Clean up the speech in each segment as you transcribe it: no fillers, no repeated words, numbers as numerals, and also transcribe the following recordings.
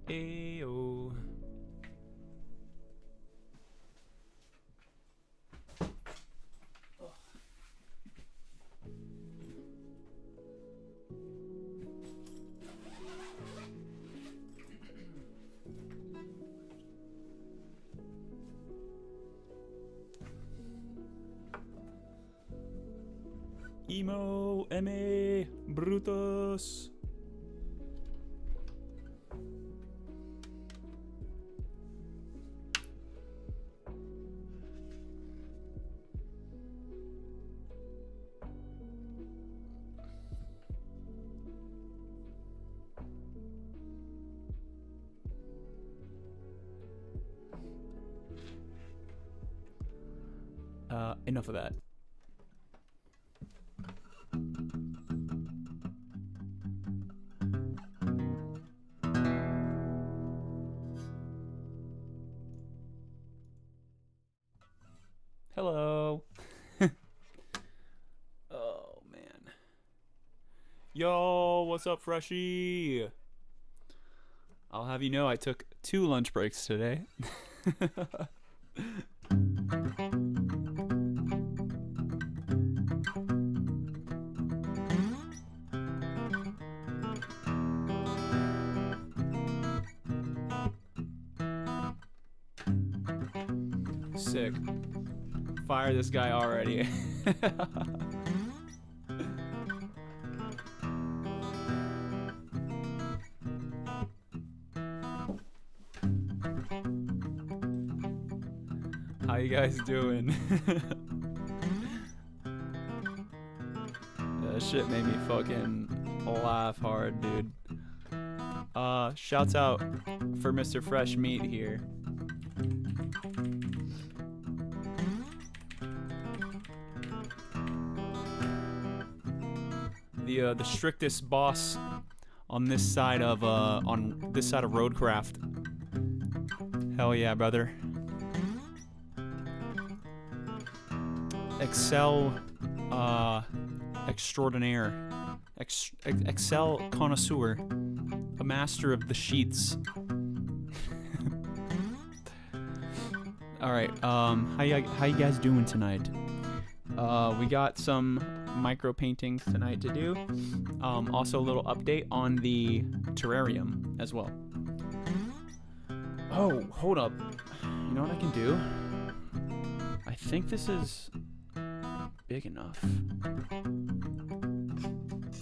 Ayo. Emo, M.A. Brutus. Enough of that. Hello. Oh, man. Yo, what's up, freshie? I'll have you know I took 2 lunch breaks today. Sick. Fire this guy already. How you guys doing? That shit made me fucking laugh hard, dude. Shouts out for Mr. Fresh Meat here. The strictest boss on this side of Roadcraft. Hell yeah, brother. Excel extraordinaire. Excel connoisseur. A master of the sheets. Alright, how you guys doing tonight? We got some micro paintings tonight to do. Also a little update on the terrarium as well. Oh, hold up. You know what I can do? I think this is big enough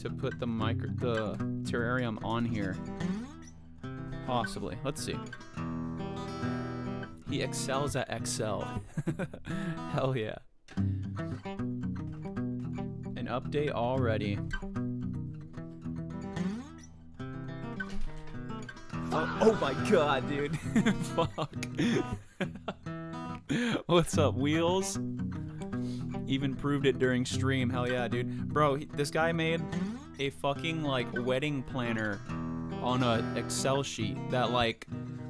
to put the terrarium on here. Possibly. Let's see. He excels at Excel. Hell yeah. An update already. Oh my god, dude. Fuck. What's up, Wheels? Even proved it during stream. Hell yeah, dude. Bro, this guy made a fucking, like, wedding planner on a Excel sheet that, like,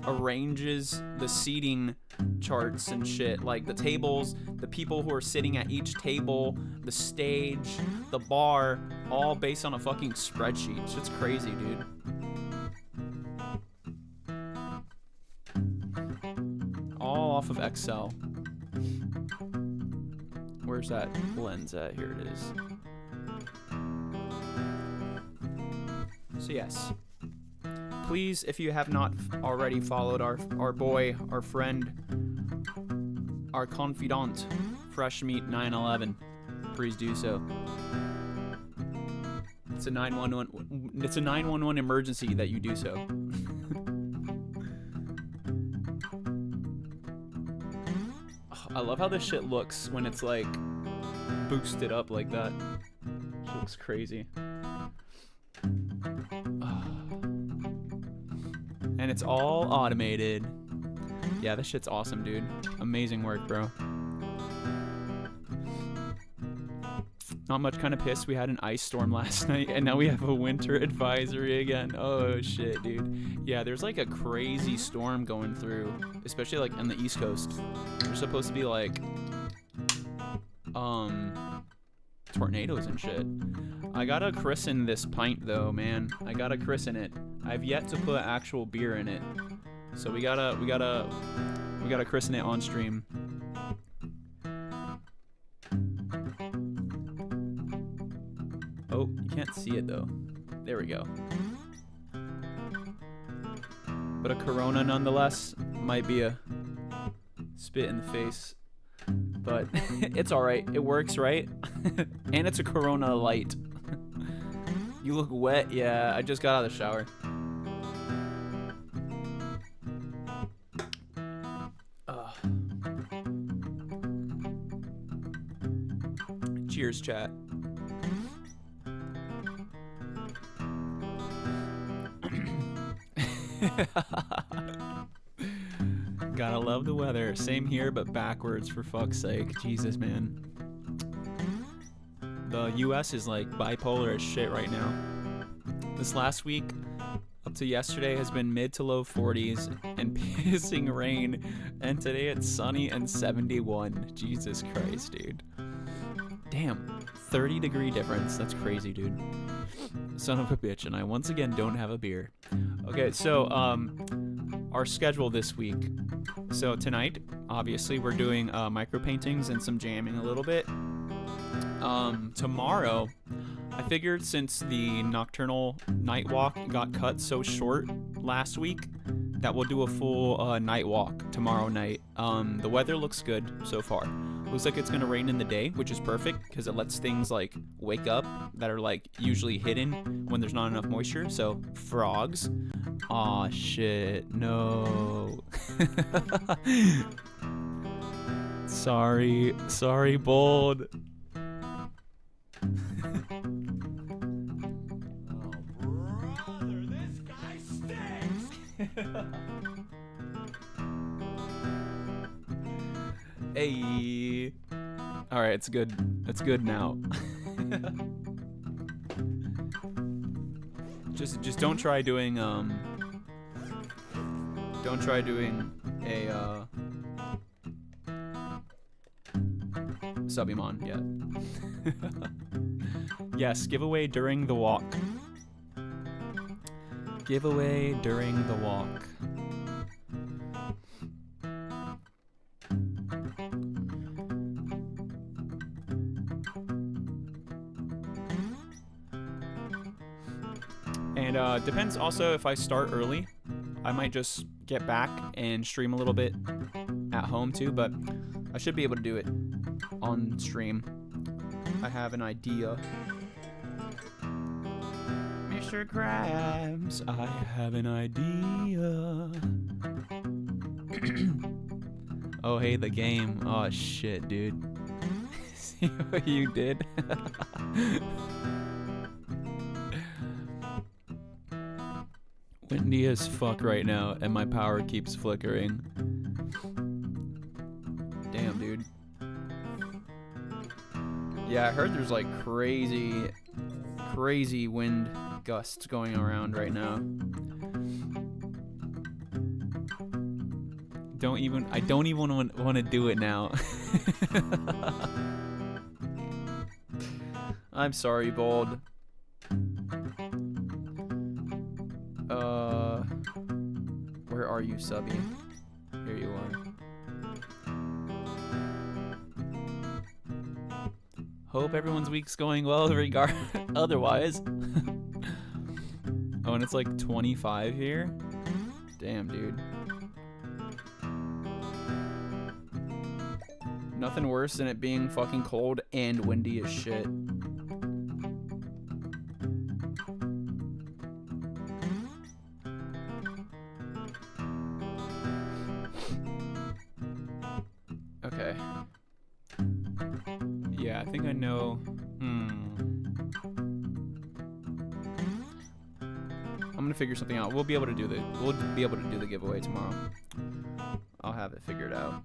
arranges the seating charts and shit, like the tables, the people who are sitting at each table, the stage, the bar, all based on a fucking spreadsheet. Shit's crazy, dude. All off of Excel. Where's that lens at? Here it is. So yes. Please, if you have not already followed our boy, our friend, our confidant, Fresh Meat 911, please do so. It's a 911. It's a 911 emergency that you do so. I love how this shit looks when it's like boosted up like that. It looks crazy. And it's all automated. Yeah, this shit's awesome, dude. Amazing work, bro. Not much, kind of pissed. We had an ice storm last night, and now we have a winter advisory again. Oh, shit, dude. Yeah, there's like a crazy storm going through, especially like on the East Coast. There's supposed to be like, tornadoes and shit. I gotta christen this pint, though, man. I gotta christen it. I've yet to put actual beer in it, so we gotta christen it on stream. Oh, you can't see it though. There we go. But a Corona nonetheless might be a spit in the face, but it's all right. It works, right? And it's a Corona Light. You look wet. Yeah, I just got out of the shower. Cheers, chat. Gotta love the weather. Same here, but backwards, for fuck's sake. Jesus, man. The US is like bipolar as shit right now. This last week, up to yesterday, has been mid to low 40s and pissing rain. And today it's sunny and 71. Jesus Christ, dude. Damn. 30-degree difference. That's crazy, dude. Son of a bitch. And I once again don't have a beer. Okay, so, our schedule this week. So tonight, obviously, we're doing micro paintings and some jamming a little bit. Tomorrow, I figured since the nocturnal night walk got cut so short last week, that we'll do a full night walk tomorrow night. The weather looks good so far. Looks like it's gonna rain in the day, which is perfect because it lets things like wake up that are like usually hidden when there's not enough moisture. So frogs. Aw, shit, no. Sorry, Bold. Oh, brother, this guy stinks! Hey. All right, it's good. It's good now. just don't try doing a Subimon yet. Yes, giveaway during the walk. Giveaway during the walk. And depends also if I start early. I might just get back and stream a little bit at home too, but I should be able to do it on stream. I have an idea. Mr. Krabs, I have an idea. Oh, hey, the game. Oh, shit, dude. See what you did? Windy as fuck right now, and my power keeps flickering. Damn, dude. Yeah, I heard there's like crazy wind gusts going around right now. I don't even want to do it now. I'm sorry, Bold. Where are you, Subby? Here you are. Hope everyone's week's going well otherwise. Oh, and it's like 25 here? Damn, dude. Nothing worse than it being fucking cold and windy as shit. Okay. Yeah, I think I know. I'm gonna figure something out. We'll be able to do the giveaway tomorrow. I'll have it figured out.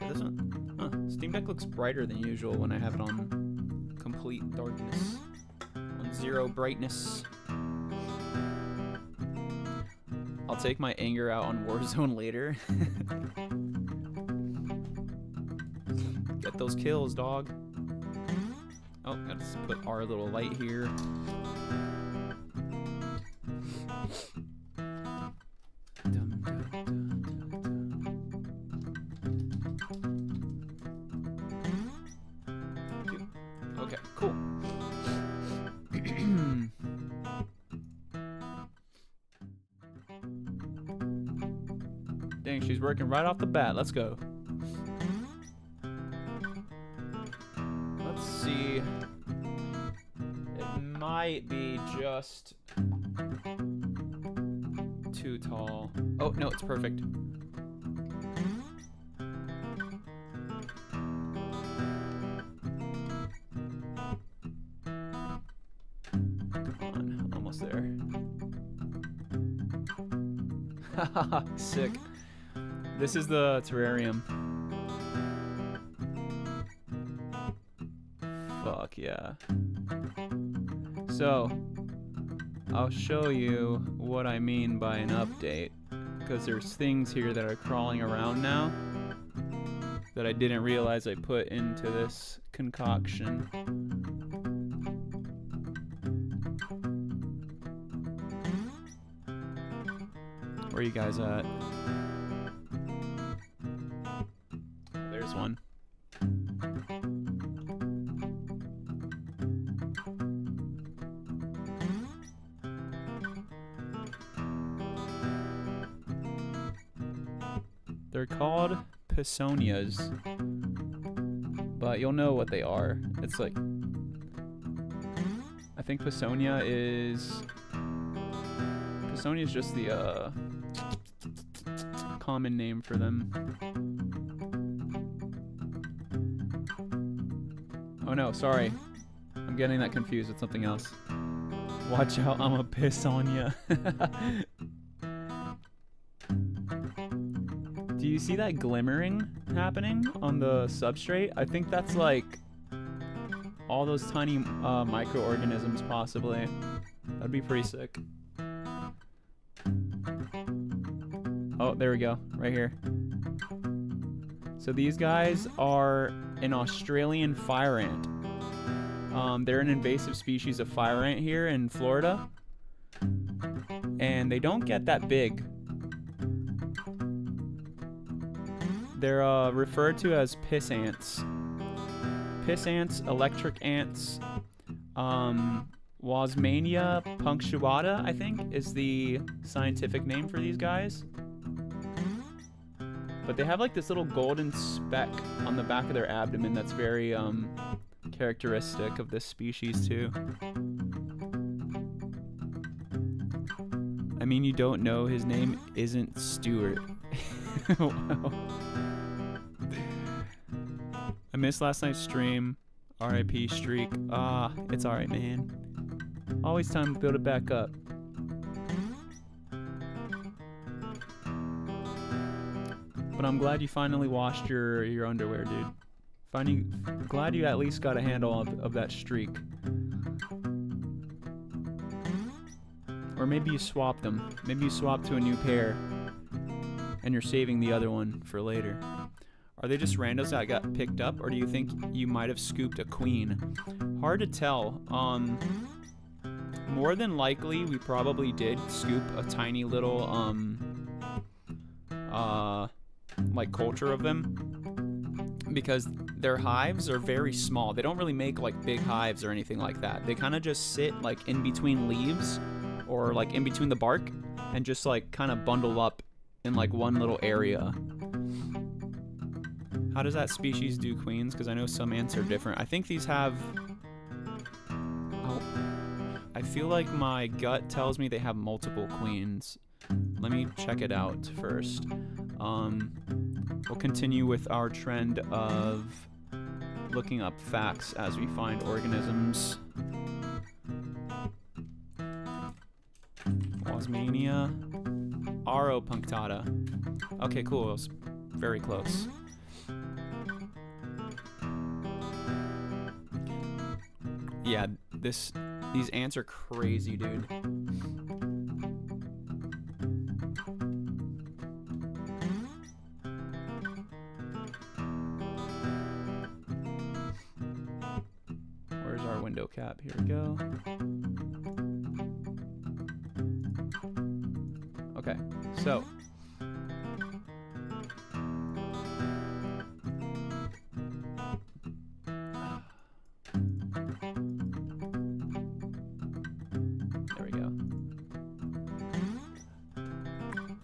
This one? Huh. Steam Deck looks brighter than usual when I have it on complete darkness. On 0 brightness. I'll take my anger out on Warzone later. Get those kills, dog. Oh, gotta just put our little light here. Dum, dum, dum, dum, dum. Okay, cool. Dang, she's working right off the bat. Let's go. Let's see. It might be just too tall. Oh, no, it's perfect. Come on, almost there. Haha, sick. This is the terrarium. Fuck yeah. So, I'll show you what I mean by an update, because there's things here that are crawling around now that I didn't realize I put into this concoction. Where are you guys at? There's one. They're called Pisonias, but you'll know what they are. It's like, I think Pisonia is just the common name for them. Oh no, sorry. I'm getting that confused with something else. Watch out, I'm a Pisonia. Do you see that glimmering happening on the substrate? I think that's like all those tiny microorganisms possibly. That'd be pretty sick. Oh, there we go, right here. So these guys are an Australian fire ant. They're an invasive species of fire ant here in Florida. And they don't get that big. They're referred to as piss ants. Piss ants, electric ants, Wasmania punctuata, I think, is the scientific name for these guys. But they have like this little golden speck on the back of their abdomen that's very characteristic of this species too. I mean, you don't know his name isn't Stuart. Wow. I missed last night's stream. RIP streak. Ah, it's alright, man. Always time to build it back up. But I'm glad you finally washed your underwear, dude. Glad you at least got a handle of that streak. Or maybe you swapped them. Maybe you swapped to a new pair. And you're saving the other one for later. Are they just randos that got picked up, or do you think you might have scooped a queen? Hard to tell. More than likely, we probably did scoop a tiny little, like culture of them, because their hives are very small. They don't really make like big hives or anything like that. They kind of just sit like in between leaves, or like in between the bark, and just like kind of bundle up in like one little area. How does that species do queens? Because I know some ants are different. I think these have... Oh, I feel like my gut tells me they have multiple queens. Let me check it out first. We'll continue with our trend of looking up facts as we find organisms. Wasmania. Aro punctata. Okay, cool. It was very close. Yeah, these ants are crazy, dude. window cap. Here we go. Okay, so there we go.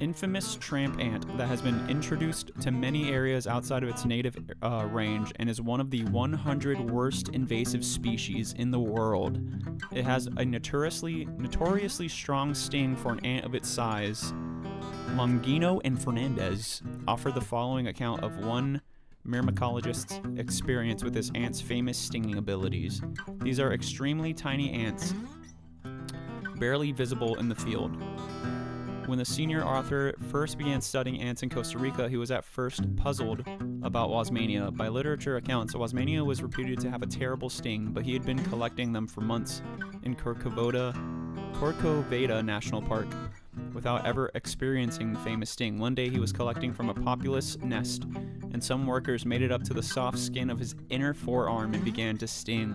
Infamous tramp ant that has been introduced to many areas outside of its native range and is one of the 100 worst invasive species in the world. It has a notoriously strong sting for an ant of its size. Longino and Fernandez offer the following account of one myrmecologist's experience with this ant's famous stinging abilities. These are extremely tiny ants, barely visible in the field. When the senior author first began studying ants in Costa Rica, he was at first puzzled about Wasmania. By literature accounts, Wasmania was reputed to have a terrible sting, but he had been collecting them for months in Corcovado National Park without ever experiencing the famous sting. One day he was collecting from a populous nest, and some workers made it up to the soft skin of his inner forearm and began to sting.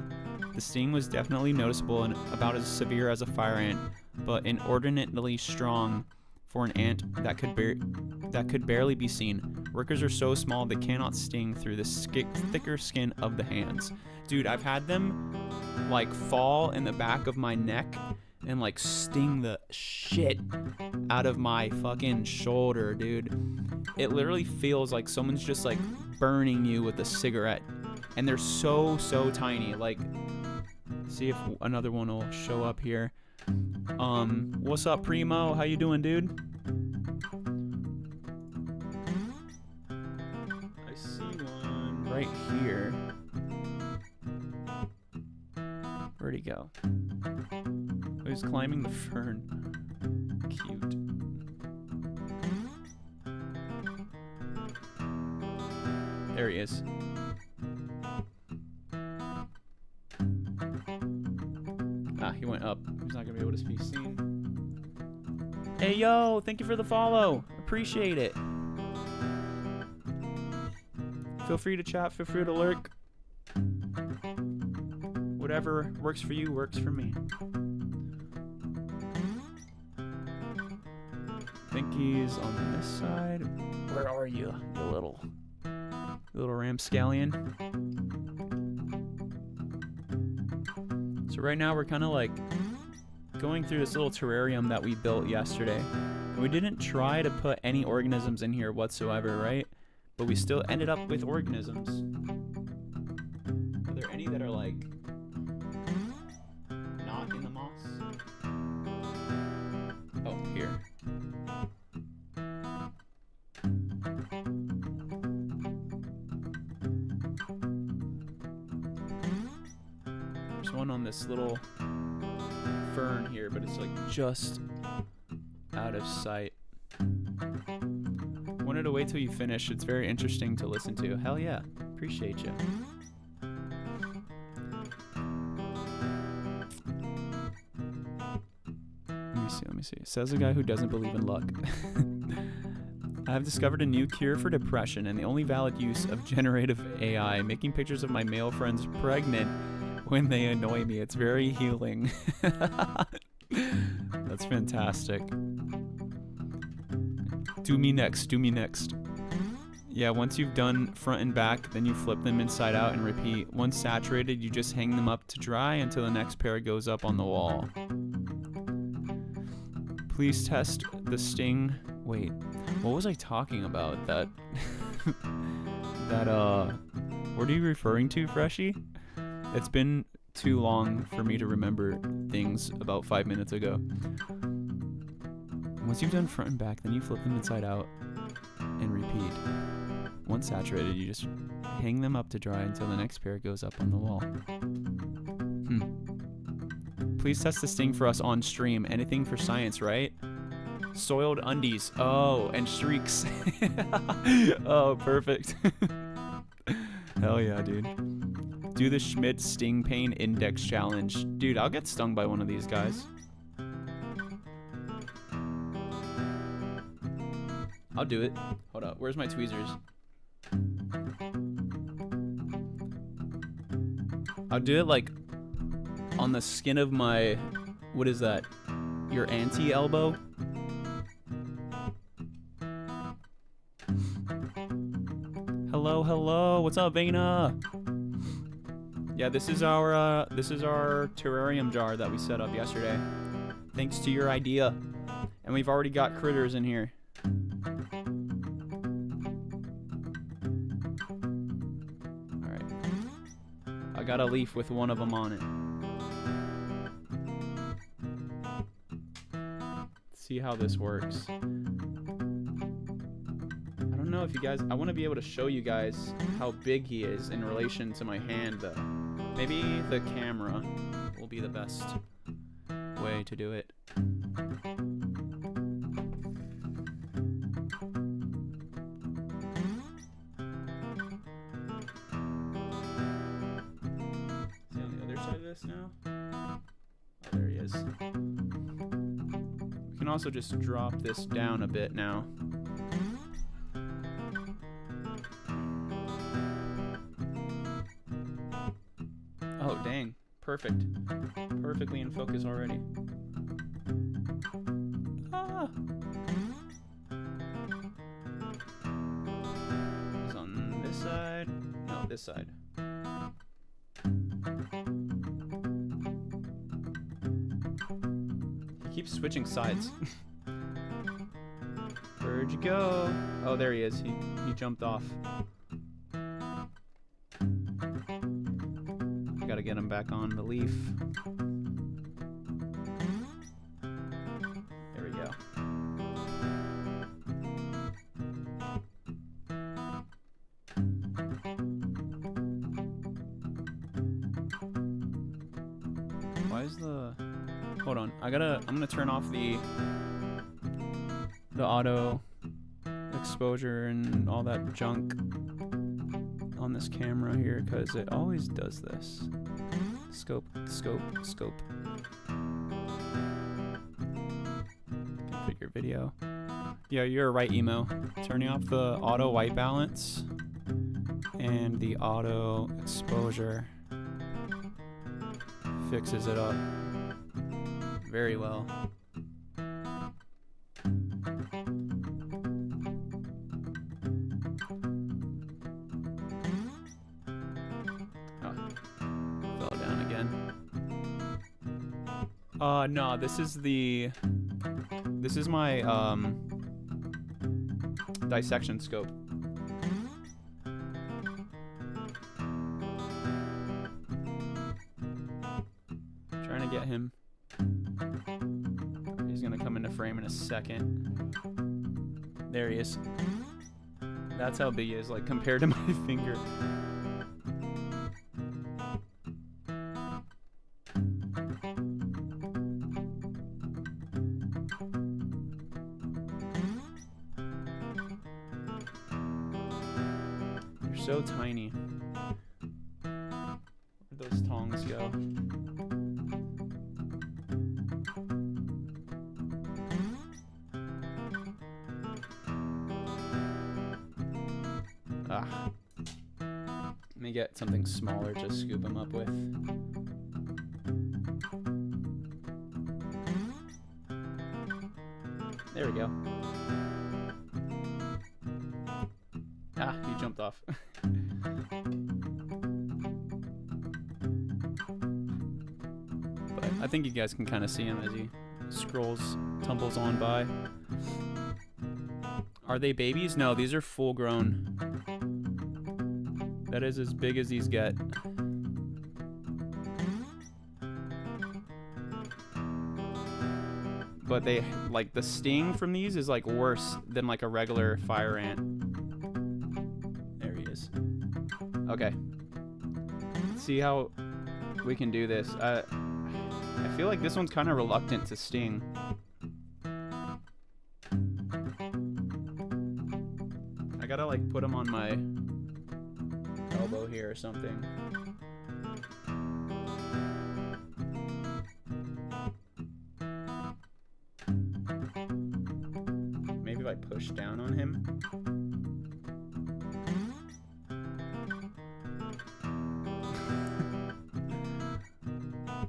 The sting was definitely noticeable and about as severe as a fire ant, but inordinately strong for an ant that could barely be seen. Workers are so small they cannot sting through the thicker skin of the hands. Dude, I've had them like fall in the back of my neck and like sting the shit out of my fucking shoulder, dude. It literally feels like someone's just like burning you with a cigarette, and they're so tiny. Like, see if another one will show up here. What's up, Primo? How you doing, dude? I see one right here. Where'd he go? Oh, he's climbing the fern. Cute. There he is. Ah, he went up. He's not gonna be able to be seen. Hey, yo, thank you for the follow. Appreciate it. Feel free to chat, feel free to lurk. Whatever works for you works for me. I think he's on this side. Where are you, you little ramscallion? So right now we're kind of like going through this little terrarium that we built yesterday. And we didn't try to put any organisms in here whatsoever, right? But we still ended up with organisms. Are there any that are like not in the moss? Oh, here. There's one on this little fern here, but it's like just out of sight. Wanted to wait till you finish. It's very interesting to listen to. Hell yeah. Appreciate you. Let me see. Says a guy who doesn't believe in luck. I have discovered a new cure for depression and the only valid use of generative AI, making pictures of my male friends pregnant when they annoy me. It's very healing. That's fantastic. Do me next. Yeah, once you've done front and back, then you flip them inside out and repeat. Once saturated, you just hang them up to dry until the next pair goes up on the wall. Please test the sting. Wait, what was I talking about? What are you referring to, Freshie? It's been too long for me to remember things about 5 minutes ago. Once you've done front and back, then you flip them inside out and repeat. Once saturated, you just hang them up to dry until the next pair goes up on the wall. Please test the sting for us on stream. Anything for science, right? Soiled undies. Oh, and shrieks. Oh, perfect. Hell yeah, dude. Do the Schmidt Sting Pain Index Challenge. Dude, I'll get stung by one of these guys. I'll do it. Hold up. Where's my tweezers? I'll do it like on the skin of my, what is that? Your anti-elbow? Hello, hello. What's up, Vena? Yeah, this is our terrarium jar that we set up yesterday. Thanks to your idea. And we've already got critters in here. Alright. I got a leaf with one of them on it. Let's see how this works. I don't know if you guys... I want to be able to show you guys how big he is in relation to my hand, though. Maybe the camera will be the best way to do it. Now? Oh, there he is. We can also just drop this down a bit now. Oh, dang. Perfect. Perfectly in focus already. Ah! He's on this side. No, this side. Keeps switching sides. Where'd you go? Oh, there he is. He jumped off. I gotta get him back on the leaf. There we go. Why is the... Hold on, I'm gonna turn off the auto exposure and all that junk on this camera here, because it always does this. Scope, scope, scope. Configure video. Yeah, you're right, Emo. Turning off the auto white balance and the auto exposure fixes it up very well. Oh, fell down again. No, this is my dissection scope. Trying to get him. He's gonna come into frame in a second. There he is. That's how big he is, like, compared to my finger. They're so tiny. Where'd those tongs go? Ah. Let me get something smaller to scoop him up with. There we go. Ah, he jumped off. But I think you guys can kind of see him as he tumbles on by. Are they babies? No, these are full grown. That is as big as these get. But they, like, the sting from these is, like, worse than, like, a regular fire ant. There he is. Okay. Let's see how we can do this. I feel like this one's kind of reluctant to sting. I gotta, like, put him on my elbow here or something. Maybe if I push down on him.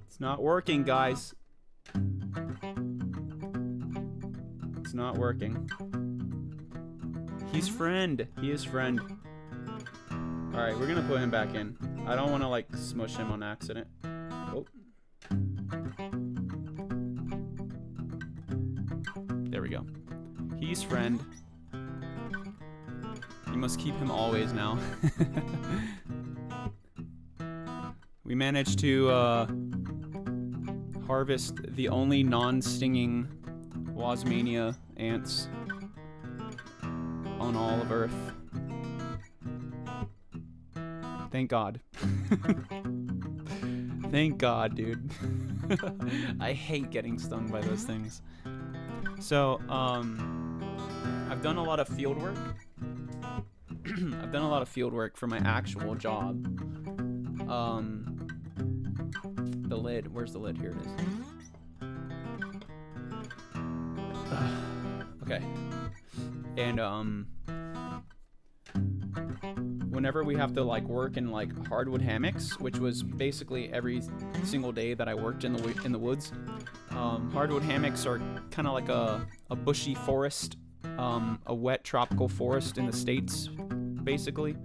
It's It's not working, guys. It's not working. He's friend. He is friend. Alright, we're gonna put him back in. I don't want to, like, smush him on accident. Oh. There we go. He's friend. You must keep him always now. We managed to harvest the only non-stinging Wasmania ants on all of Earth. Thank God. Thank God, dude. I hate getting stung by those things. So, I've done a lot of field work. I've done a lot of field work for my actual job. The lid. Where's the lid? Here it is. Okay. And, whenever we have to, like, work in, like, hardwood hammocks, which was basically every single day that I worked in the woods, hardwood hammocks are kind of like a bushy forest, a wet tropical forest in the States, basically.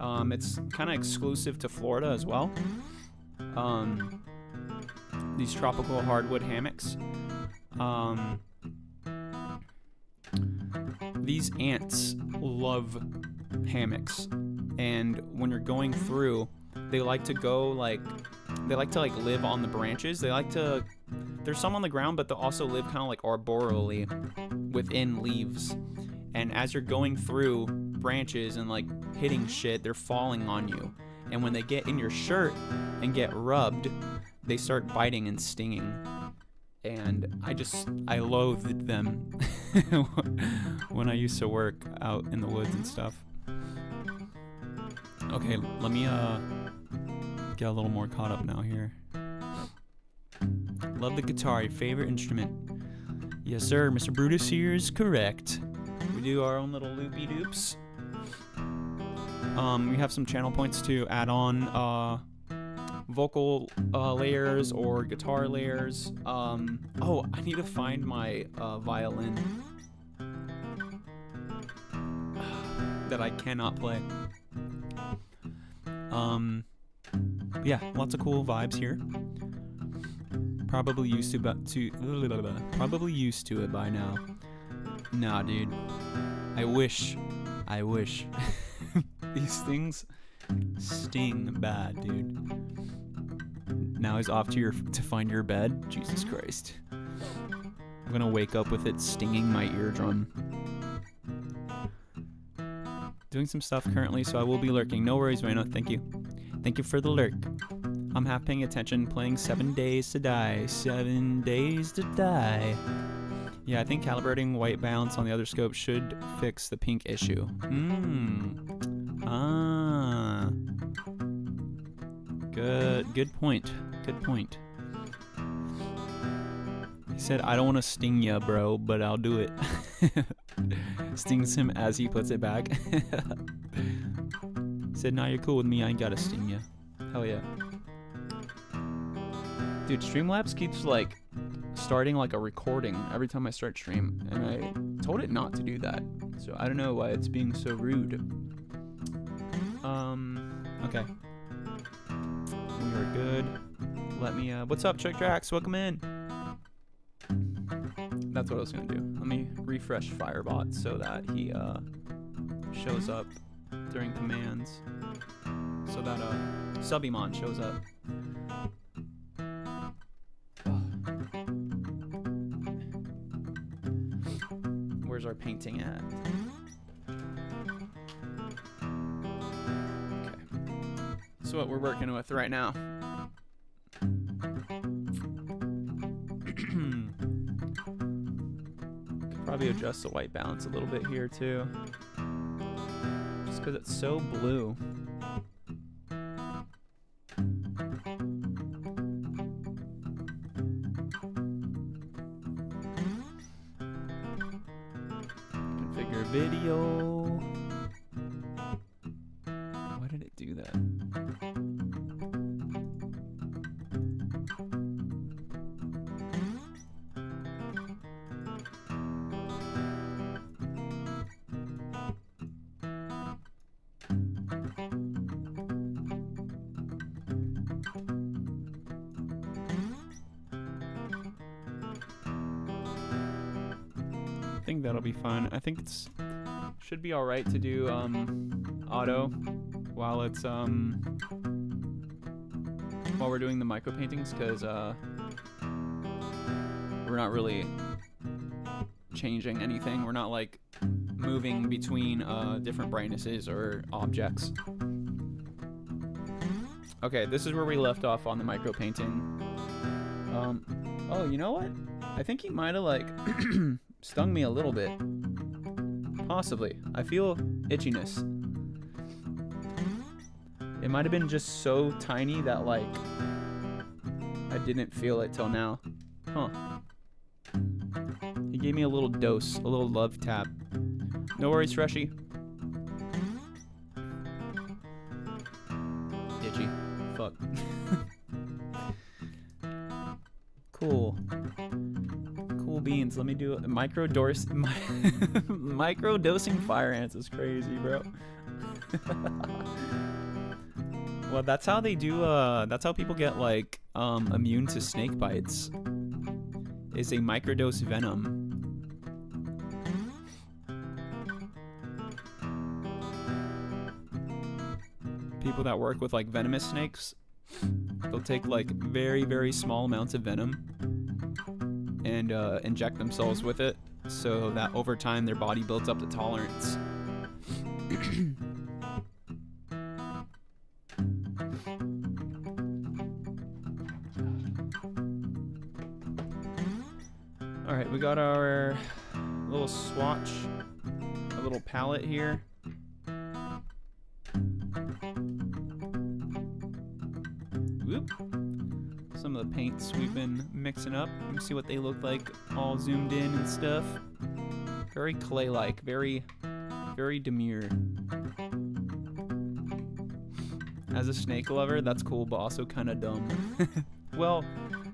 It's kind of exclusive to Florida as well. These tropical hardwood hammocks. These ants love hammocks, and when you're going through, they like to live on the branches. There's some on the ground, but they'll also live kind of like arboreally within leaves. And as you're going through branches and, like, hitting shit, they're falling on you. And when they get in your shirt and get rubbed, they start biting and stinging. And I loathed them when I used to work out in the woods and stuff. Okay, let me get a little more caught up now here. Love the guitar, your favorite instrument. Yes, sir, Mr. Brutus here is correct. We do our own little loopy doops. We have some channel points to add on vocal layers or guitar layers. Oh, I need to find my violin that I cannot play. Yeah, lots of cool vibes here. Probably used to it by now. Nah, dude. I wish. These things sting bad, dude. Now he's off to find your bed. Jesus Christ. I'm gonna wake up with it stinging my eardrum. Doing some stuff currently, so I will be lurking. No worries, Reno. Thank you. Thank you for the lurk. I'm half paying attention, playing 7 Days to Die. 7 Days to Die. Yeah, I think calibrating white balance on the other scope should fix the pink issue. Ah. Good point. Good point. He said, I don't want to sting ya, bro, but I'll do it. Stings him as he puts it back. Said, nah, you're cool with me. I ain't gotta sting ya. Hell yeah. Dude, Streamlabs keeps, like, starting, like, a recording every time I start stream. And I told it not to do that. So I don't know why it's being so rude. Okay. We are good. Let me, what's up, Chuck Drax? Welcome in. That's what I was gonna do. Let me refresh Firebot so that he shows up during commands, so that Subimon shows up. Where's our painting at? Okay. So what we're working with right now. Probably adjust the white balance a little bit here too, just because it's so blue. Configure video. Why did it do that? think that'll be fun. I think it's should be all right to do auto while it's while we're doing the micro paintings, because we're not really changing anything. We're not like moving between different brightnesses or objects. Okay, this is where we left off on the micro painting. Oh, you know what? I think he might have like stung me a little bit. Possibly. I feel itchiness. It might have been just so tiny that like I didn't feel it till now. Huh. He gave me a little dose, a little love tap. No worries, Freshy. Itchy. Fuck. Cool. Cool beans. Let me do a micro-dosing fire ants is crazy, bro. Well, that's how they do, that's how people get, like, immune to snake bites. Is a microdose venom. People that work with, like, venomous snakes, they'll take, like, very, very small amounts of venom and inject themselves with it so that over time their body builds up the tolerance. Alright, we got our little swatch, a little palette here. Whoop. Some of the paints we've been mixing up. Let me see what they look like all zoomed in and stuff. Very clay-like, very, very demure. As a snake lover, that's cool, but also kind of dumb. Well,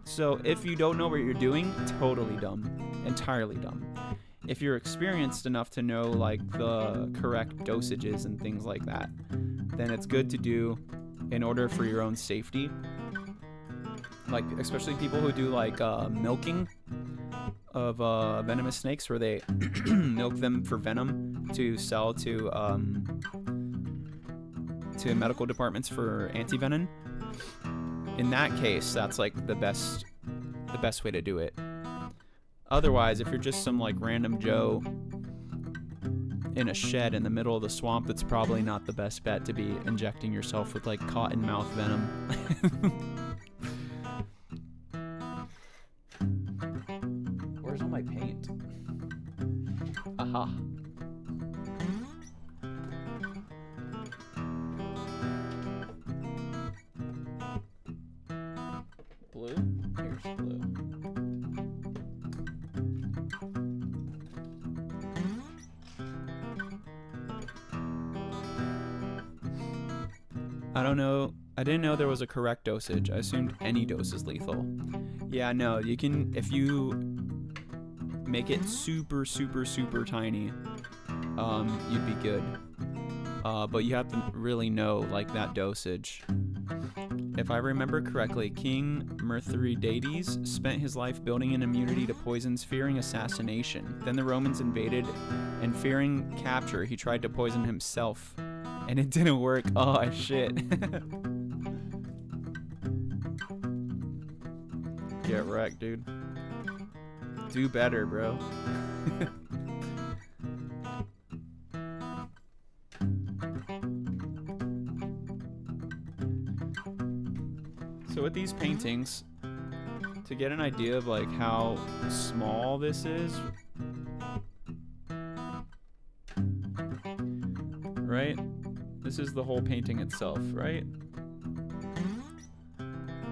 so if you don't know what you're doing, totally dumb. Entirely dumb. If you're experienced enough to know like the correct dosages and things like that, then it's good to do in order for your own safety. Like, especially people who do like milking of venomous snakes, where they milk them for venom to sell to medical departments for anti-venom. In that case, that's like the best way to do it. Otherwise, if you're just some like random Joe in a shed in the middle of the swamp, that's probably not the best bet to be injecting yourself with like cottonmouth venom. Where's all my paint? Aha. Blue? Here's blue. I don't know. I didn't know there was a correct dosage. I assumed any dose is lethal. Yeah, no, you can, if you make it super, super, super tiny, you'd be good. But you have to really know, like, that dosage. If I remember correctly, King Mithridates spent his life building an immunity to poisons, fearing assassination. Then the Romans invaded, and fearing capture, he tried to poison himself. And it didn't work. Oh, shit. Get wrecked, dude. Do better, bro. So with these paintings, to get an idea of like how small this is, right? This is the whole painting itself, right?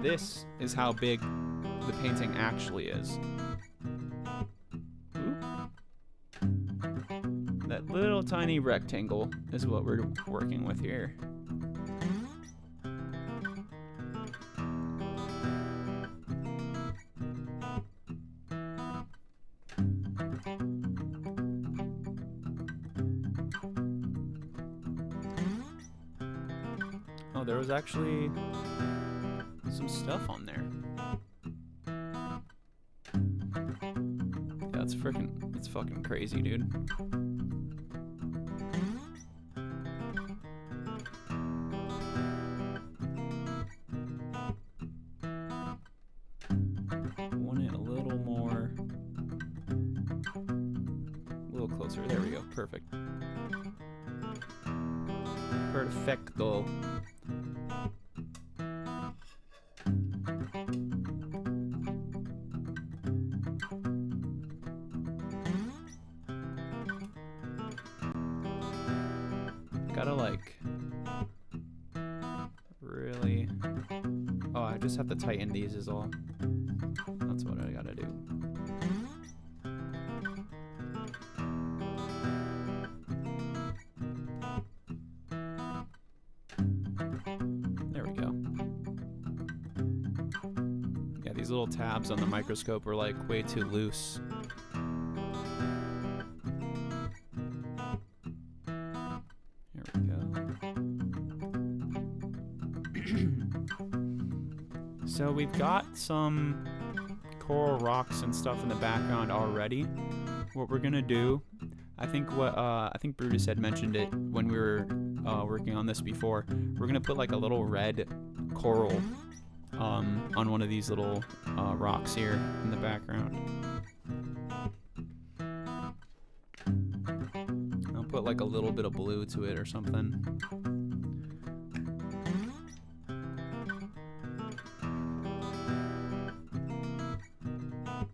This is how big the painting actually is. Oop. That little tiny rectangle is what we're working with here. Oh, there was actually some stuff on there. Yeah, it's fucking crazy, dude. Want it a little more. A little closer. There we go. Perfect. Perfecto. Gotta like really. Oh, I just have to tighten these is all. That's what I gotta do. There we go. Yeah, these little tabs on the microscope are like way too loose. Here we go. So we've got some coral rocks and stuff in the background already. What we're gonna do, I think Brutus had mentioned it when we were working on this before. We're gonna put like a little red coral on one of these little rocks here in the background. I'll put like a little bit of blue to it or something.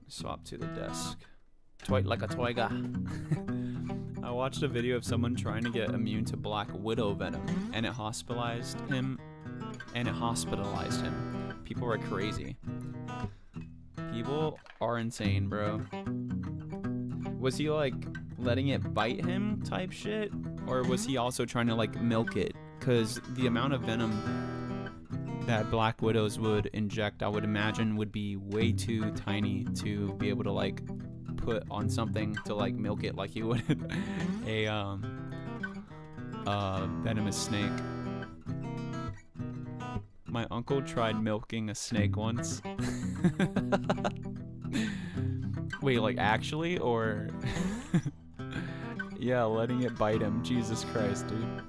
Swap to the desk. Like a toiga. I watched a video of someone trying to get immune to black widow venom, and it hospitalized him. People are crazy. People are insane, bro. Was he like letting it bite him type shit? Or was he also trying to like milk it? Because the amount of venom that black widows would inject, I would imagine, would be way too tiny to be able to like put on something to like milk it like you would a venomous snake. My uncle tried milking a snake once. Wait, like actually, or yeah, letting it bite him. Jesus Christ, dude.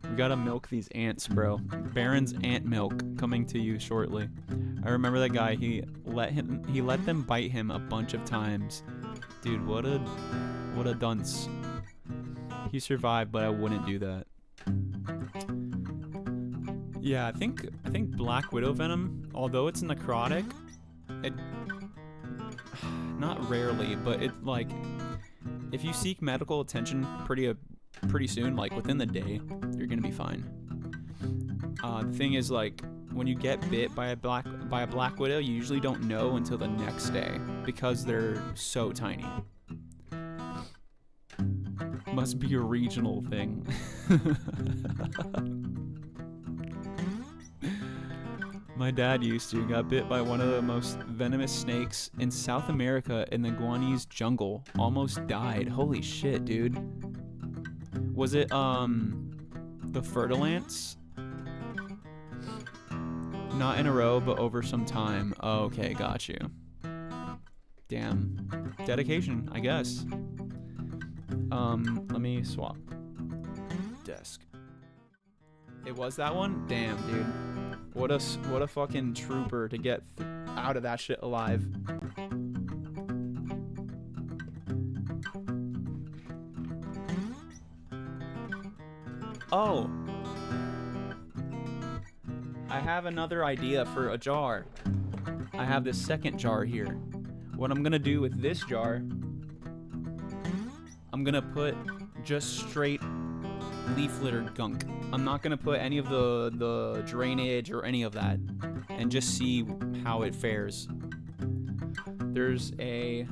We gotta milk these ants, bro. Baron's ant milk coming to you shortly. I remember that guy. He let them bite him a bunch of times. Dude, what a dunce. He survived, but I wouldn't do that. Yeah, I think black widow venom, although it's necrotic, it not rarely, but it like if you seek medical attention pretty soon, like within the day, you're gonna be fine. The thing is, like, when you get bit by a black widow, you usually don't know until the next day because they're so tiny. Must be a regional thing. My dad got bit by one of the most venomous snakes in South America in the Guanese jungle. Almost died. Holy shit, dude. Was it, the fertilants? Not in a row, but over some time. Oh, okay, got you. Damn. Dedication, I guess. Let me swap. Desk. It was that one? Damn, dude. What a fucking trooper to get out of that shit alive. Oh. I have another idea for a jar. I have this second jar here. What I'm gonna do with this jar, I'm gonna put just straight leaf litter gunk. I'm not gonna put any of the drainage or any of that, and just see how it fares. There is a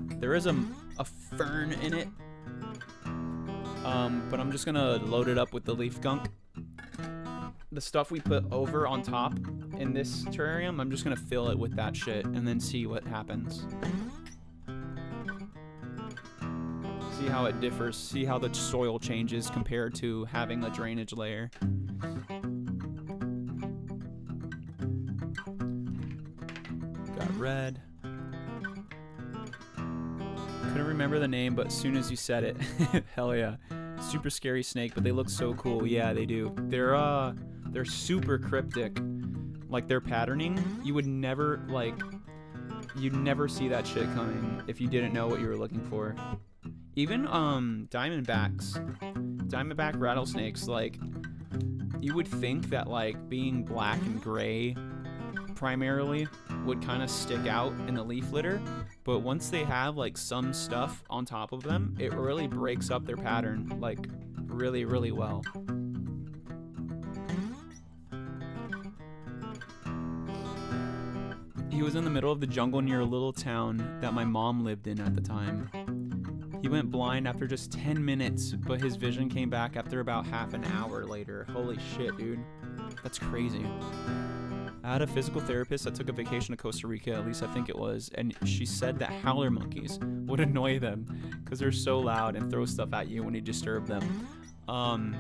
fern in it, but I'm just gonna load it up with the leaf gunk. The stuff we put over on top in this terrarium, I'm just gonna fill it with that shit and then see what happens. See how it differs, see how the soil changes compared to having a drainage layer. Got red. remember the name, but as soon as you said it, hell yeah. Super scary snake, but they look so cool. Yeah, they do. They're super cryptic. Like their patterning, you would never you'd never see that shit coming if you didn't know what you were looking for. Even diamondback rattlesnakes, like you would think that like being black and gray primarily would kind of stick out in the leaf litter, but once they have like some stuff on top of them, it really breaks up their pattern like really, really well. He was in the middle of the jungle near a little town that my mom lived in at the time. He went blind after just 10 minutes, but his vision came back after about half an hour later. Holy shit, dude. That's crazy. I had a physical therapist that took a vacation to Costa Rica, at least I think it was, and she said that howler monkeys would annoy them because they're so loud and throw stuff at you when you disturb them. I'm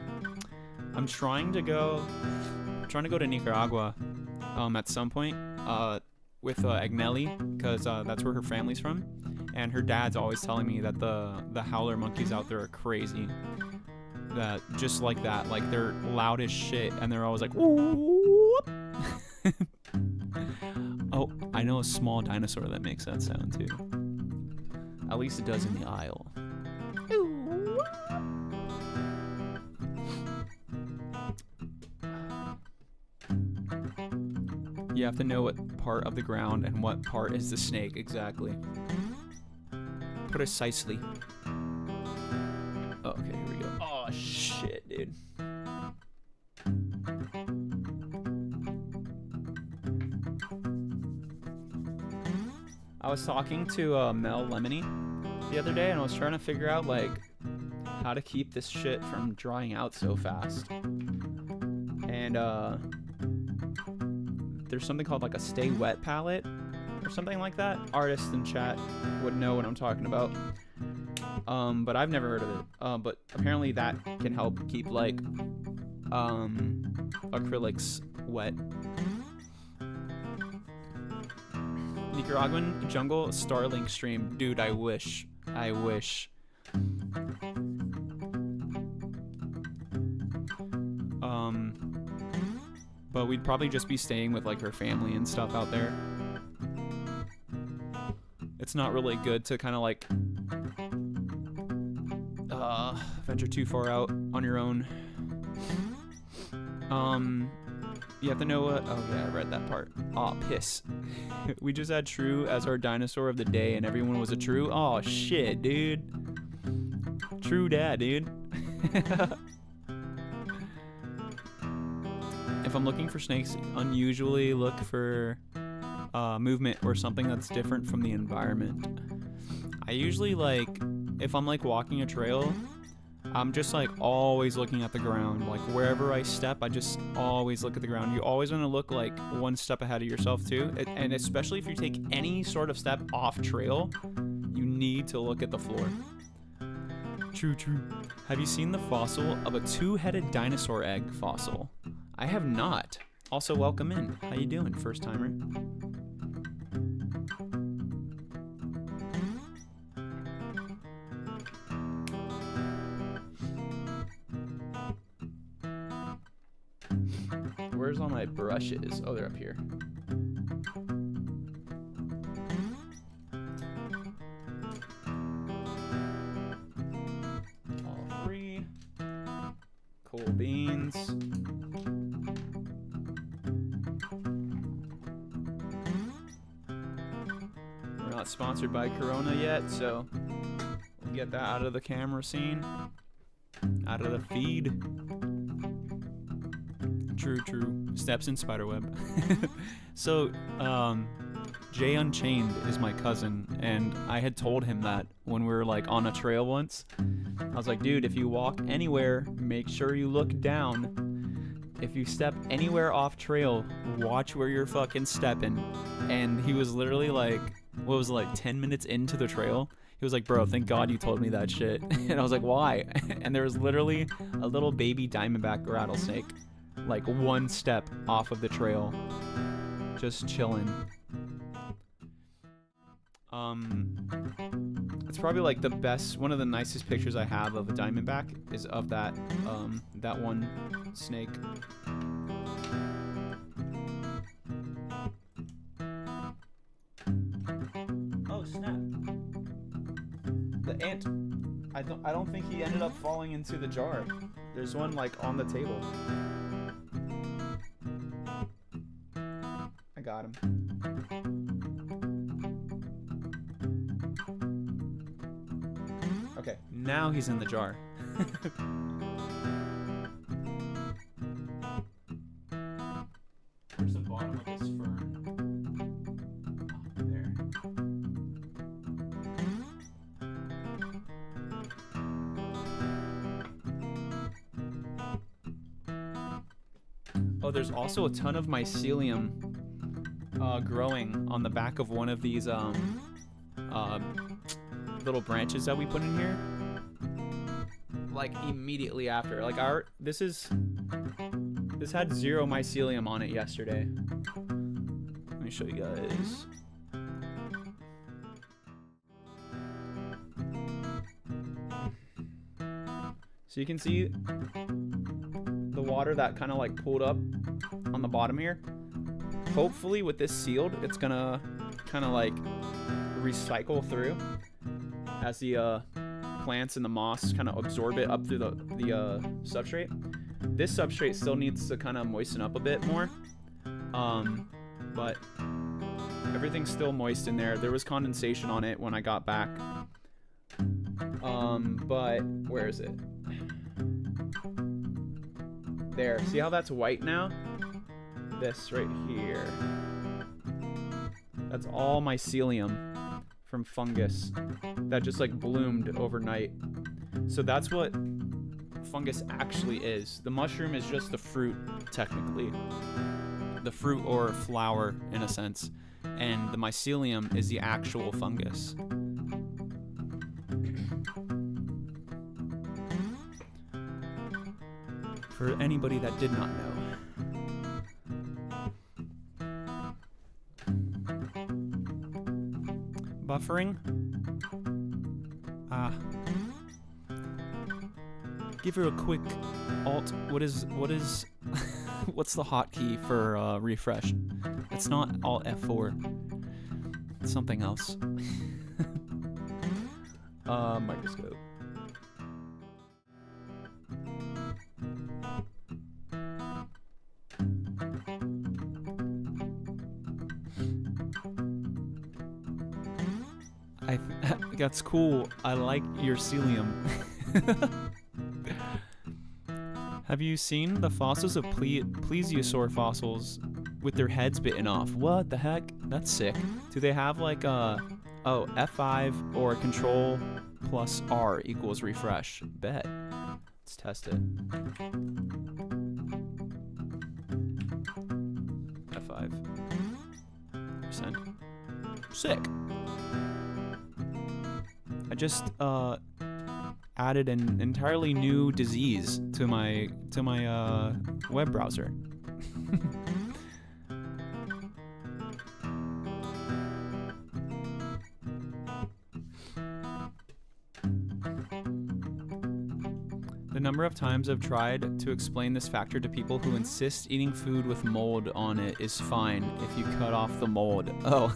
trying to go to Nicaragua at some point with Agnelli, because that's where her family's from, and her dad's always telling me that the howler monkeys out there are crazy. That just like that, like they're loud as shit, and they're always like whoop. Oh, I know a small dinosaur that makes that sound too. At least it does in the aisle. You have to know what part of the ground and what part is the snake exactly. Precisely. Oh, okay, here we go. Oh shit, dude. I was talking to Mel Lemony the other day, and I was trying to figure out like how to keep this shit from drying out so fast. And there's something called like a stay wet palette or something like that. Artists in chat would know what I'm talking about. But I've never heard of it. But apparently that can help keep like acrylics wet. Nicaraguan jungle Starlink stream. Dude, I wish. But we'd probably just be staying with like her family and stuff out there. It's not really good to kind of like venture too far out on your own. You have to know what... Oh, yeah, I read that part. Aw, piss. We just had True as our dinosaur of the day, and everyone was a True. Oh, shit, dude. True dad, dude. If I'm looking for snakes, unusually look for movement or something that's different from the environment. I usually, like, if I'm, like, walking a trail... I'm just like always looking at the ground. Like wherever I step, I just always look at the ground. You always want to look like one step ahead of yourself too. And especially if you take any sort of step off trail, you need to look at the floor. True. Have you seen the fossil of a two-headed dinosaur egg fossil? I have not. Also, welcome in. How you doing, first timer? Where's all my brushes? Oh, they're up here. All three. Cool beans. We're not sponsored by Corona yet, so we'll get that out of the camera scene. Out of the feed. True. Steps in spiderweb. So, Jay Unchained is my cousin, and I had told him that when we were like on a trail once. I was like, dude, if you walk anywhere, make sure you look down. If you step anywhere off trail, watch where you're fucking stepping. And he was literally like, what was it, like 10 minutes into the trail? He was like, bro, thank God you told me that shit. And I was like, why? And there was literally a little baby diamondback rattlesnake, like one step off of the trail, just chilling. It's probably like the best, one of the nicest pictures I have of a diamondback is of that that one snake. Oh snap! The ant. I don't think he ended up falling into the jar. There's one like on the table. I got him. Okay, now he's in the jar. Where's the bottom of this fern? Oh, there. Oh, there's also a ton of mycelium growing on the back of one of these little branches that we put in here. Like immediately after. Like this had 0 mycelium on it yesterday. Let me show you guys. So you can see the water that kind of like pulled up on the bottom here. Hopefully with this sealed, it's gonna kind of like recycle through as the plants and the moss kind of absorb it up through the substrate. This substrate still needs to kind of moisten up a bit more, but everything's still moist in there. There was condensation on it when I got back, but where is it? There, see how that's white now? This right here. That's all mycelium from fungus that just like bloomed overnight. So that's what fungus actually is. The mushroom is just the fruit, technically. The fruit or flower, in a sense. And the mycelium is the actual fungus. For anybody that did not know. Buffering? Give her a quick alt. What is what's the hotkey for refresh? It's not alt F4. It's something else. Microscope. That's cool. I like your celium. Have you seen the fossils of plesiosaur fossils with their heads bitten off? What the heck? That's sick. Do they have like a F5 or Control plus R equals refresh? Bet. Let's test it. F5. Send. Sick. I just added an entirely new disease to my web browser. The number of times I've tried to explain this factor to people who insist eating food with mold on it is fine if you cut off the mold. Oh.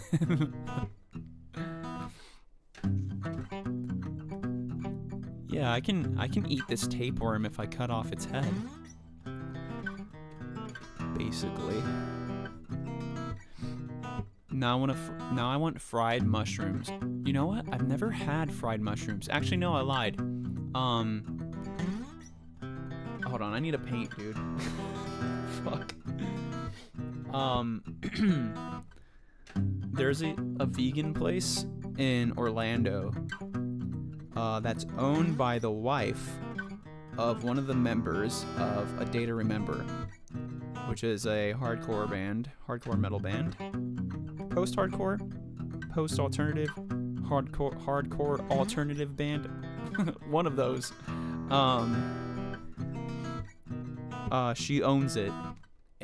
Yeah, I can eat this tapeworm if I cut off its head. Basically. Now I want fried mushrooms. You know what? I've never had fried mushrooms. Actually, no, I lied. Hold on, I need a paint, dude. Fuck. There's a vegan place in Orlando that's owned by the wife of one of the members of A Day to Remember, which is a hardcore metal band. Post-hardcore? Post-alternative? Hardcore alternative band? One of those. She owns it,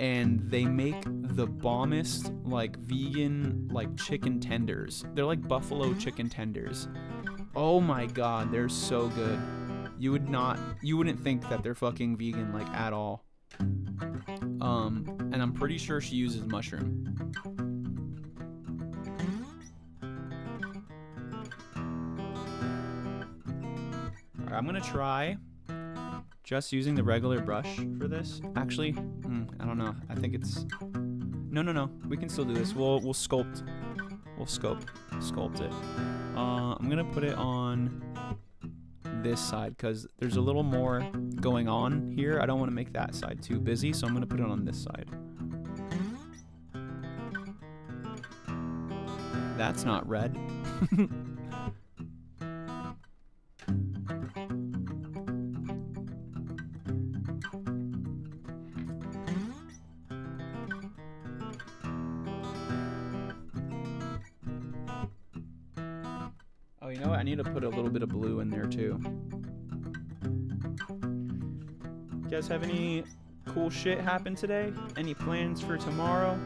and they make the bombest like vegan like chicken tenders. They're like buffalo chicken tenders. Oh my god, they're so good. You wouldn't think that they're fucking vegan like at all. And I'm pretty sure she uses mushroom. Alright, I'm gonna try just using the regular brush for this. Actually, I don't know. I think it's no. We can still do this. We'll sculpt. We'll sculpt it. I'm gonna put it on this side because there's a little more going on here. I don't want to make that side too busy, so I'm gonna put it on this side. That's not red. Oh, you know what? I need to put a little bit of blue in there too. You guys have any cool shit happen today? Any plans for tomorrow?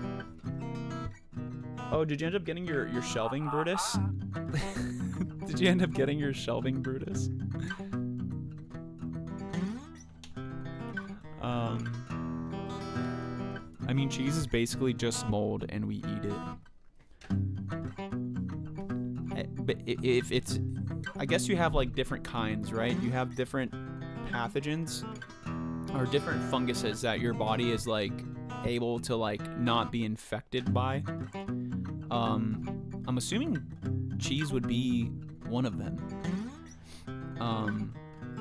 Oh, did you end up getting your shelving, Brutus? Did you end up getting your shelving, Brutus? I mean, cheese is basically just mold and we eat it. But if it's, I guess you have like different kinds, right? You have different pathogens or different funguses that your body is like able to like not be infected by. I'm assuming cheese would be one of them.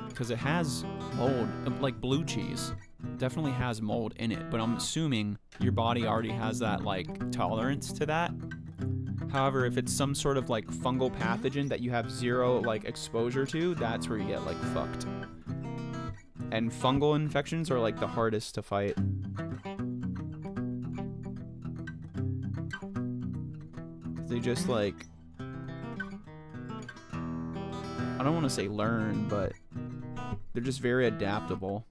Because it has mold, like blue cheese definitely has mold in it, but I'm assuming your body already has that like tolerance to that. However, if it's some sort of like fungal pathogen that you have zero like exposure to, that's where you get like fucked. And fungal infections are like the hardest to fight. They just like, I don't want to say learn, but they're just very adaptable.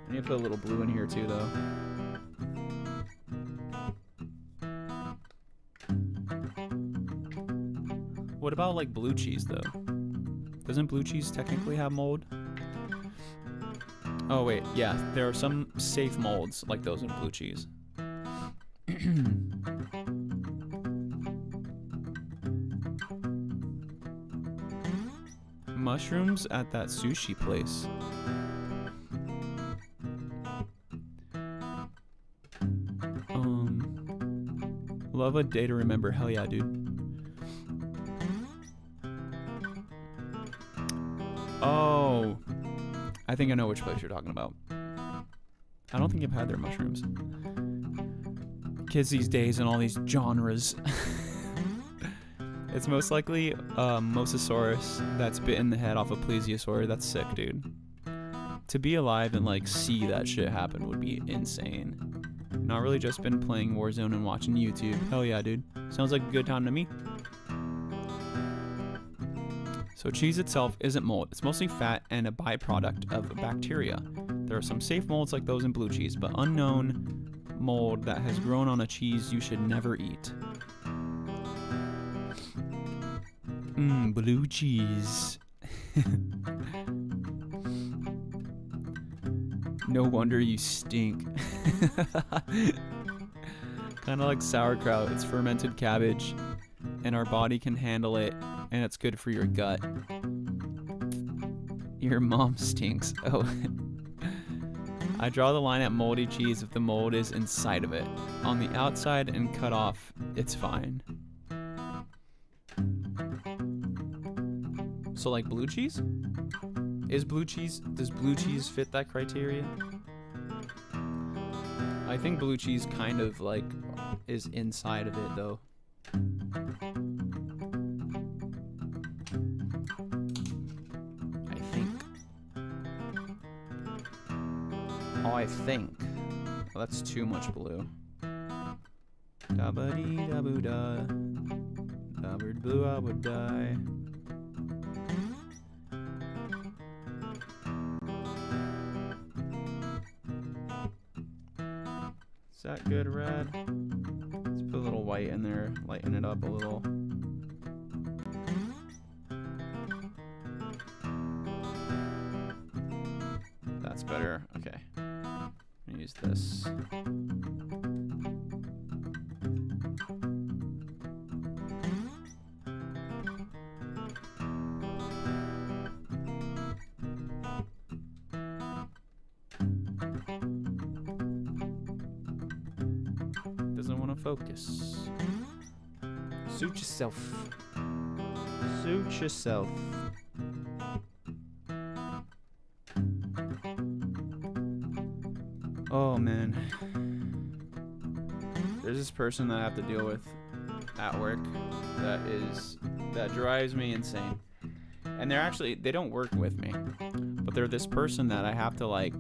I need to put a little blue in here too, though. What about like blue cheese, though? Doesn't blue cheese technically have mold? Oh wait, yeah, there are some safe molds like those in blue cheese. Mushrooms at that sushi place. Love a day to remember. Hell yeah, dude. Oh, I think I know which place you're talking about. I don't think I've had their mushrooms. Kids these days and all these genres. It's most likely Mosasaurus that's bitten the head off a Pliosaurus. That's sick, dude. To be alive and like see that shit happen would be insane. Not really, just been playing Warzone and watching YouTube. Hell yeah, dude. Sounds like a good time to me. So cheese itself isn't mold. It's mostly fat and a byproduct of bacteria. There are some safe molds like those in blue cheese, but unknown mold that has grown on a cheese you should never eat. Blue cheese. No wonder you stink. Kind of like sauerkraut. It's fermented cabbage, and our body can handle it, and it's good for your gut. Your mom stinks. Oh. I draw the line at moldy cheese if the mold is inside of it. On the outside and cut off, it's fine. So like blue cheese? Does blue cheese fit that criteria? I think blue cheese kind of like is inside of it though. I think. Oh, I think. Well, that's too much blue. Da ba dee da boo da. Da bird blue I would die. Is that good, red? Let's put a little white in there, lighten it up a little. That's better. Okay. I'm gonna use this. Doesn't want to focus. Suit yourself. Suit yourself. Oh man. There's this person that I have to deal with at work that drives me insane. And they don't work with me. But they're this person that I have to like.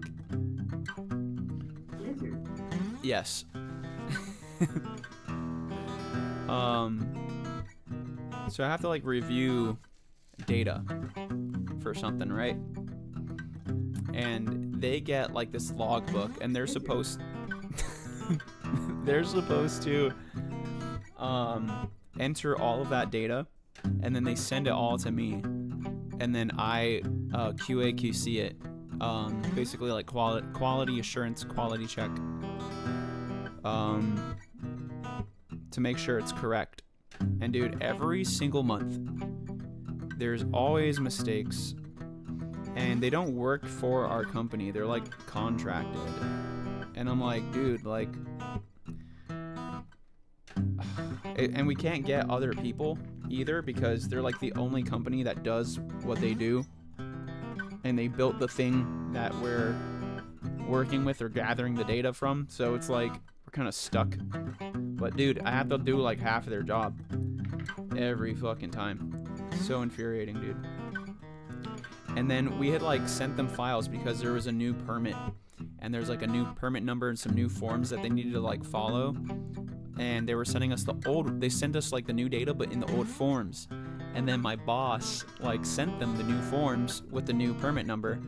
Yes. So I have to like review data for something, right? And they get like this logbook, and they're supposed to enter all of that data, and then they send it all to me, and then I QA QC it, basically like quality assurance, quality check, to make sure it's correct. And dude, every single month there's always mistakes, and they don't work for our company, they're like contracted. And I'm like, dude, like, and we can't get other people either because they're like the only company that does what they do, and they built the thing that we're working with or gathering the data from, so it's like we're kind of stuck. But dude, I have to do like half of their job every fucking time. So infuriating, dude. And then we had like sent them files because there was a new permit, and there's like a new permit number and some new forms that they needed to like follow, and they were sending us they sent us like the new data but in the old forms. And then my boss like sent them the new forms with the new permit number,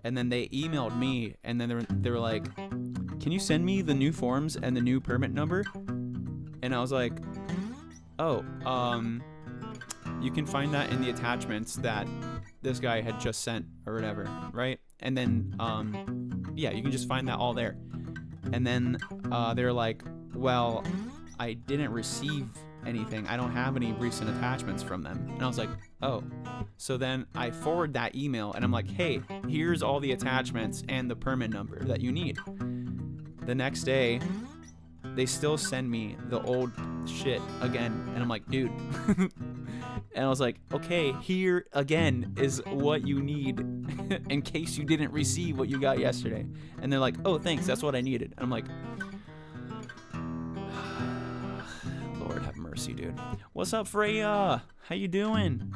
and then they emailed me, and then they were like, can you send me the new forms and the new permit number? And I was like, oh, you can find that in the attachments that this guy had just sent or whatever, right? And then yeah, you can just find that all there. And then they're like, well, I didn't receive anything, I don't have any recent attachments from them. And I was like, oh. So then I forward that email, and I'm like, hey, here's all the attachments and the permit number that you need. The next day they still send me the old shit again, and I'm like, dude. And I was like, okay, here again is what you need in case you didn't receive what you got yesterday. And they're like, oh, thanks, that's what I needed. And I'm like, Lord have mercy, dude. What's up, Freya? How you doing?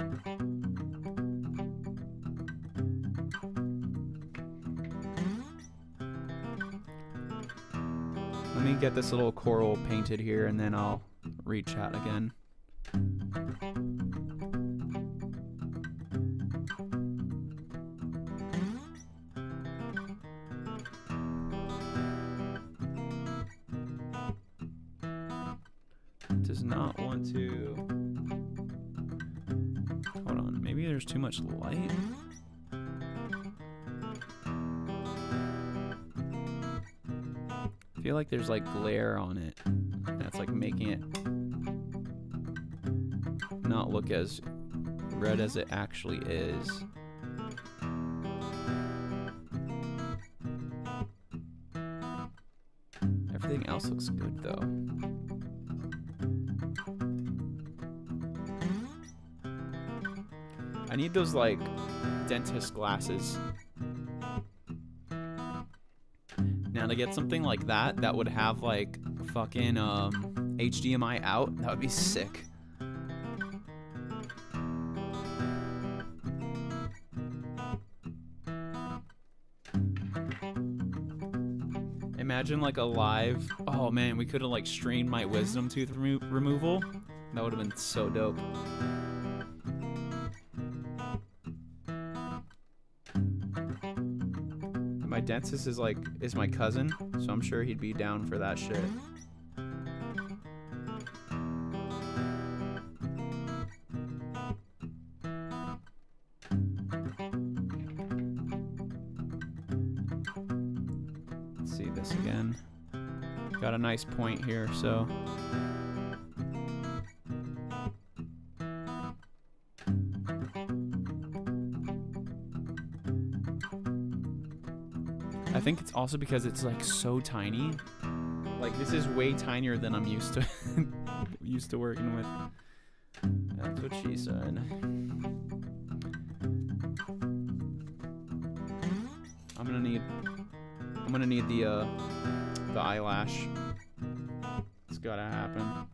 Let me get this little coral painted here, and then I'll read chat again. Does not want to. Hold on, maybe there's too much light. I feel like there's like glare on it. That's like making it not look as red as it actually is. Everything else looks good though. I need those like dentist glasses. Now to get something like that that would have like fucking HDMI out, that would be sick. Imagine like a live, oh man, we could have like streamed my wisdom tooth removal. That would have been so dope. Am I dentist is my cousin, so I'm sure he'd be down for that shit. Let's see this again. Got a nice point here, so. I think it's also because it's like so tiny. Like this is way tinier than I'm used to working with. That's what she said. I'm gonna need the eyelash. It's gotta happen.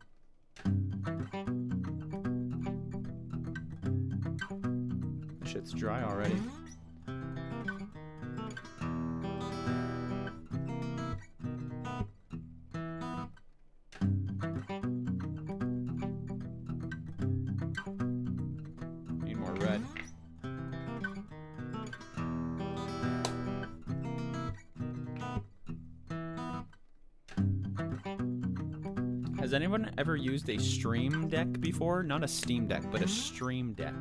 This shit's dry already. Need more red. Has anyone ever used a stream deck before? Not a Steam Deck, but a stream deck.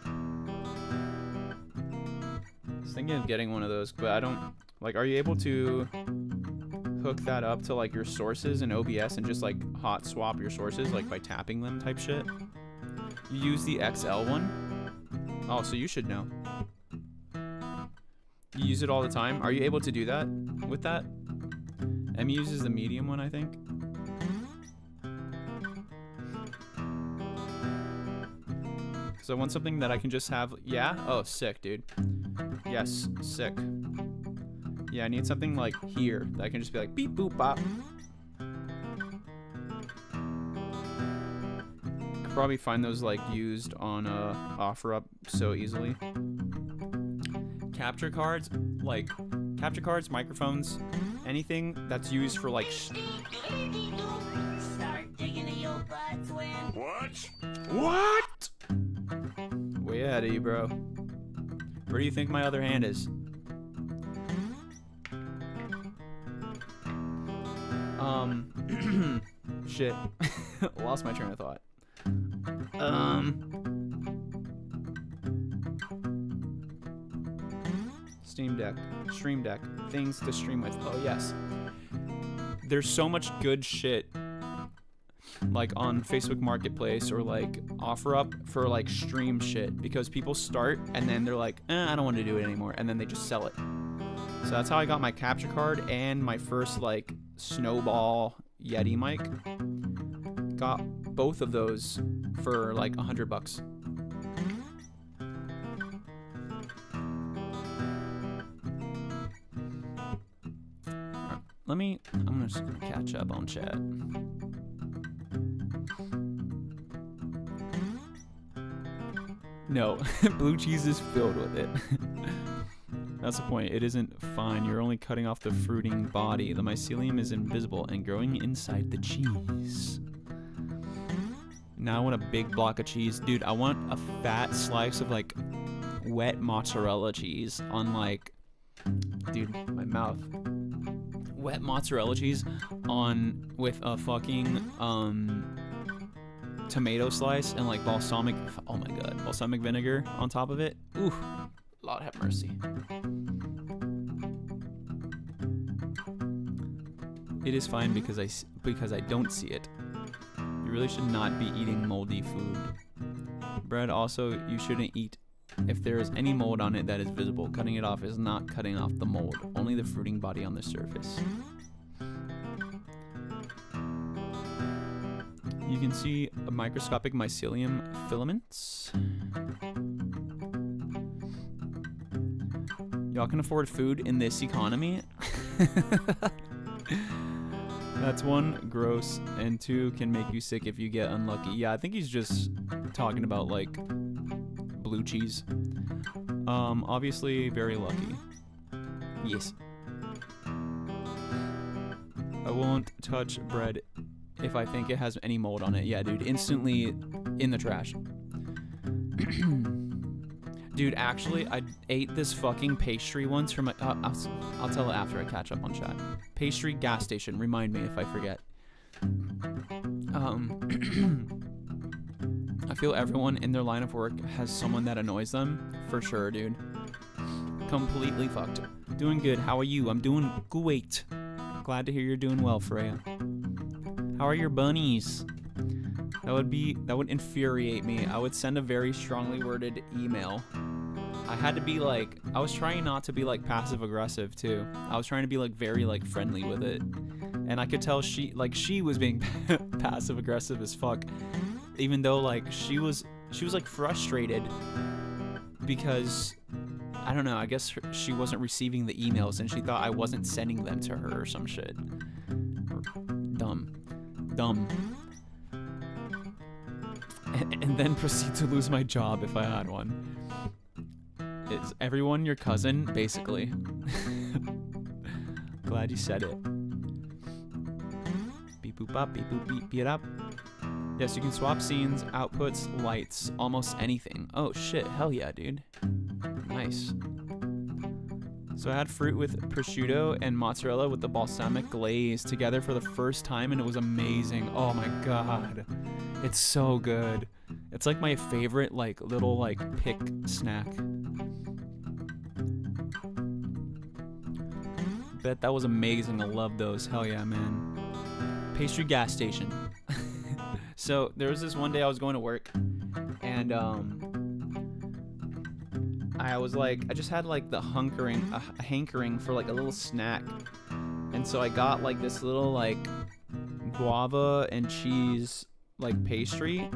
I was thinking of getting one of those, but I don't... Like, are you able to hook that up to, like, your sources in OBS and just, like, hot swap your sources, like, by tapping them type shit? You use the XL one? Oh, so you should know. You use it all the time? Are you able to do that with that? Emmy uses the medium one, I think. Because I want something that I can just have... Yeah? Oh, sick, dude. Yes, sick. Yeah, I need something like here that I can just be like beep boop bop. Could probably find those like used on OfferUp so easily. Capture cards, microphones, anything that's used for like. What? Way ahead of you, bro. Where do you think my other hand is? Shit. Lost my train of thought. Steam Deck, Stream Deck, things to stream with. Oh, yes. There's so much good shit, like on Facebook Marketplace or like OfferUp for like stream shit, because people start and then they're like, I don't want to do it anymore, and then they just sell it. So that's how I got my capture card and my first like Snowball Yeti mic. Got both of those for like $100. I'm just gonna catch up on chat. No, blue cheese is filled with it. That's the point. It isn't fine. You're only cutting off the fruiting body. The mycelium is invisible and growing inside the cheese. Now I want a big block of cheese. Dude, I want a fat slice of like wet mozzarella cheese on like... Dude, my mouth. Wet mozzarella cheese on with a fucking tomato slice and like balsamic... Oh my god. Balsamic vinegar on top of it. Ooh. Lord have mercy. It is fine because I don't see it. You really should not be eating moldy food. Bread also you shouldn't eat if there is any mold on it that is visible. Cutting it off is not cutting off the mold, only the fruiting body on the surface. You can see a microscopic mycelium filaments. Y'all can afford food in this economy? That's one, gross, and two, can make you sick if you get unlucky. Yeah, I think he's just talking about, like, blue cheese. Obviously, very lucky. Yes. I won't touch bread if I think it has any mold on it. Yeah, dude, instantly in the trash. Dude, actually, I ate this fucking pastry once from a... I'll tell it after I catch up on chat. Pastry gas station. Remind me if I forget. I feel everyone in their line of work has someone that annoys them. For sure, dude. Completely fucked. Doing good. How are you? I'm doing great. Glad to hear you're doing well, Freya. How are your bunnies? That would infuriate me. I would send a very strongly worded email. I had to be like, I was trying not to be like passive aggressive too. I was trying to be like very like friendly with it. And I could tell she was being passive aggressive as fuck. Even though like she was like frustrated because I don't know, I guess she wasn't receiving the emails and she thought I wasn't sending them to her or some shit. Dumb. And then proceed to lose my job if I had one. Is everyone your cousin? Basically. Glad you said it. Beep boop up, beep boop beep beep up. Yes, you can swap scenes, outputs, lights, almost anything. Oh shit, hell yeah, dude. Nice. So I had fruit with prosciutto and mozzarella with the balsamic glaze together for the first time and it was amazing. Oh my god. It's so good. It's like my favorite like little like pick snack. Bet that was amazing. I love those. Hell yeah, man. Pastry gas station. So there was this one day I was going to work and I was like, I just had like the hankering for like a little snack. And so I got like this little like guava and cheese like pastry,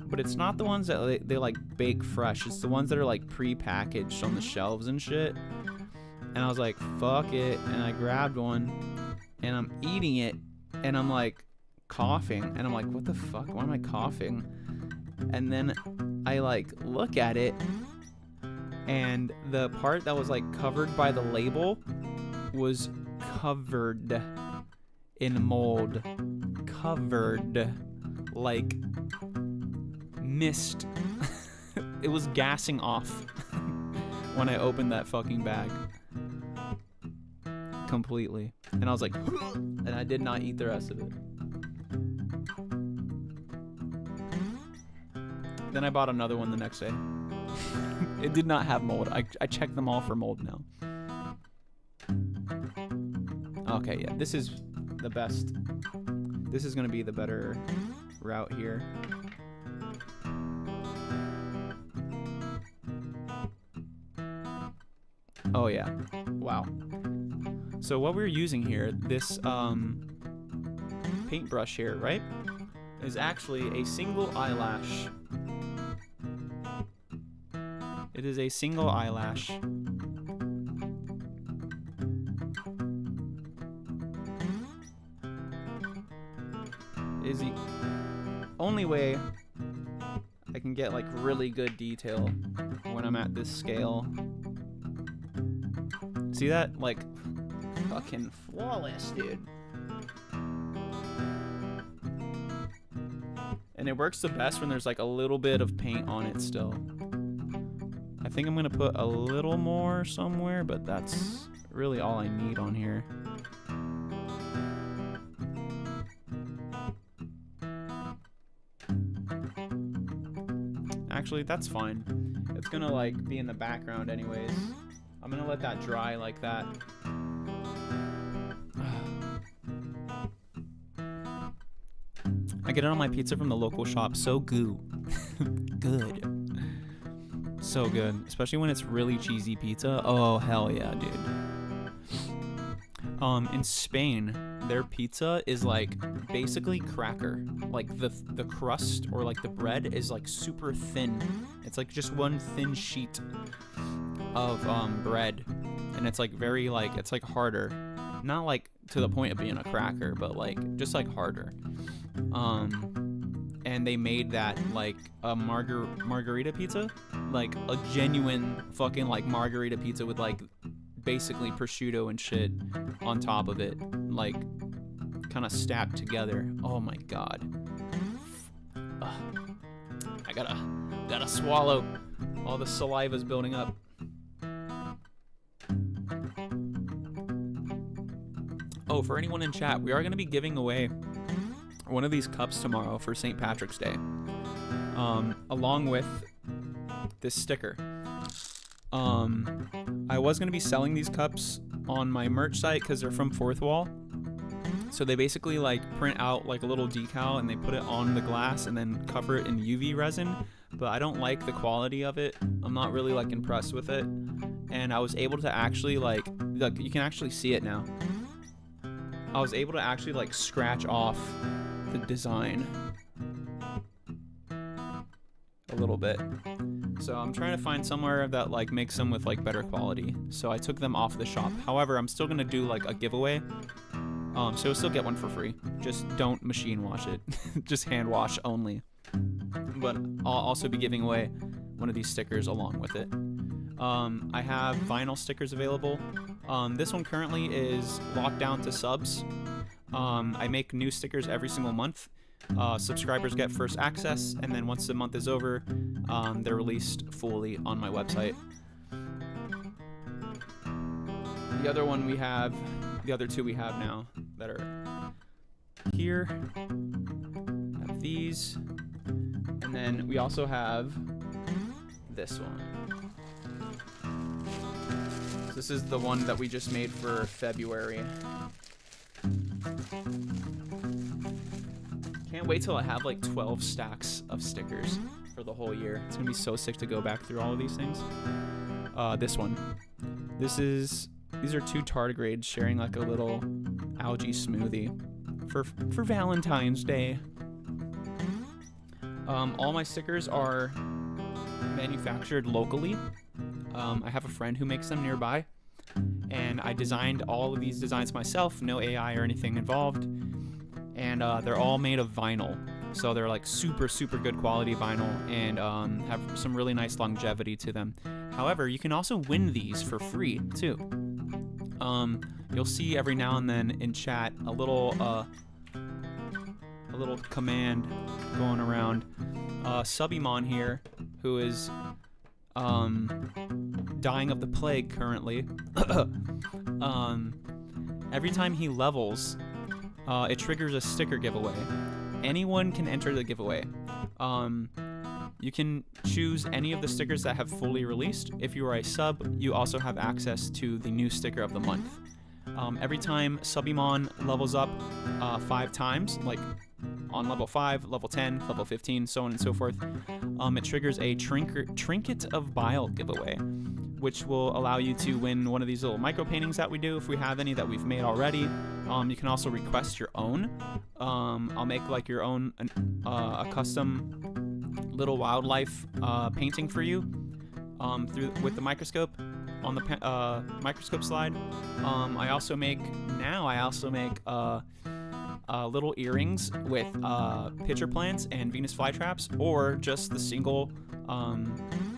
but it's not the ones that they like bake fresh. It's the ones that are like pre-packaged on the shelves and shit. And I was like, fuck it. And I grabbed one and I'm eating it and I'm like coughing and I'm like, what the fuck? Why am I coughing? And then I like look at it and the part that was like covered by the label was covered in mold. Covered. Like mist. It was gassing off when I opened that fucking bag. Completely. And I was like, and I did not eat the rest of it. Then I bought another one the next day. It did not have mold. I checked them all for mold now. Okay, yeah, this is the best. This is gonna be the better route here. Oh yeah, wow. So what we're using here, this paintbrush here, right, is actually a single eyelash. It is a single eyelash. Is the only way I can get like really good detail when I'm at this scale. See that? Like fucking flawless, dude. And it works the best when there's like a little bit of paint on it still. I think I'm gonna put a little more somewhere, but that's really all I need on here. Actually, that's fine. It's gonna like be in the background anyways. I'm gonna let that dry like that. I get it on my pizza from the local shop. So good. So good. Especially when it's really cheesy pizza. Oh, hell yeah, dude. In Spain, their pizza is like basically cracker. Like the crust or like the bread is like super thin. It's like just one thin sheet of bread. And it's like very like, it's like harder. Not like to the point of being a cracker, but like just like harder. And they made that like a margarita pizza, like a genuine fucking like margarita pizza with like basically prosciutto and shit on top of it, like kind of stacked together. Oh my god. I gotta swallow. All the saliva's building up. Oh, for anyone in chat, we are going to be giving away one of these cups tomorrow for St. Patrick's Day, along with this sticker. I was going to be selling these cups on my merch site because they're from Fourth Wall. So they basically like print out like a little decal and they put it on the glass and then cover it in UV resin. But I don't like the quality of it. I'm not really like impressed with it. And I was able to actually like, look, you can actually see it now. I was able to actually like scratch off the design a little bit. So I'm trying to find somewhere that like makes them with like better quality. So I took them off the shop. However, I'm still gonna do like a giveaway. So you'll still get one for free. Just don't machine wash it. Just hand wash only. But I'll also be giving away one of these stickers along with it. I have vinyl stickers available. This one currently is locked down to subs. I make new stickers every single month. Subscribers get first access, and then once the month is over, they're released fully on my website. The other one we have, the other two we have now that are here, have these, and then we also have this one. This is the one that we just made for February. Can't wait till I have like 12 stacks of stickers for the whole year. It's gonna be so sick to go back through all of these things. This one. These are two tardigrades sharing like a little algae smoothie for Valentine's Day. All my stickers are manufactured locally. I have a friend who makes them nearby, and I designed all of these designs myself, no AI or anything involved, and they're all made of vinyl, so they're like super good quality vinyl and have some really nice longevity to them. However, you can also win these for free too. You'll see every now and then in chat a little command going around. Subimon here, who is dying of the plague currently. Every time he levels, it triggers a sticker giveaway. Anyone can enter the giveaway. You can choose any of the stickers that have fully released. If you are a sub, you also have access to the new sticker of the month. Every time Subimon levels up 5 times, like on level 5, level 10, level 15, so on and so forth, it triggers a Trinket of Bile giveaway, which will allow you to win one of these little micro paintings that we do if we have any that we've made already. You can also request your own. I'll make like your own a custom little wildlife painting for you with the microscope on the microscope slide. I also make little earrings with pitcher plants and Venus flytraps, or just the single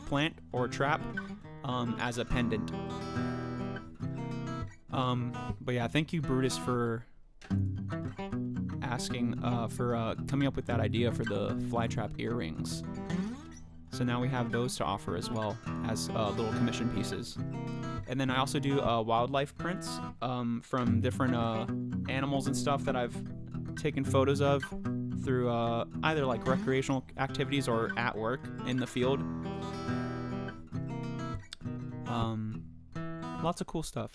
plant or trap as a pendant. But yeah, thank you, Brutus, for asking for coming up with that idea for the flytrap earrings. So now we have those to offer as well as little commission pieces. And then I also do wildlife prints from different animals and stuff that I've taken photos of through either like recreational activities or at work in the field. Lots of cool stuff.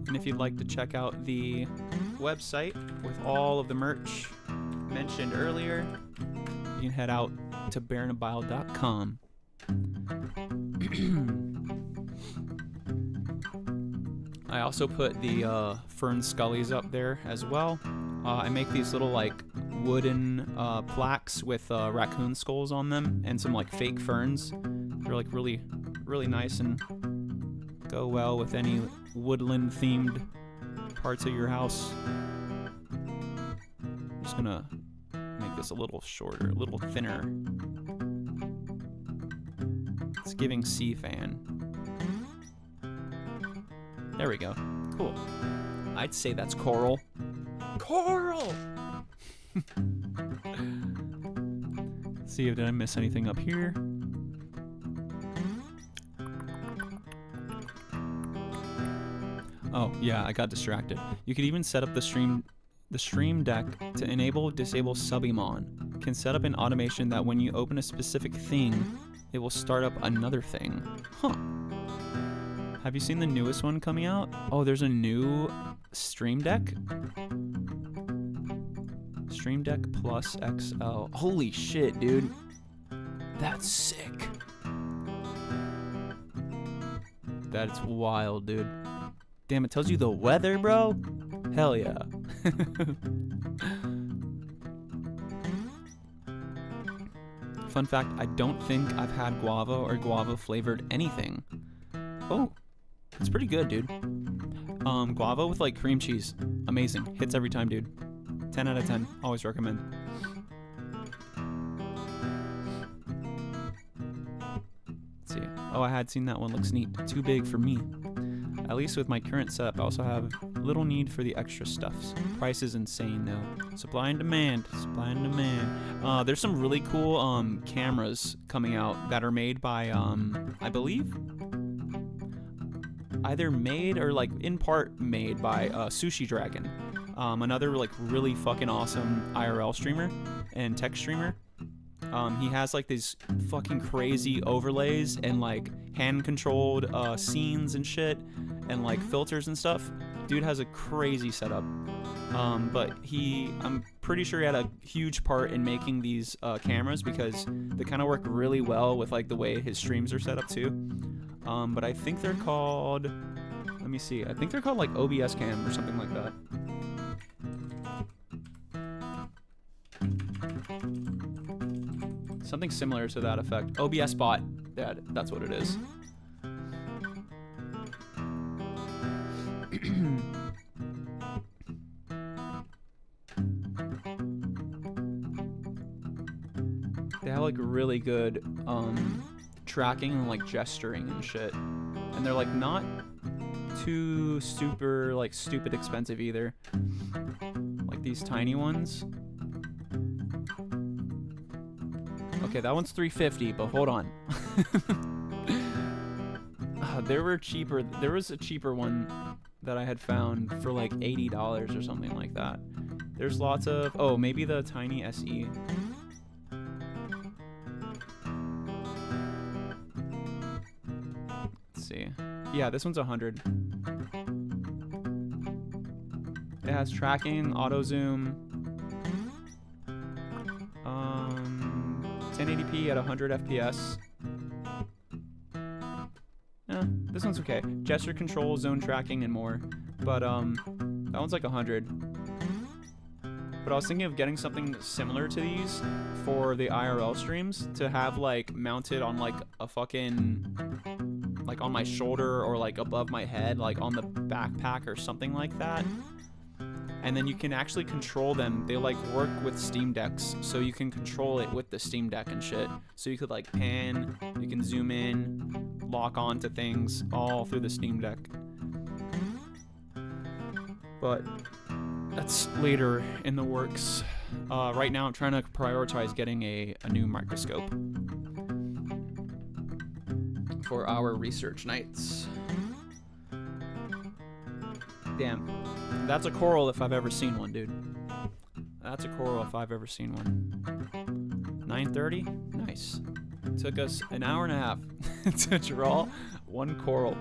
And if you'd like to check out the website with all of the merch mentioned earlier, you can head out to baronofbile.com. I also put the fern scullies up there as well. I make these little like wooden plaques with raccoon skulls on them and some like fake ferns. They're like really nice and go well with any woodland themed parts of your house. I'm just gonna make this a little shorter, a little thinner. It's giving sea fan. There we go. Cool. I'd say that's coral. Coral! Let's see see if did I miss anything up here. Oh yeah, I got distracted. You could even set up the stream deck to enable disable subemon. Can set up an automation that when you open a specific thing, it will start up another thing. Huh. Have you seen the newest one coming out? Oh, there's a new Stream Deck? Stream Deck Plus XL. Holy shit, dude. That's sick. That's wild, dude. Damn, it tells you the weather, bro? Hell yeah. Fun fact, I don't think I've had guava or guava flavored anything. Oh, it's pretty good, dude. Guava with like cream cheese. Amazing. Hits every time, dude. 10 out of 10. Always recommend. Let's see. Oh, I had seen that one. Looks neat. Too big for me. At least with my current setup, I also have little need for the extra stuffs. Price is insane, though. Supply and demand. Supply and demand. There's some really cool cameras coming out that are made by, I believe, either made or like in part made by Sushi Dragon, another like really fucking awesome IRL streamer and tech streamer. He has like these fucking crazy overlays and like hand controlled scenes and shit and like filters and stuff. Dude has a crazy setup. But I'm pretty sure he had a huge part in making these cameras because they kind of work really well with like the way his streams are set up too. But I think they're called, let me see, I think they're called like OBS cam or something like that. Something similar to that effect. OBS bot. Yeah, that's what it is. They have like really good tracking and like gesturing and shit. And they're like not too super like stupid expensive either. Like these tiny ones. Okay, that one's $350, but hold on. There were cheaper. There was a cheaper one that I had found for like $80 or something like that. There's lots of. Oh, maybe the tiny SE. Let's see. Yeah, this one's 100. It has tracking, auto zoom. 1080p at 100 FPS. Yeah, this one's okay. Gesture control, zone tracking, and more. But that one's like 100. But I was thinking of getting something similar to these for the IRL streams to have like mounted on like a fucking like on my shoulder or like above my head, like on the backpack or something like that. And then you can actually control them. They like work with Steam Decks, so you can control it with the Steam Deck and shit. So you could like pan, you can zoom in, lock on to things all through the Steam Deck. But that's later in the works. Right now I'm trying to prioritize getting a new microscope for our research nights. Damn. That's a coral if I've ever seen one, dude. That's a coral if I've ever seen one. 9:30? Nice. Took us an hour and a half to draw one coral.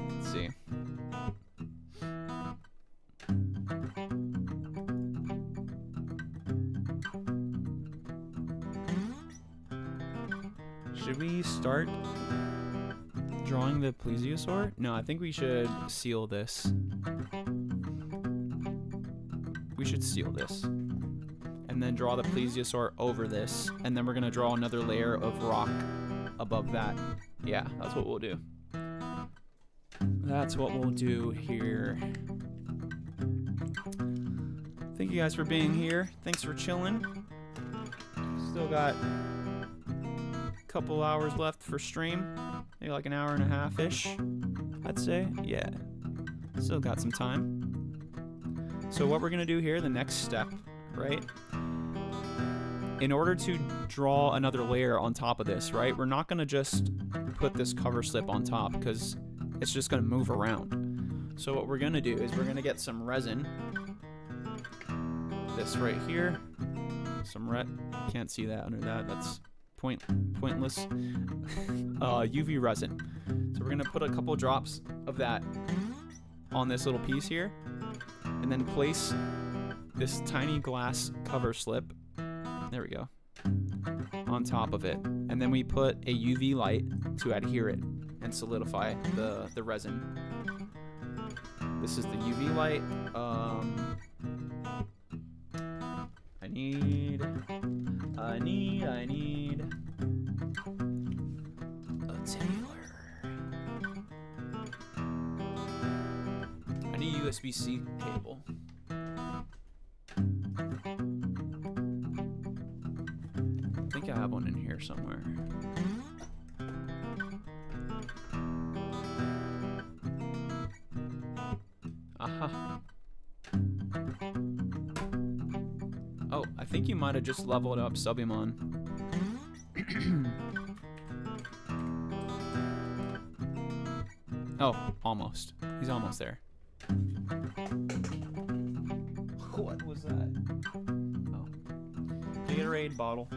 Let's see. Should we start drawing the Pliosaurus? No, I think we should seal this. We should seal this. And then draw the Pliosaurus over this. And then we're going to draw another layer of rock above that. Yeah, that's what we'll do. That's what we'll do here. Thank you guys for being here. Thanks for chilling. Still got a couple hours left for stream. Maybe like an hour and a half-ish, I'd say. Yeah, still got some time. So what we're gonna do here, the next step, right, in order to draw another layer on top of this, right, we're not going to just put this cover slip on top because it's just going to move around. So what we're going to do is we're going to get some resin. This right here. Some can't see that under that. That's pointless. UV resin. So we're going to put a couple drops of that on this little piece here. And then place this tiny glass cover slip. There we go. On top of it. And then we put a UV light to adhere it and solidify the resin. This is the UV light. I need a Taylor. I need a USB-C cable. I think I have one in here somewhere. Aha. Oh, I think you might have just leveled up Subimon. Oh, almost. He's almost there. What was that? Oh. Gatorade bottle. I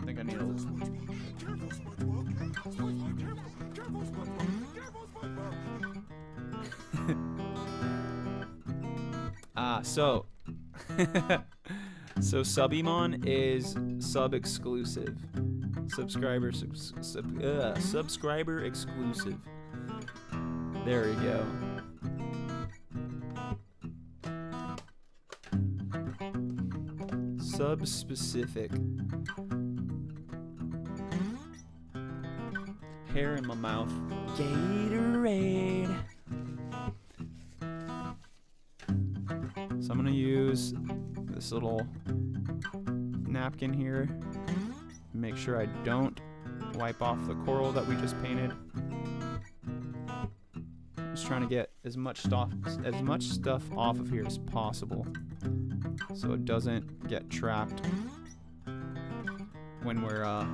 think I need a little. So so Subimon is sub-exclusive. Subscriber exclusive. There we go. Sub-specific. Hair in my mouth. Gatorade. So I'm gonna use this little napkin here. Make sure I don't wipe off the coral that we just painted. Just trying to get as much stuff off of here as possible, so it doesn't get trapped when we're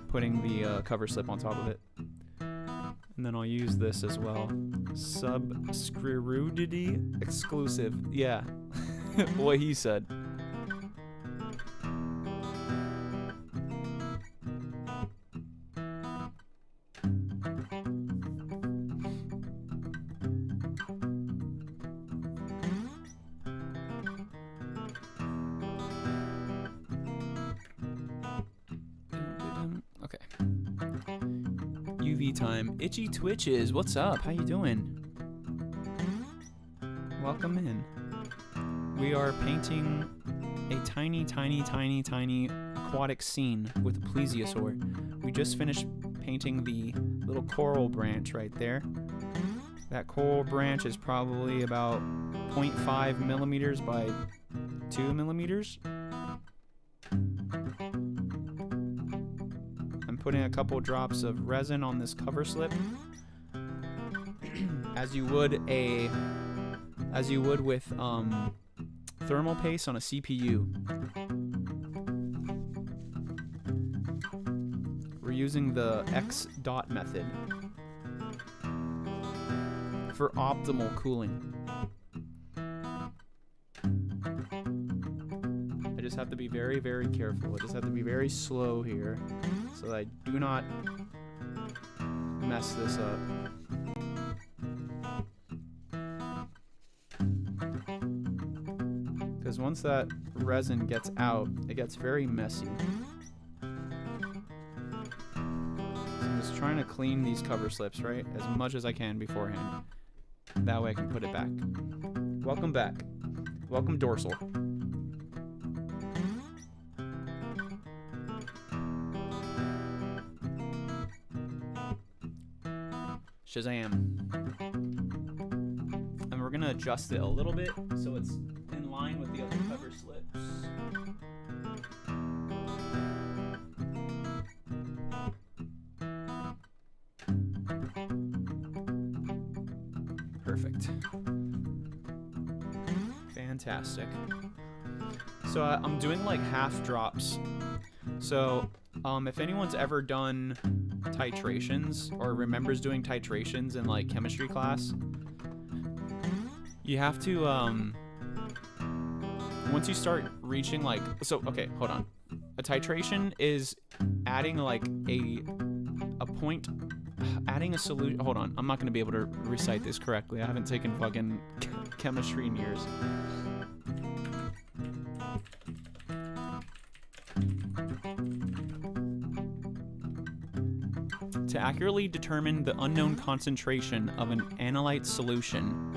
putting the cover slip on top of it. And then I'll use this as well. Subscribidity exclusive. Yeah, what he said. Okay. UV time. Itchy Twitches, what's up? How you doing? Welcome in. We are painting a tiny aquatic scene with a plesiosaur. We just finished painting the little coral branch right there. That coral branch is probably about 0.5 millimeters by 2 millimeters. I'm putting a couple drops of resin on this cover slip, as you would with thermal paste on a CPU. We're using the X dot method for optimal cooling. I just have to be very, very careful. I just have to be very slow here so that I do not mess this up. Because once that resin gets out, it gets very messy. So I'm just trying to clean these cover slips, right, as much as I can beforehand. That way I can put it back. Welcome back. Welcome, Dorsal. Shazam. And we're gonna adjust it a little bit so it's in line with the other cover slips. Fantastic. So I'm doing like half drops. So if anyone's ever done titrations or remembers doing titrations in like chemistry class, you have to once you start reaching like, so okay, hold on. A titration is adding like a point, adding a solution. Hold on, I'm not gonna be able to recite this correctly. I haven't taken fucking chemistry in years. To accurately determine the unknown concentration of an analyte solution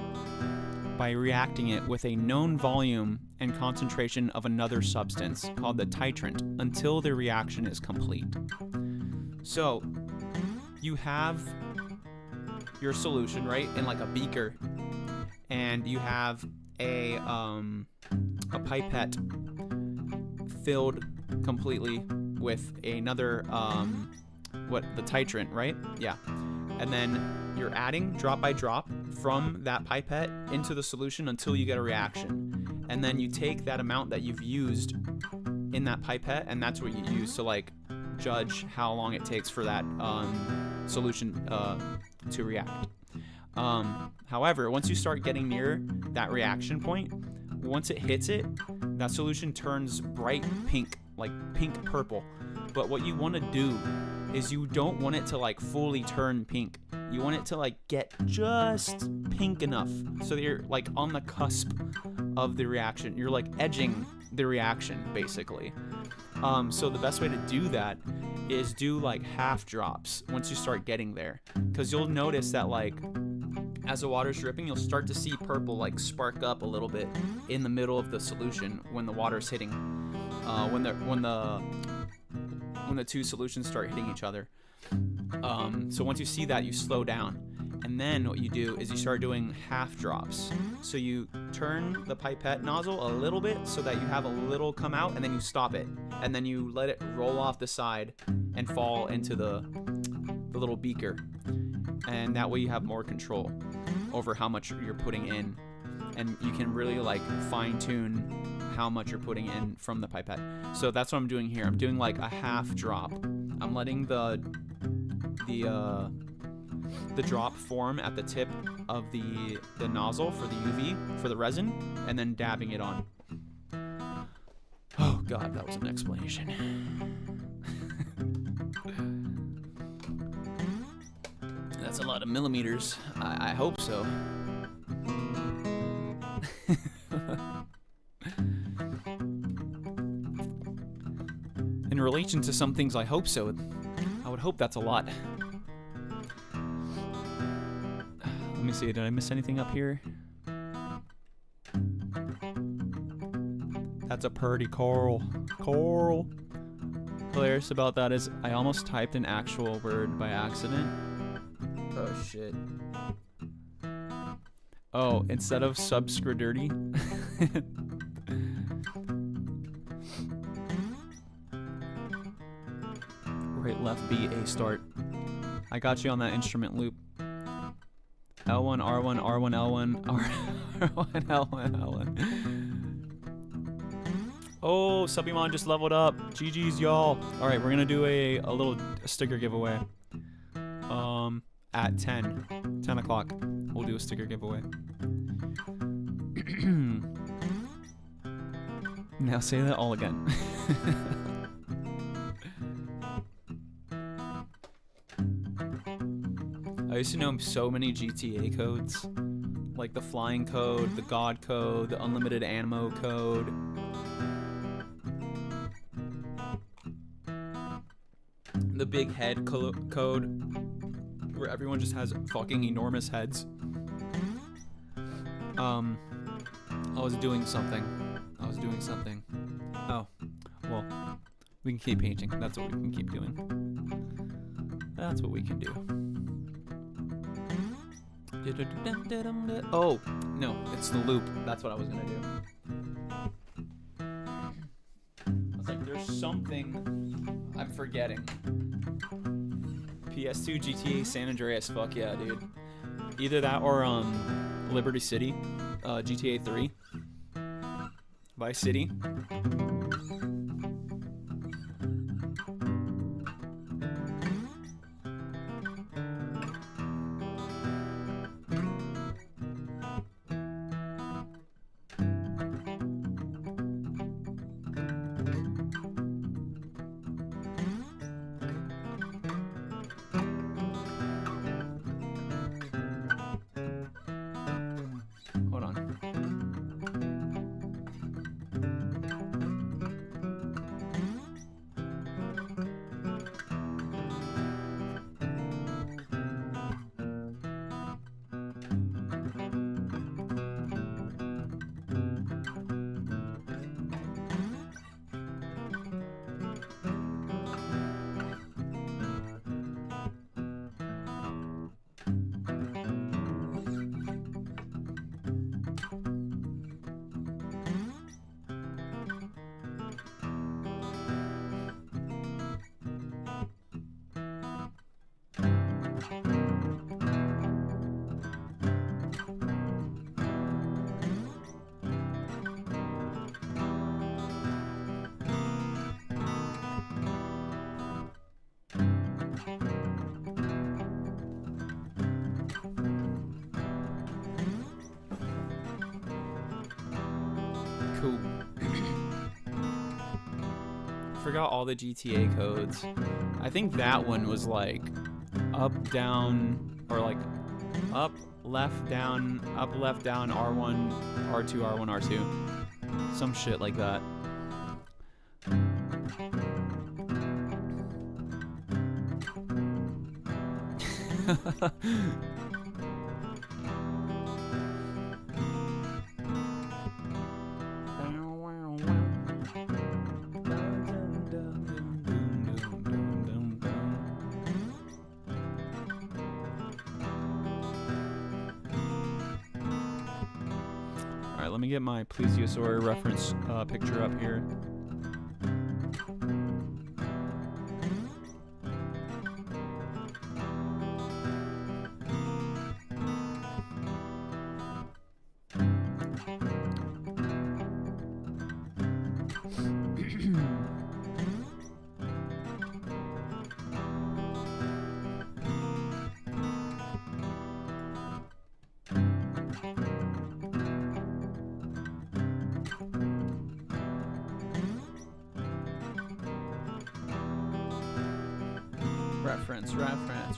by reacting it with a known volume and concentration of another substance called the titrant until the reaction is complete. So you have your solution, right, in like a beaker, and you have a pipette filled completely with another the titrant, right? Yeah. And then you're adding drop by drop from that pipette into the solution until you get a reaction. And then you take that amount that you've used in that pipette, and that's what you use to like judge how long it takes for that solution to react. However, once you start getting near that reaction point, once it hits it, that solution turns bright pink, like pink purple. But what you want to do is you don't want it to like fully turn pink. You want it to like get just pink enough so that you're like on the cusp of the reaction. You're like edging the reaction basically. So the best way to do that is do like half drops once you start getting there, because you'll notice that like as the water's dripping, you'll start to see purple like spark up a little bit in the middle of the solution when the water's hitting, when the two solutions start hitting each other. So once you see that, you slow down, and then what you do is you start doing half drops. So you turn the pipette nozzle a little bit so that you have a little come out, and then you stop it, and then you let it roll off the side and fall into the little beaker, and that way you have more control over how much you're putting in, and you can really like fine-tune how much you're putting in from the pipette. So that's what I'm doing here. I'm doing like a half drop. I'm letting the drop form at the tip of the nozzle for the UV, for the resin, and then dabbing it on. Oh god, that was an explanation. That's a lot of millimeters. I hope so. In relation to some things I hope so, I would hope that's a lot. Let me see, did I miss anything up here? That's a purty coral. Coral. Hilarious about that is I almost typed an actual word by accident. Oh shit. Oh, instead of subscridirty. Right, left, B, A, start. I got you on that instrument loop. L1, R1, R1, L1, R1, L1, L1. Oh, Subimon just leveled up. GG's, y'all. Alright, we're gonna do a little sticker giveaway. At 10 o'clock. We'll do a sticker giveaway. Now say that all again. I used to know so many GTA codes, like the flying code, the god code, the unlimited ammo code. The big head code, where everyone just has fucking enormous heads. I was doing something. Oh, well, we can keep painting. That's what we can keep doing. That's what we can do. Oh, no, it's the loop. That's what I was gonna do. I was like, there's something I'm forgetting. PS2, GTA, San Andreas, fuck yeah, dude. Either that or Liberty City, GTA 3, Vice City. Hold on. Cool. Forgot all the GTA codes. I think that one was like up, down, or like up, left, down, R1, R2, R1, R2. Some shit like that. Alright, let me get my Pliosaurus reference picture up here.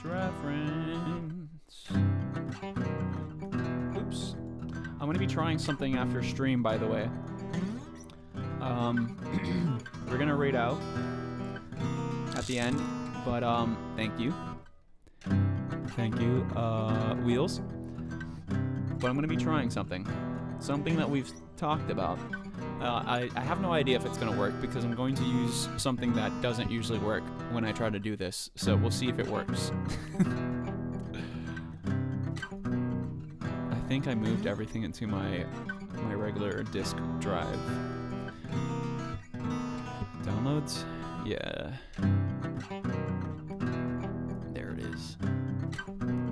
Reference. Oops. I'm gonna be trying something after stream, by the way. We're gonna raid out at the end, but thank you, Wheels. But I'm gonna be trying something that we've talked about. I have no idea if it's gonna work because I'm going to use something that doesn't usually work when I try to do this, so we'll see if it works. I think I moved everything into my regular disk drive. Downloads? Yeah. There it is.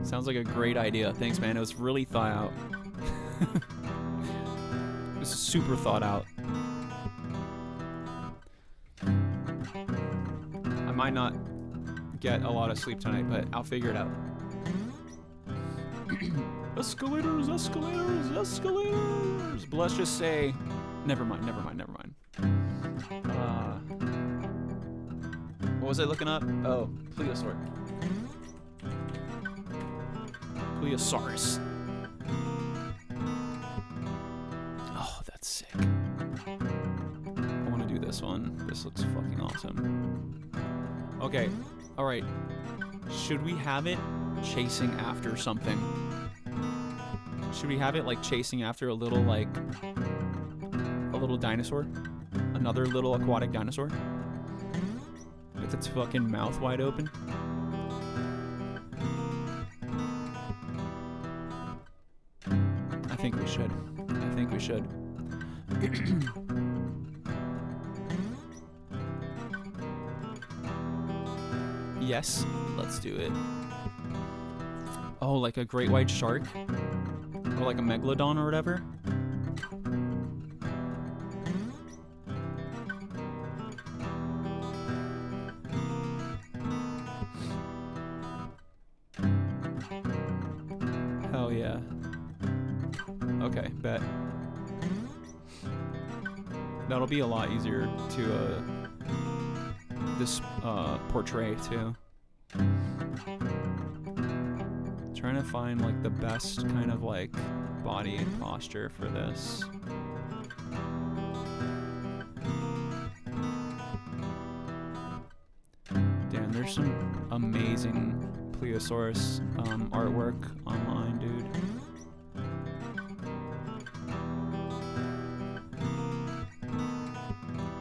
Sounds like a great idea. Thanks, man. It was really thought out. It was super thought out. I might not get a lot of sleep tonight, but I'll figure it out. Escalators, escalators, escalators. But let's just say, never mind. What was I looking up? Oh, Pliosaurus. Oh, that's sick. I want to do this one. This looks fucking awesome. Okay, all right. Should we have it chasing after something? Should we have it like chasing after a little dinosaur? Another little aquatic dinosaur? With its fucking mouth wide open? I think we should. Yes, let's do it. Oh, like a great white shark? Or like a megalodon or whatever. Hell yeah. Okay, bet. That'll be a lot easier to portray too. Trying to find like the best kind of like body posture for this. Damn, there's some amazing Pliosaurus artwork online, dude.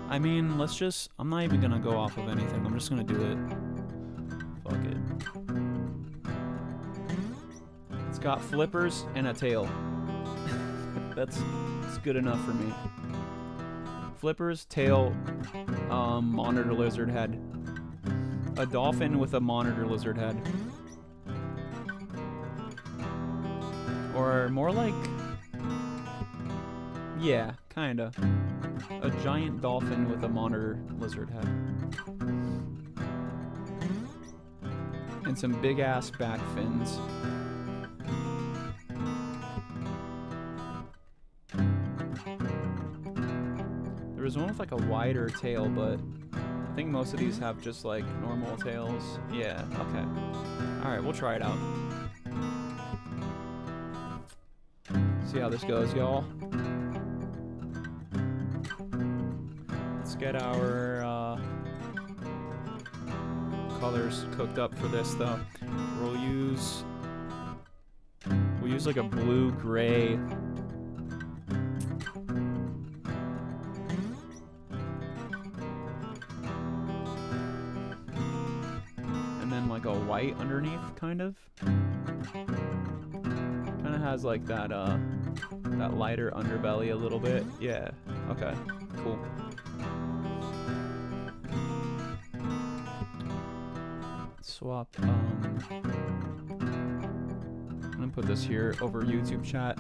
I mean, let's just... I'm not even gonna go off of anything. I'm just gonna do it. Fuck it. It's got flippers and a tail. That's good enough for me. Flippers, tail, monitor lizard head. A dolphin with a monitor lizard head. Or more like... Yeah, kinda. A giant dolphin with a monitor lizard head. And some big ass back fins. There was one with like a wider tail, but I think most of these have just like normal tails. Yeah, okay. Alright, we'll try it out. See how this goes, y'all. Let's get our colors cooked up for this though. We'll use like a blue-gray. And then like a white underneath, kind of. Kind of has like that that lighter underbelly a little bit. Yeah. Okay. Cool. Swap. I'm gonna put this here over YouTube chat.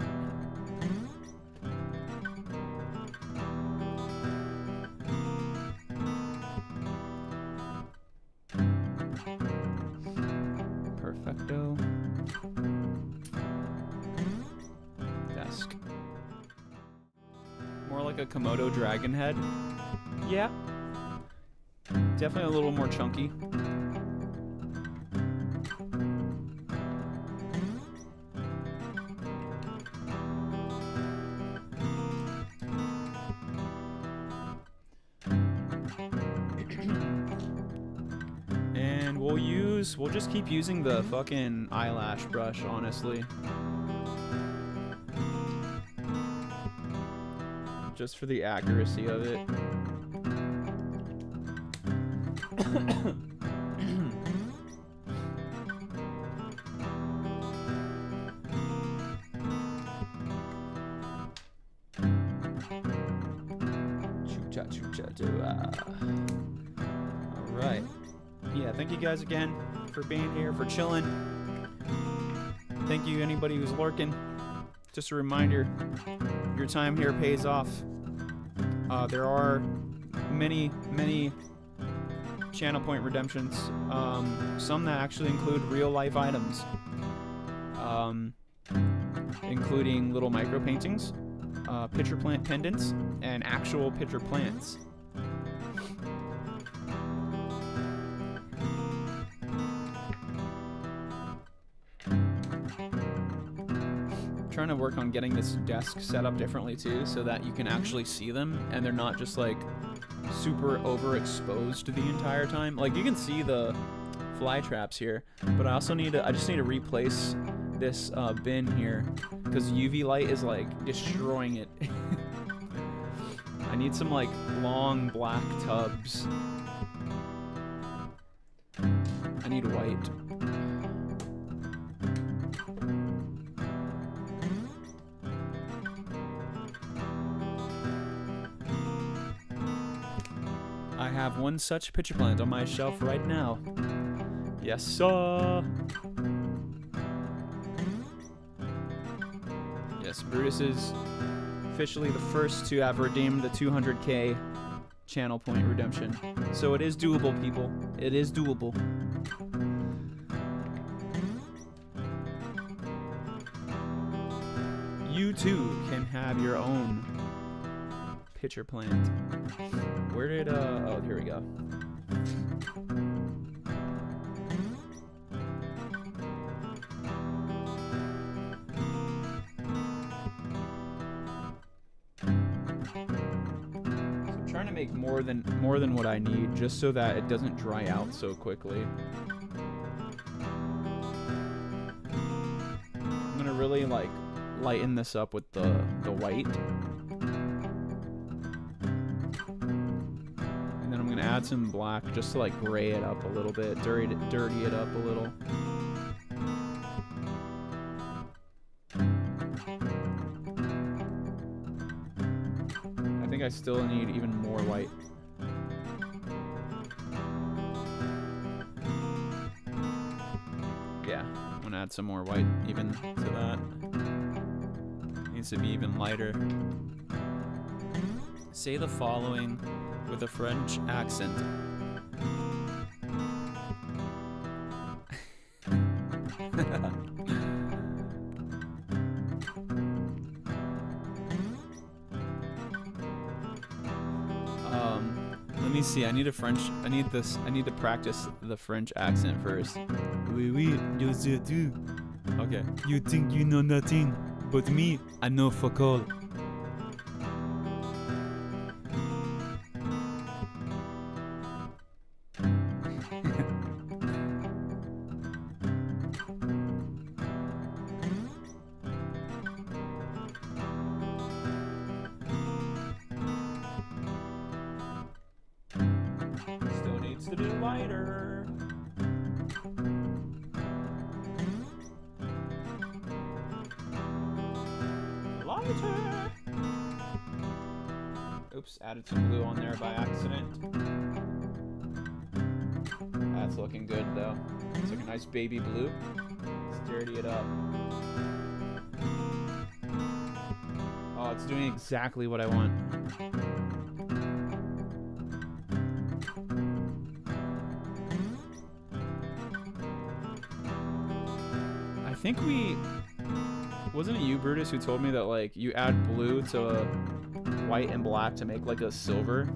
Perfecto. Desk. More like a Komodo dragon head. Yeah. Definitely a little more chunky. And we'll just keep using the fucking eyelash brush, honestly. Just for the accuracy of it. Alright. Yeah, thank you guys again for being here, for chilling. Thank you anybody who's lurking. Just a reminder, your time here pays off. There are many channel point redemptions. Some that actually include real life items. Including little micro paintings, pitcher plant pendants, and actual pitcher plants. Trying to work on getting this desk set up differently too, so that you can actually see them and they're not just like super overexposed the entire time. Like you can see the fly traps here, but I just need to replace this bin here because UV light is like destroying it. I need some like long black tubs. I need white. I have one such pitcher plant on my shelf right now. Yes, sir. Yes, Brutus is officially the first to have redeemed the 200k channel point redemption. So it is doable, people. It is doable. You too can have your own pitcher plant. Where did, oh, here we go. Trying to make more than what I need, just so that it doesn't dry out so quickly. I'm gonna really like lighten this up with the white, and then I'm gonna add some black just to like gray it up a little bit, dirty it up a little. I think I still need even more white. Yeah, I'm gonna add some more white even to that. Needs to be even lighter. Say the following with a French accent. Let me see. I need to practice the French accent first. Oui, oui, je do. Okay. You think you know nothing, but me, I know fuck all. Still needs to be lighter. Lighter. Oops, added some blue on there by accident. That's looking good though. It's like a nice baby blue. Let's dirty it up. Oh, it's doing exactly what I want. I think wasn't it you, Brutus, who told me that like you add blue to a white and black to make like a silver?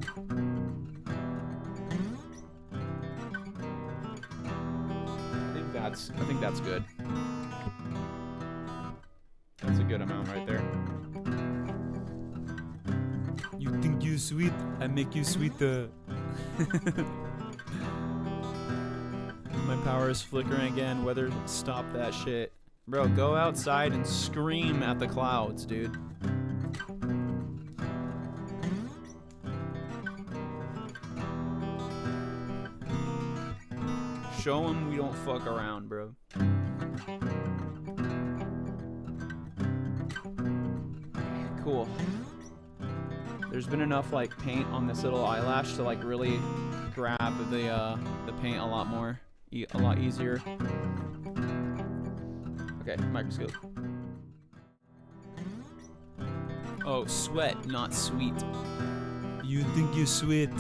I think that's good. That's a good amount right there. You think you sweet? I make you sweeter. My power is flickering again. Weather, stop that shit. Bro, go outside and scream at the clouds, dude. Show them we don't fuck around, bro. Cool. There's been enough like paint on this little eyelash to like really grab the paint a lot more, a lot easier. Okay, microscope. Oh, sweat, not sweet. You think you sweat?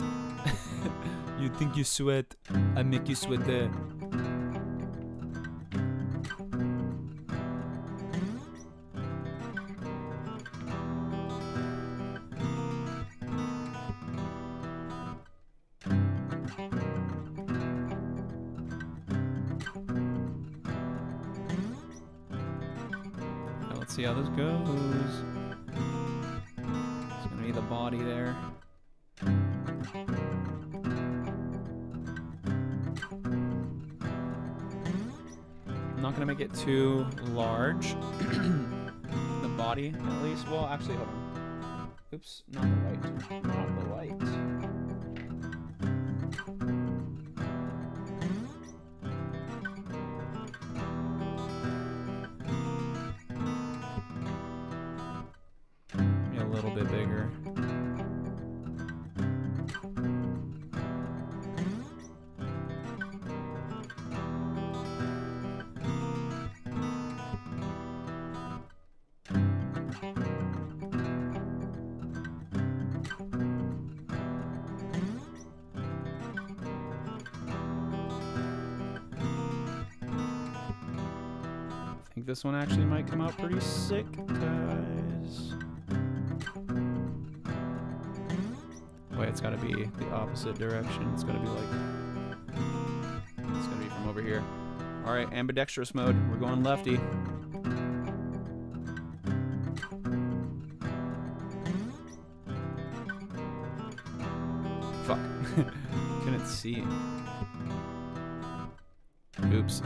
You think you sweat? I make you sweat there. Let's see how this goes. It's gonna be the body there. I'm not gonna make it too large. The body, at least. Well, actually, hold on. Oops, not the white. Not the white. Maybe a little bit bigger. think this one actually might come out pretty sick, guys. Wait, it's gotta be the opposite direction. It's gotta be like... It's gonna be from over here. Alright, ambidextrous mode. We're going lefty. Fuck. Couldn't see. Oops.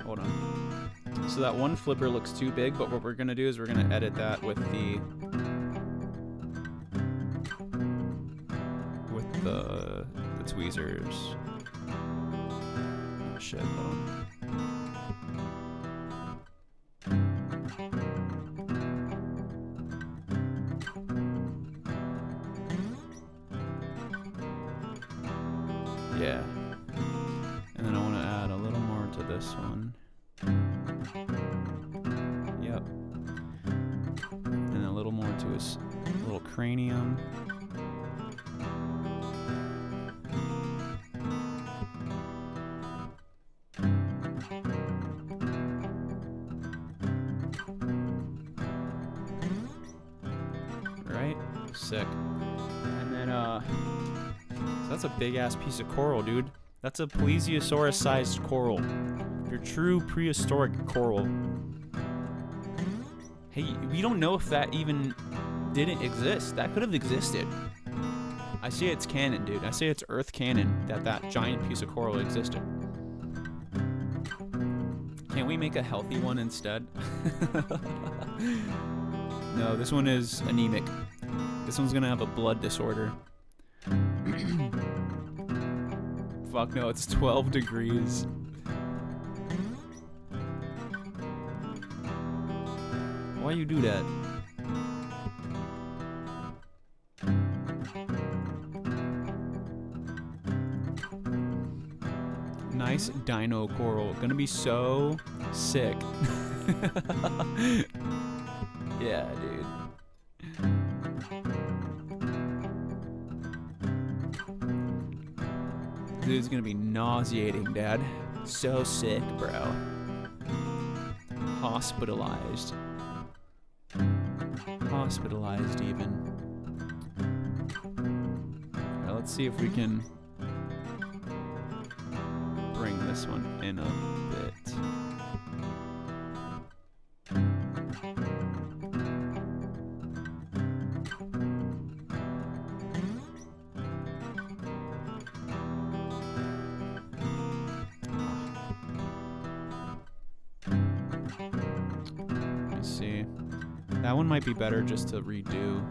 Hold on. So that one flipper looks too big, but what we're gonna do is we're gonna edit that with the tweezers. Oh shit, hold on. Yeah. And then I want to add a little more to this one. Yep. And a little more to his little cranium. Right? Sick. And then, so that's a big ass piece of coral, dude. That's a Pliosaurus sized coral. Your true prehistoric coral. Hey, we don't know if that even didn't exist. That could have existed. I say it's canon, dude. I say it's Earth canon that that giant piece of coral existed. Can't we make a healthy one instead? No, this one is anemic. This one's gonna have a blood disorder. Fuck no, it's 12 degrees. Why you do that? Nice dino coral. Gonna be so sick. Yeah, dude. Dude's gonna be nauseating, Dad. So sick, bro. Hospitalized. Hospitalized, even. Alright, let's see if we can bring this one in a bit. Let me see. That one might be better just to redo.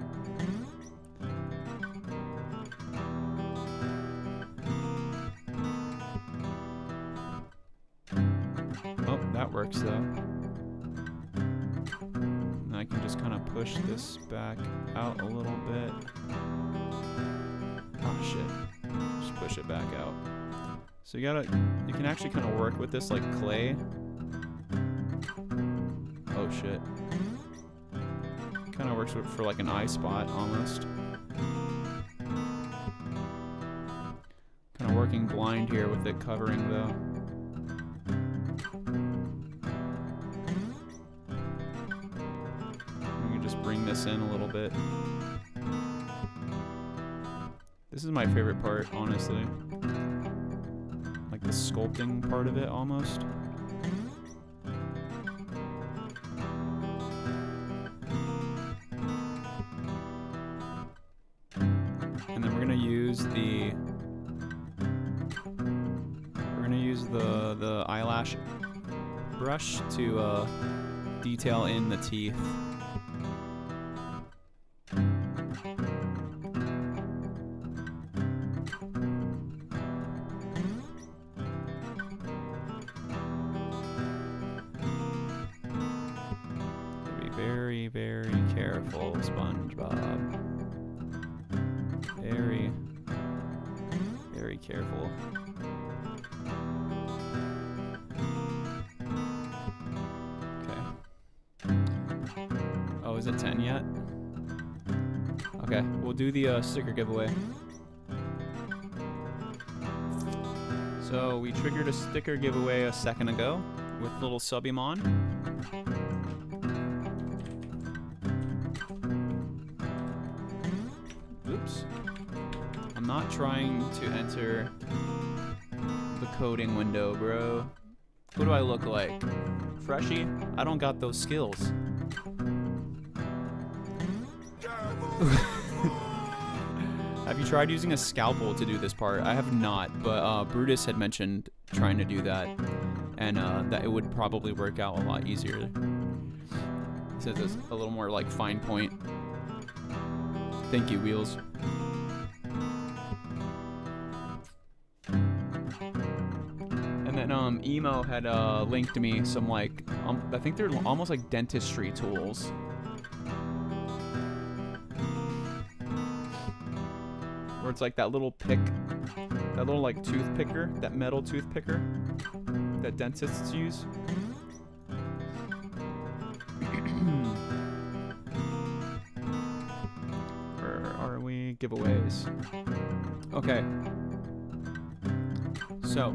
Oh, that works though. And I can just kind of push this back out a little bit. Oh shit. Just push it back out. So you can actually kind of work with this like clay. Oh shit. Kind of works for like an eye spot almost. Kind of working blind here with it covering though. We can just bring this in a little bit. This is my favorite part, honestly. Like the sculpting part of it almost. And then we're gonna use the eyelash brush to detail in the teeth. Be very, very careful, SpongeBob. Very careful. Okay. Oh, is it 10 yet? Okay, we'll do the sticker giveaway. So we triggered a sticker giveaway a second ago with little Subimon. Oops. I'm not trying to enter the coding window, bro. What do I look like? Freshie? I don't got those skills. Have you tried using a scalpel to do this part? I have not, but Brutus had mentioned trying to do that, and that it would probably work out a lot easier. He says it's a little more like fine point. Thank you, Wheels. And then Emo had linked me some like I think they're almost like dentistry tools. Where it's like that little pick, that little like tooth picker, that metal tooth picker that dentists use. Where are we? Giveaways. Okay. So,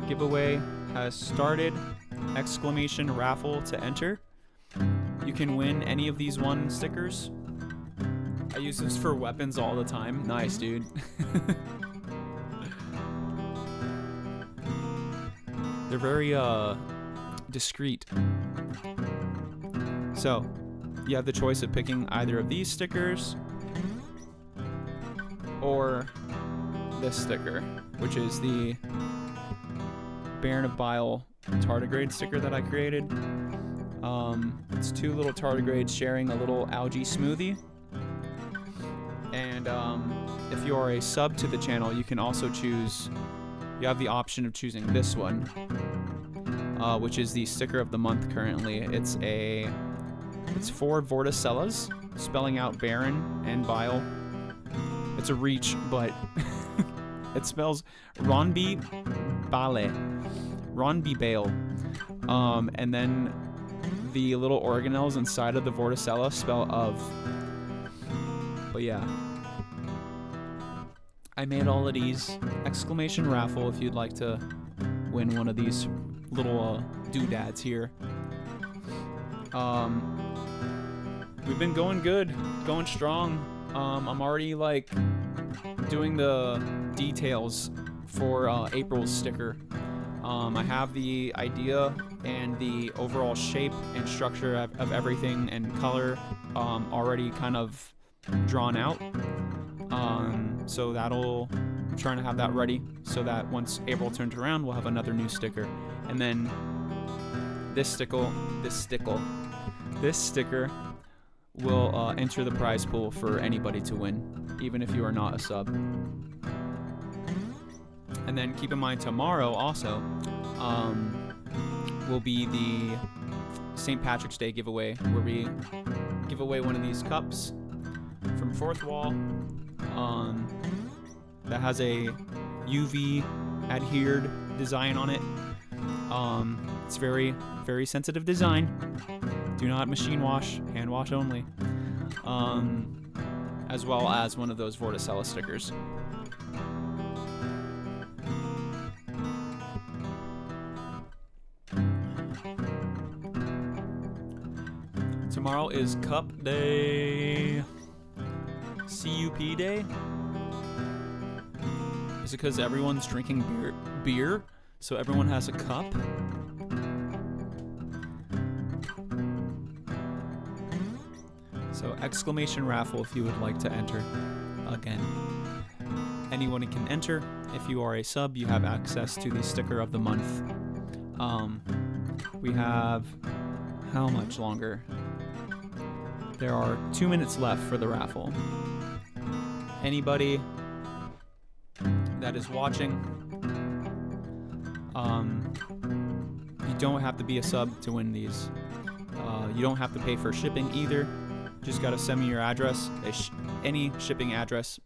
giveaway has started. Exclamation raffle to enter. You can win any of these one stickers. I use this for weapons all the time. Nice, dude. They're very discreet. So, you have the choice of picking either of these stickers or this sticker, which is the baronofbile tardigrade sticker that I created. It's two little tardigrades sharing a little algae smoothie. And if you are a sub to the channel, you can also choose, you have the option of choosing this one, which is the sticker of the month currently. It's 4 vorticellas, spelling out baron and bile. It's a reach, but it spells baronofbile. And then the little organelles inside of the vorticella spell of. But yeah, I made all of these. Exclamation raffle if you'd like to win one of these little doodads here. We've been going good, going strong. I'm already like doing the details for April's sticker. I have the idea and the overall shape and structure of everything and color already kind of drawn out. So I'm trying to have that ready so that once April turns around, we'll have another new sticker. And then this sticker will enter the prize pool for anybody to win, even if you are not a sub. And then keep in mind tomorrow also will be the St. Patrick's Day giveaway, where we give away one of these cups from Fourth Wall that has a UV adhered design on it. It's very, very sensitive design. Do not machine wash, hand wash only. As well as one of those vorticella stickers. Tomorrow is Cup Day. CUP Day? Is it because everyone's drinking beer? So everyone has a cup? So exclamation raffle if you would like to enter. Again, anyone can enter. If you are a sub, you have access to the sticker of the month. We have how much longer? There are 2 minutes left for the raffle. Anybody that is watching, you don't have to be a sub to win these. You don't have to pay for shipping either. Just gotta send me your address, any shipping address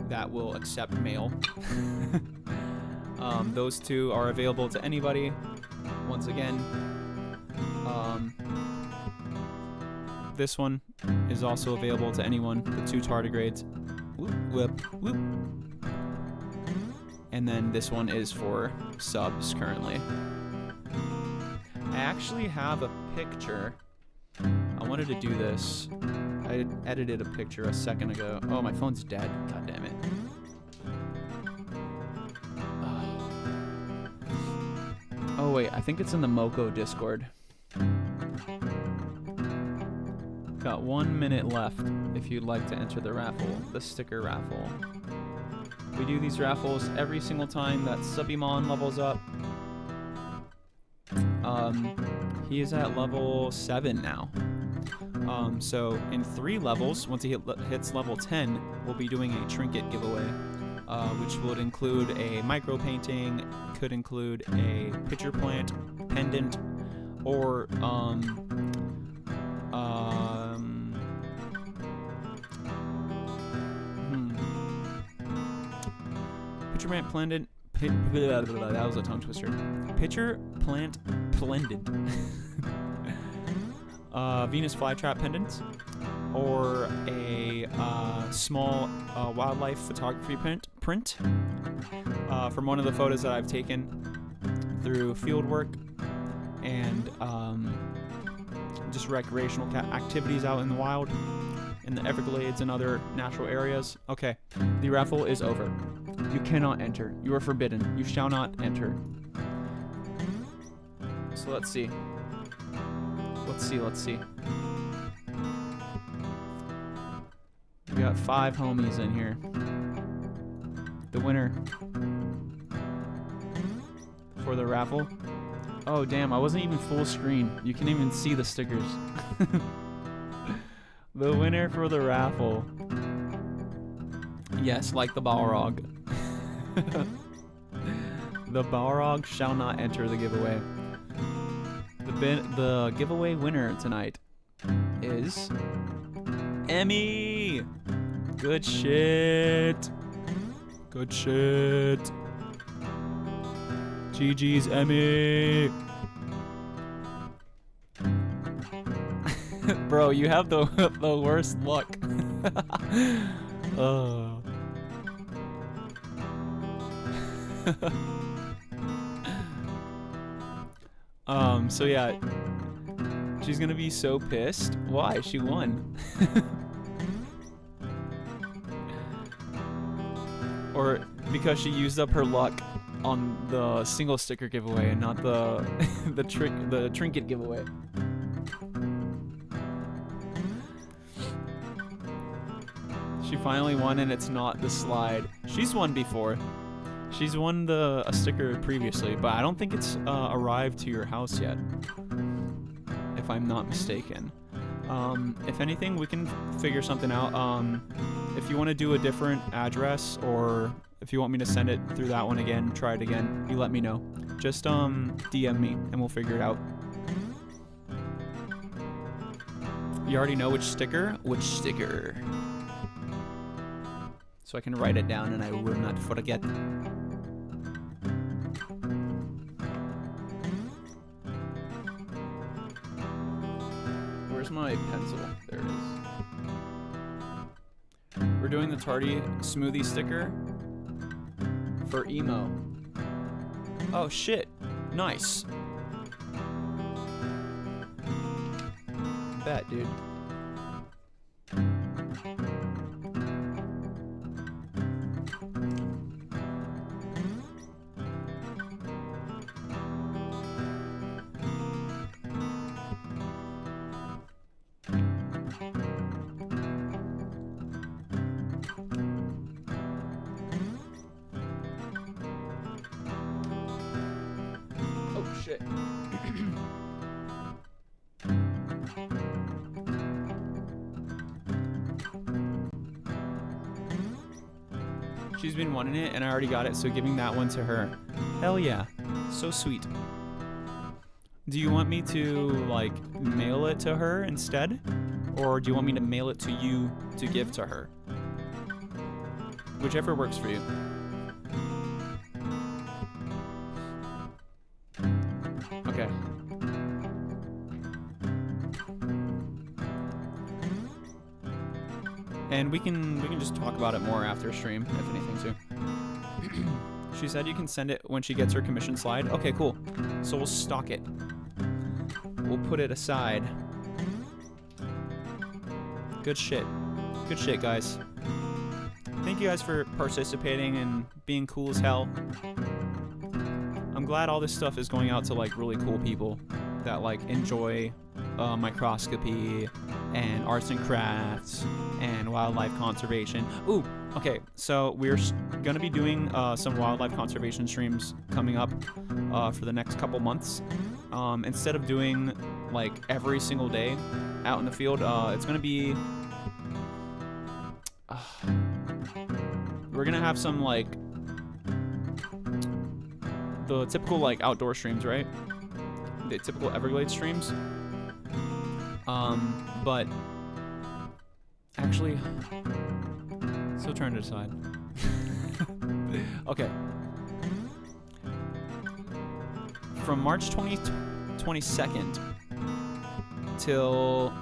that will accept mail. Those two are available to anybody. Once again, this one is also available to anyone. The 2 tardigrades. Whoop, whoop, whoop. And then this one is for subs currently. I actually have a picture. I wanted to do this. I edited a picture a second ago. Oh, my phone's dead. God damn it. Oh wait, I think it's in the Moko Discord. Got 1 minute left if you'd like to enter the raffle, the sticker raffle. We do these raffles every single time that Subimon levels up. He is at level 7 now. So in 3 levels, once he hits level 10, we'll be doing a trinket giveaway, which would include a micro painting, could include a pitcher plant, pendant, or pitcher plant pendant. That was a tongue twister. Pitcher plant pendant. Venus flytrap pendants, or a small wildlife photography print from one of the photos that I've taken through field work and just recreational activities out in the wild, in the Everglades and other natural areas. Okay, the raffle is over. You cannot enter. You are forbidden. You shall not enter. So let's see. Let's see. We got 5 homies in here. The winner for the raffle. Oh damn, I wasn't even full screen. You can even see the stickers. The winner for the raffle. Yes, like the Balrog. The Balrog shall not enter the giveaway. The giveaway winner tonight is Emmy. Good shit. Good shit. GG's Emmy. Bro, you have the worst luck. So yeah, she's gonna be so pissed. Why? She won. Or because she used up her luck on the single sticker giveaway and not the the trinket giveaway. She finally won, and it's not the slide. She's won before. She's won a sticker previously, but I don't think it's arrived to your house yet, if I'm not mistaken. If anything, we can figure something out. If you want to do a different address, or if you want me to send it through that one again, try it again, you let me know. Just DM me, and we'll figure it out. You already know which sticker? Which sticker? So I can write it down and I will not forget. Where's my pencil? There it is. We're doing the Tardy smoothie sticker for emo. Oh shit. Nice. Bet, dude. Shit. She's been wanting it, and I already got it, so giving that one to her. Hell yeah. So sweet. Do you want me to, like, mail it to her instead? Or do you want me to mail it to you to give to her? Whichever works for you. Okay. And we can just talk about it more after stream, if anything, too. She said you can send it when she gets her commission slide. Okay, cool. So we'll stock it. We'll put it aside. Good shit. Good shit, guys. Thank you guys for participating and being cool as hell. I'm glad all this stuff is going out to, like, really cool people that, like, enjoy microscopy and arts and crafts and wildlife conservation. Ooh, okay, so we're gonna be doing some wildlife conservation streams coming up for the next couple months. Instead of doing, like, every single day out in the field, it's gonna be... we're gonna have some, like, the typical, like, outdoor streams, right? The typical Everglades streams. But actually, still trying to decide. Okay. From March 22nd till,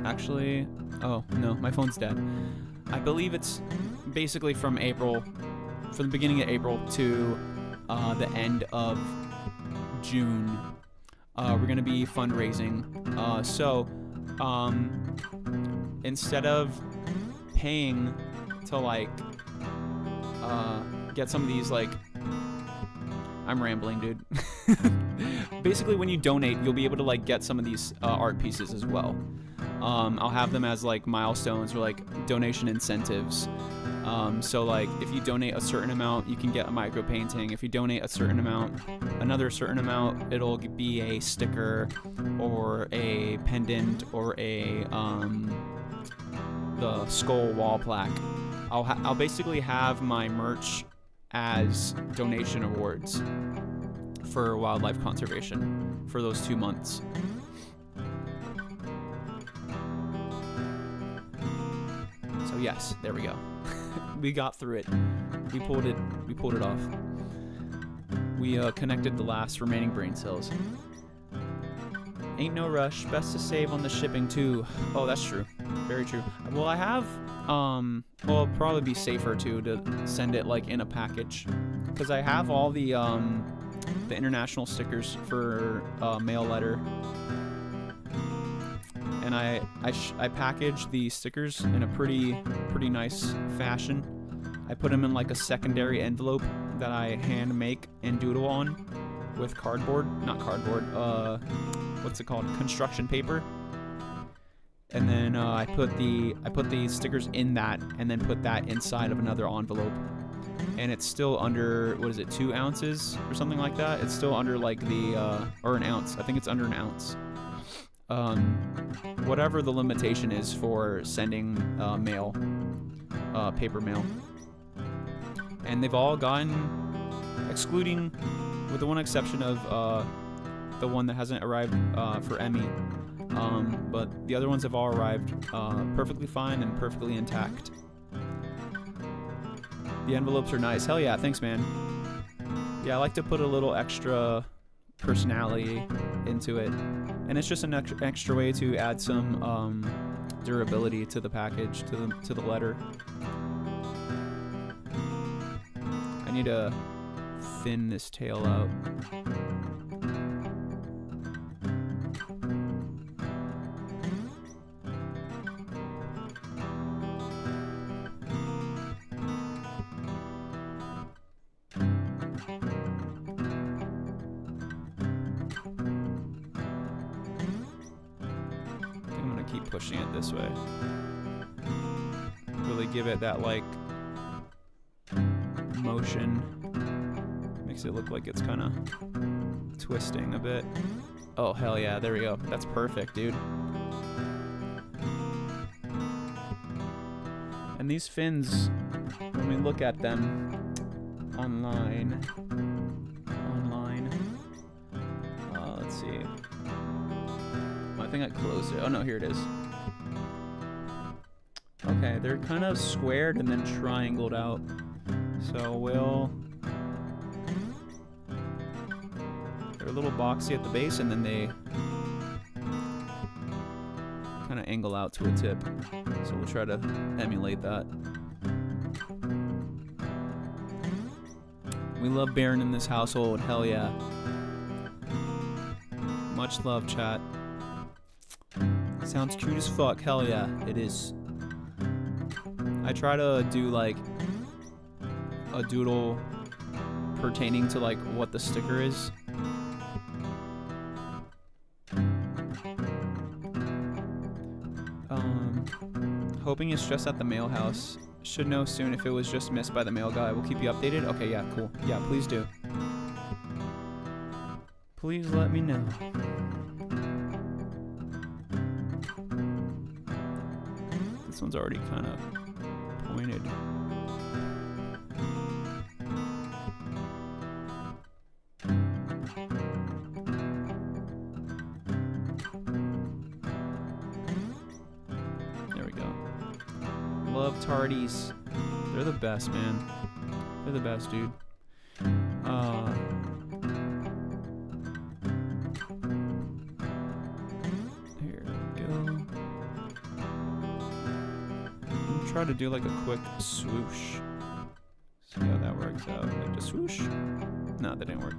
actually, oh, no, my phone's dead. I believe it's basically from the beginning of April to the end of June. We're going to be fundraising. So, instead of paying to, like, get some of these, like... I'm rambling, dude. Basically, when you donate, you'll be able to, like, get some of these art pieces as well. I'll have them as, like, milestones or, like, donation incentives. So, like, if you donate a certain amount, you can get a micro painting. If you donate a certain amount, another certain amount, it'll be a sticker or a pendant or a the skull wall plaque. I'll basically have my merch as donation awards for wildlife conservation for those 2 months. So yes, there we go. We got through it. We pulled it off. We connected the last remaining brain cells. Ain't no rush. Best to save on the shipping too. Oh, that's true. Very true. Well, I have well, it'll probably be safer too to send it, like, in a package, because I have all the international stickers for mail letter, and I package the stickers in a pretty nice fashion. I put them in, like, a secondary envelope that I hand make and doodle on with not cardboard, what's it called? Construction paper. And then I put the stickers in that, and then put that inside of another envelope. And it's still under, what is it, 2 ounces or something like that? It's still under, like, the, or an ounce. I think it's under an ounce. Whatever the limitation is for sending mail, paper mail. And they've all gotten, excluding, with the one exception of the one that hasn't arrived for Emmy. But the other ones have all arrived perfectly fine and perfectly intact. The envelopes are nice. Hell yeah, thanks, man. Yeah, I like to put a little extra personality into it. And it's just an extra way to add some durability to the package, to the letter. I need to thin this tail out. Pushing it this way. Really give it that, like, motion. Makes it look like it's kind of twisting a bit. Oh, hell yeah, there we go. That's perfect, dude. And these fins, when we look at them online, see. Oh, I think I closed it. Oh no, here it is. Okay, they're kind of squared and then triangled out. So they're a little boxy at the base and then they kind of angle out to a tip. So we'll try to emulate that. We love Baron in this household, hell yeah. Much love, chat. Sounds cute as fuck, hell yeah, it is. I try to do like a doodle pertaining to like what the sticker is. Hoping it's just at the mail house. Should know soon if it was just missed by the mail guy. We'll keep you updated. Okay, yeah, cool. Yeah, please do. Please let me know. This one's already kind of pointed. There we go. Love tardies. They're the best, man. They're the best, dude. Here we go. I'll try to do like a quick swoosh. See how that works out. Like the swoosh. No, that didn't work.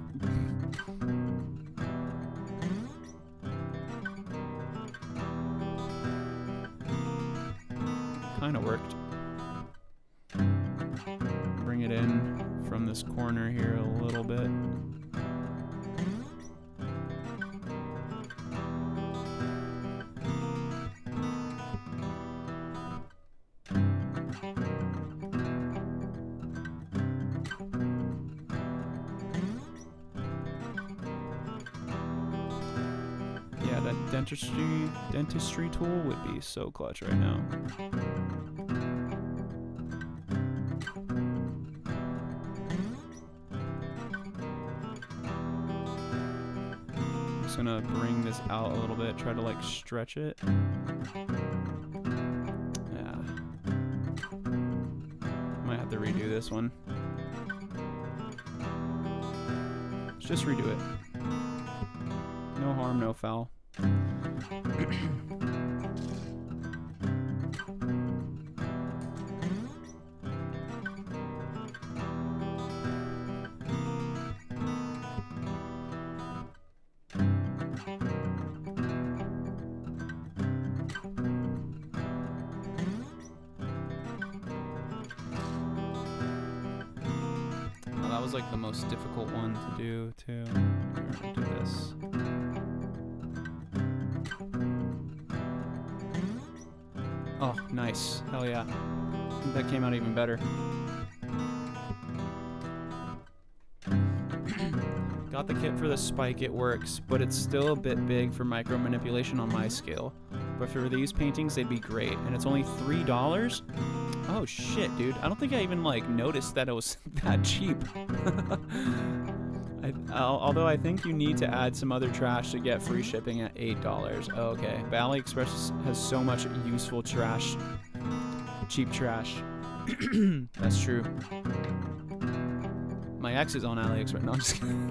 Kind of worked. Bring it in from this corner here a little bit. Yeah, that dentistry tool would be so clutch right now. I'm just gonna bring this out a little bit, try to like stretch it. Yeah. Might have to redo this one. Let's just redo it. No harm, no foul. Well, that was like the most difficult one to do too. Here, do this. Oh, nice. Hell yeah. I think that came out even better. Got the kit for the spike, it works, but it's still a bit big for micro manipulation on my scale. But for these paintings, they'd be great. And it's only $3? Oh shit, dude. I don't think I even like noticed that it was that cheap. Although I think you need to add some other trash to get free shipping at $8. Oh, okay. But AliExpress has so much useful trash. Cheap trash. That's true. My ex is on AliExpress. No, I'm just kidding.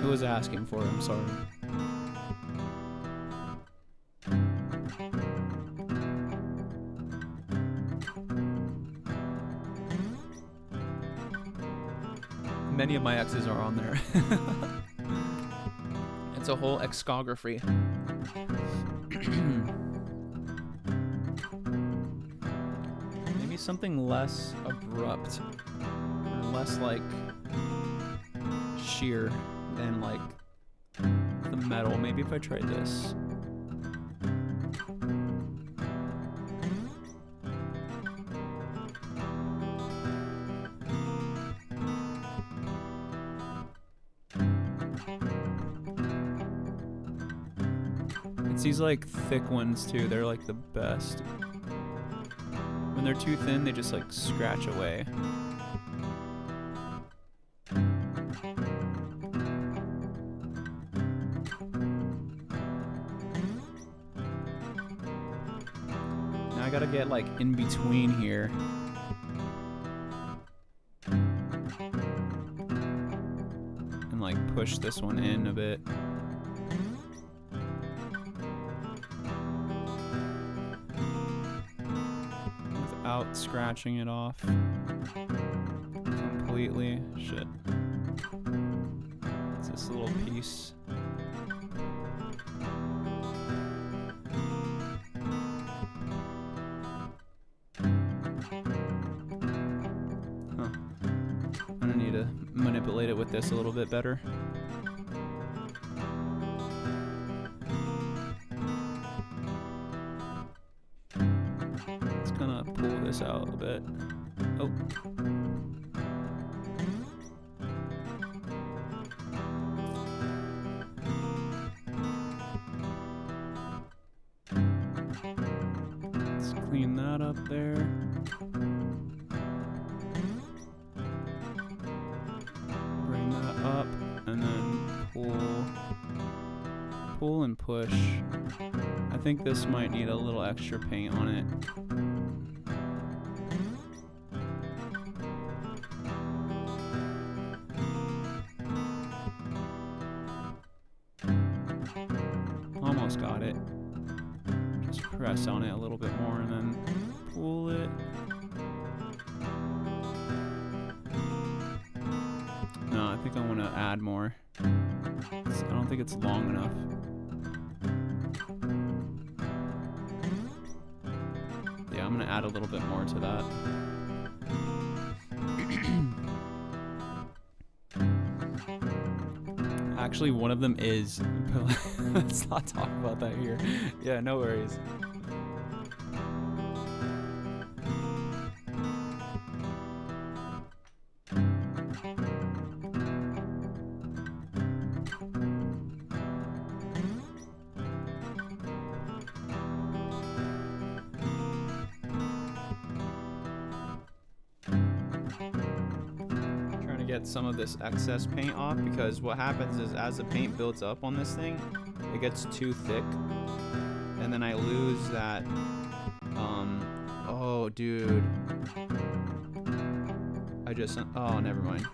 Who was asking for it? I'm sorry. Many of my exes are on there. It's a whole exography. Maybe something less abrupt, or less like sheer than like the metal. Maybe if I tried this. It's these like thick ones too, they're like the best. When they're too thin, they just like scratch away. Now I gotta get like in between here. And like push this one in a bit. Without scratching it off completely. Shit. It's this little piece. I'm gonna need to manipulate it with this a little bit better. It's gonna pull this out a bit. Oh. Let's clean that up there. Up and then pull and push. I think this might need a little extra paint on it. Almost got it. Just press on it a little bit more and then pull it. No, I think I want to add more. I don't think it's long enough. Yeah, I'm going to add a little bit more to that. Actually, one of them is... Let's not talk about that here. Yeah, no worries. Get some of this excess paint off, because what happens is as the paint builds up on this thing, it gets too thick, and then I lose that. Oh, dude. Oh, never mind.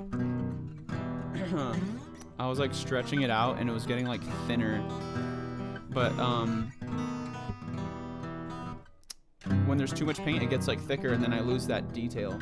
I was like stretching it out and it was getting like thinner, but when there's too much paint, it gets like thicker, and then I lose that detail.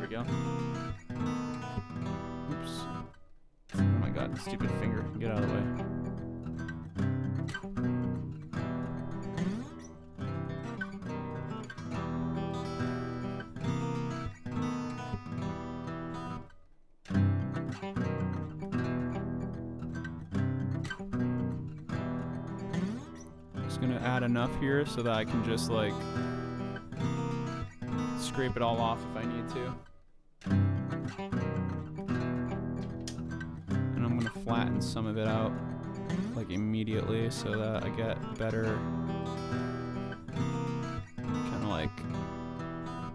Go. Oops. Oh my god, stupid finger. Get out of the way. Just gonna add enough here so that I can just like scrape it all off if I need to. And I'm gonna flatten some of it out like immediately so that I get better kind of like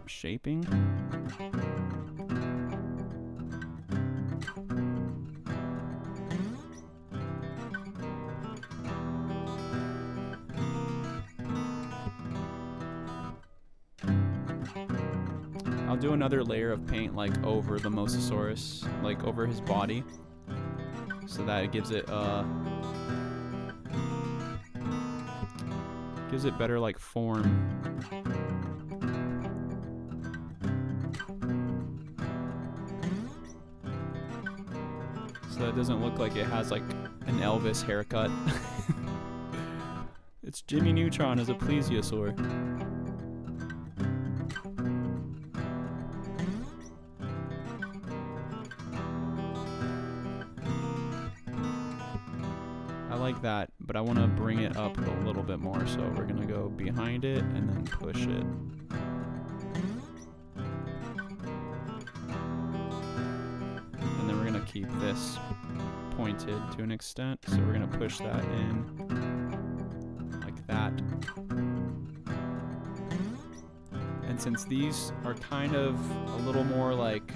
shaping. I'll do another layer of paint like over the Microscope, like over his body, so that it gives it better like form. So that it doesn't look like it has like an Elvis haircut. It's Jimmy Neutron as a Pliosaurus. I like that, but I want to bring it up a little bit more, so we're gonna go behind it and then push it. And then we're gonna keep this pointed to an extent, so we're gonna push that in like that. And since these are kind of a little more like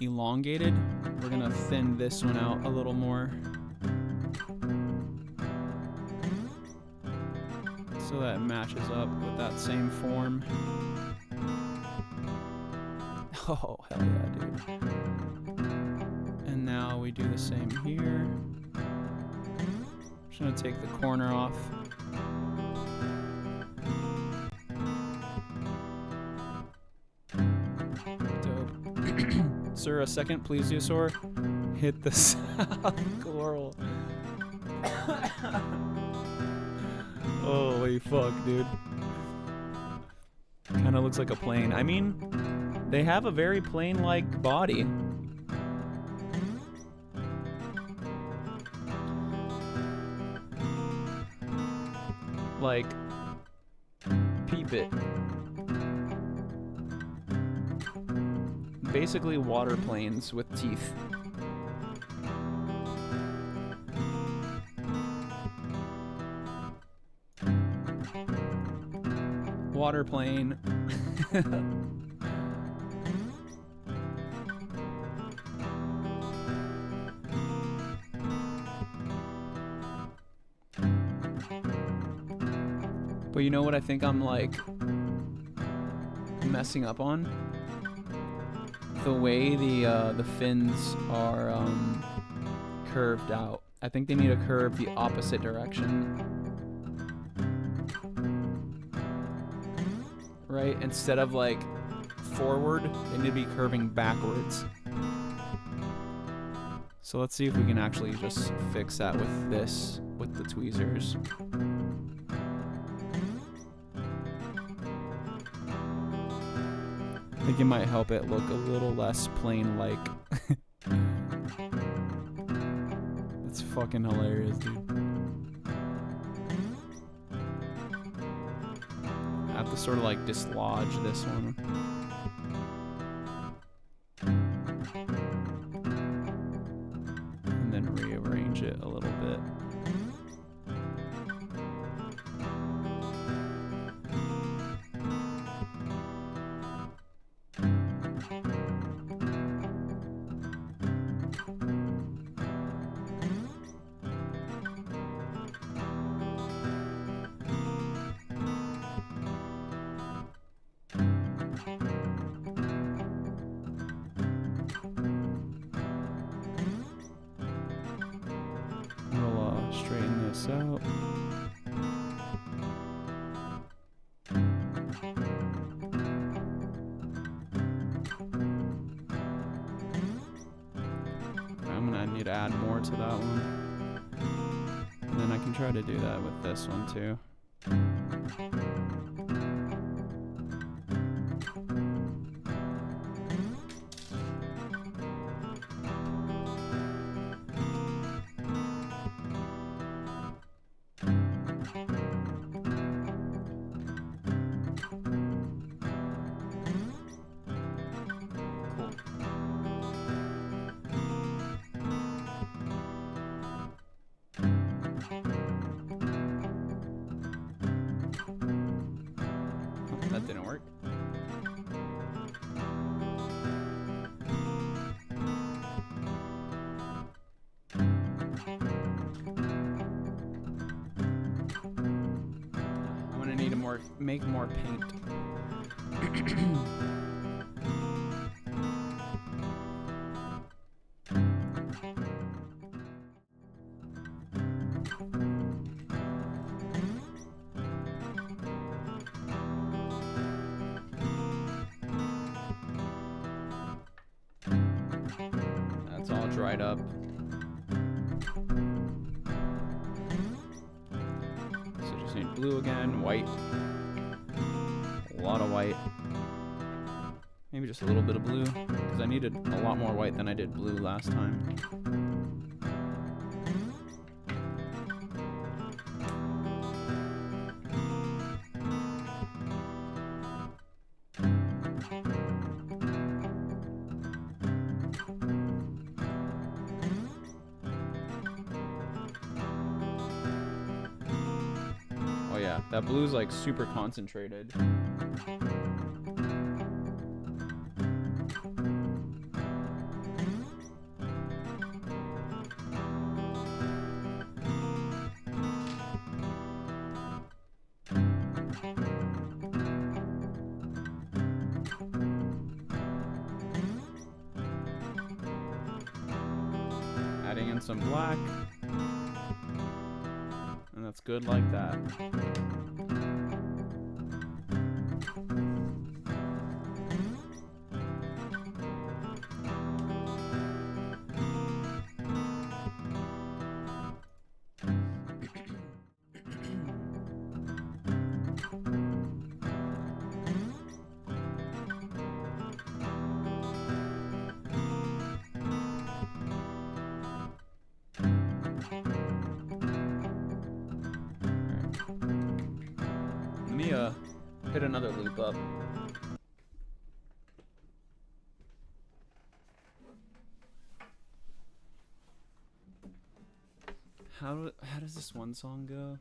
elongated, we're gonna thin this one out a little more so that it matches up with that same form. Oh, hell yeah, dude. And now we do the same here. Just gonna take the corner off. Sir, a second, please, Pliosaurus. Hit the south coral. Holy fuck, dude. Kinda looks like a plane. I mean, they have a very plane-like body. Like, peep it. Basically water planes with teeth. Water plane. But you know what I think I'm like messing up on? The way the fins are curved out. I think they need to curve the opposite direction. Right? Instead of like forward, they need to be curving backwards. So let's see if we can actually just fix that with this, with the tweezers. I think it might help it look a little less plane-like. It's fucking hilarious, dude. I have to sort of like dislodge this one. And then rearrange it a little bit. We'll straighten this out. I'm gonna need to add more to that one. And then I can try to do that with this one too. That didn't work. I'm gonna need to make more paint. That's all dried up. So just need blue again, white. A lot of white. Maybe just a little bit of blue, because I needed a lot more white than I did blue last time. Yeah, that blue's like super concentrated. Adding in some black. And that's good like that. Let me hit another loop up. How does this one song go?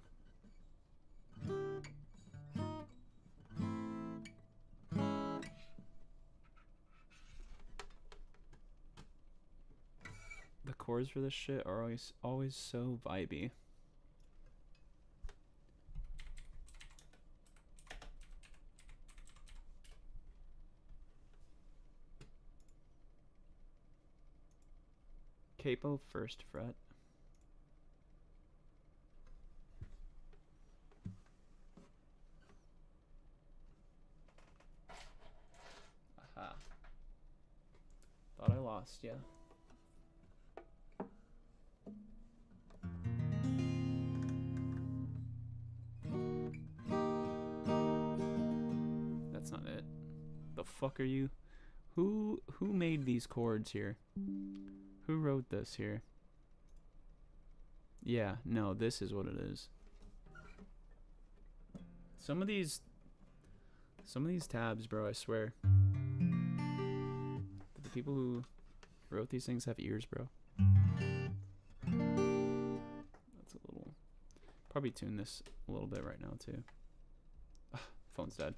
The chords for this shit are always so vibey. Capo first fret. Aha. Thought I lost, yeah. That's not it. The fuck are you? Who made these chords here? Who wrote this here? Yeah, no, this is what it is. Some of these tabs, bro, I swear. The people who wrote these things have ears, bro. That's a little... Probably tune this a little bit right now, too. Ugh, phone's dead.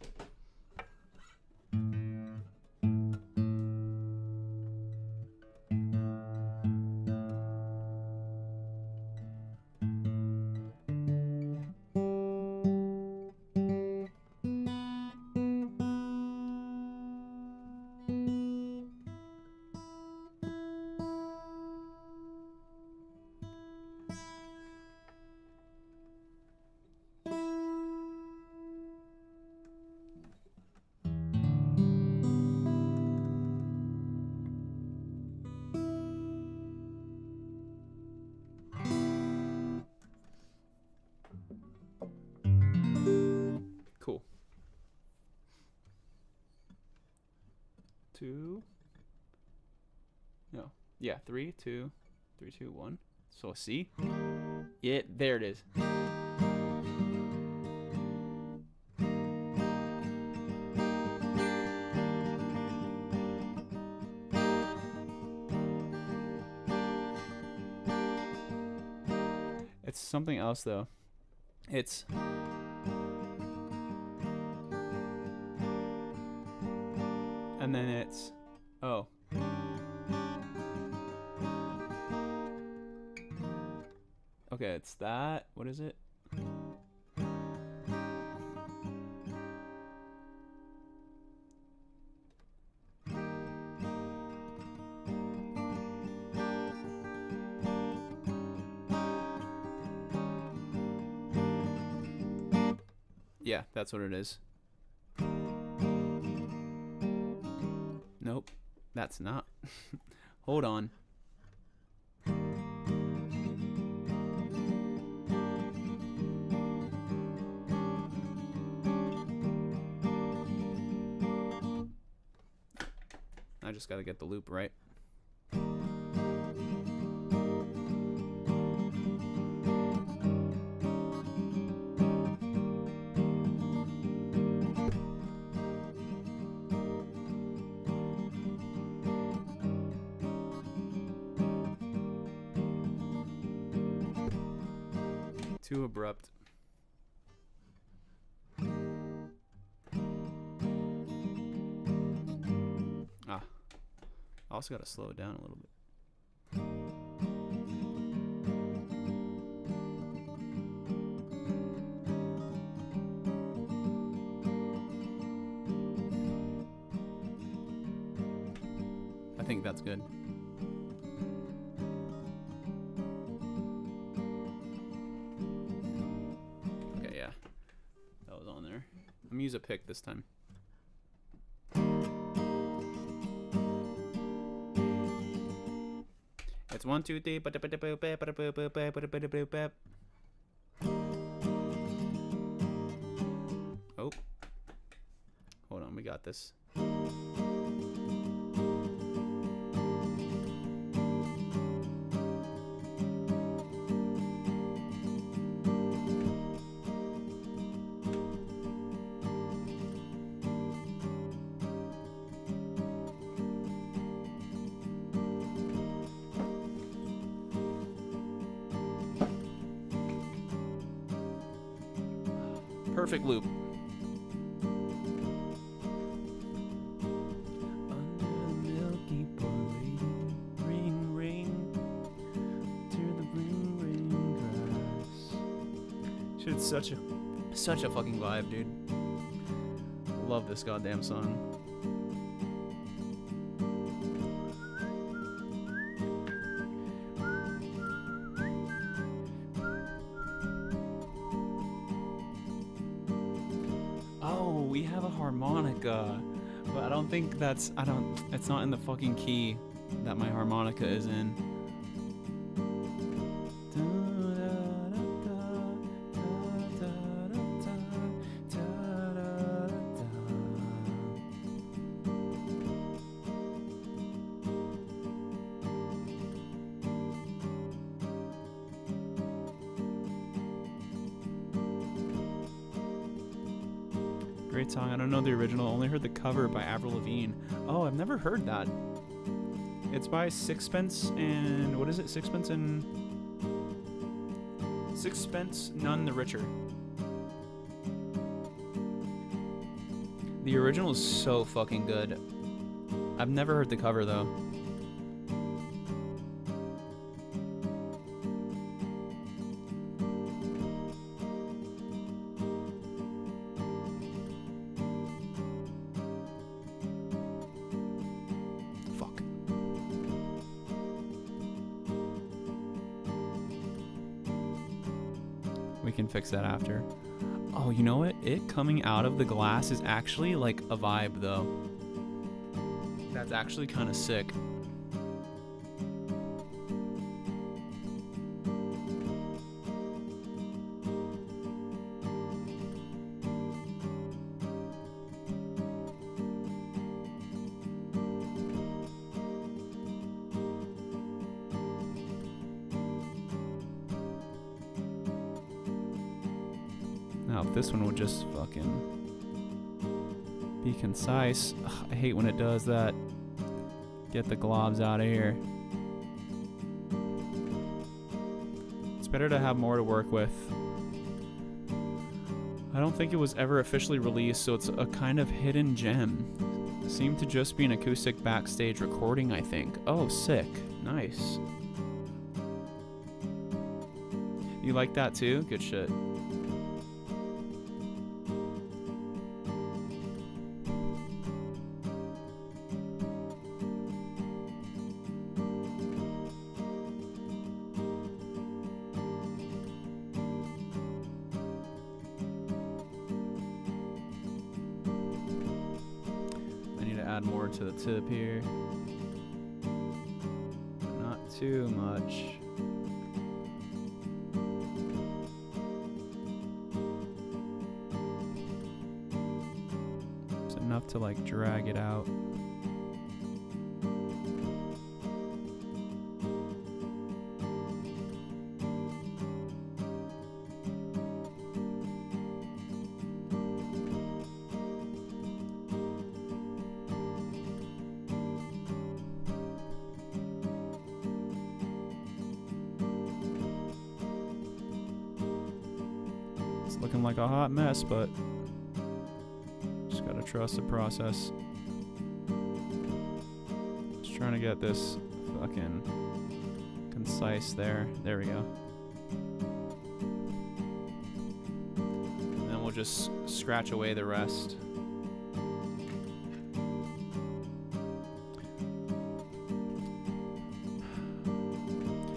Cool. 2. No. Yeah, 3, 2, 3, 2, 1. So a C. Yeah, there it is. It's something else though. It's and then it's oh. Okay, it's that. What is it? Yeah, that's what it is. Nope, that's not. Hold on. I just gotta get the loop right. Too abrupt. Also gotta slow it down a little bit. I think that's good. Okay, yeah. That was on there. I'm gonna use a pick this time. It's 1, 2, 3. Oh. Hold on, we got this. Perfect loop. Under the milky way, ring, ring, to the ring grass. Shit's such a fucking vibe, dude. Love this goddamn song. We have a harmonica, but I don't think it's not in the fucking key that my harmonica is in. Great song. I don't know the original. Only heard the cover by Avril Lavigne. Oh, I've never heard that. It's by Sixpence and what is it? Sixpence None the Richer. The original is so fucking good. I've never heard the cover though. We can fix that after. Oh, you know what? It coming out of the glass is actually like a vibe though. That's actually kind of sick. Now, if this one would just fucking be concise. Ugh, I hate when it does that. Get the globs out of here. It's better to have more to work with. I don't think it was ever officially released, so it's a kind of hidden gem. It seemed to just be an acoustic backstage recording, I think. Oh, sick. Nice. You like that too? Good shit. Add more to the tip here. Not too much. It's enough to like drag it out. Looking like a hot mess, but just gotta trust the process. Let's trying to get this fucking concise there. There we go. And then we'll just scratch away the rest.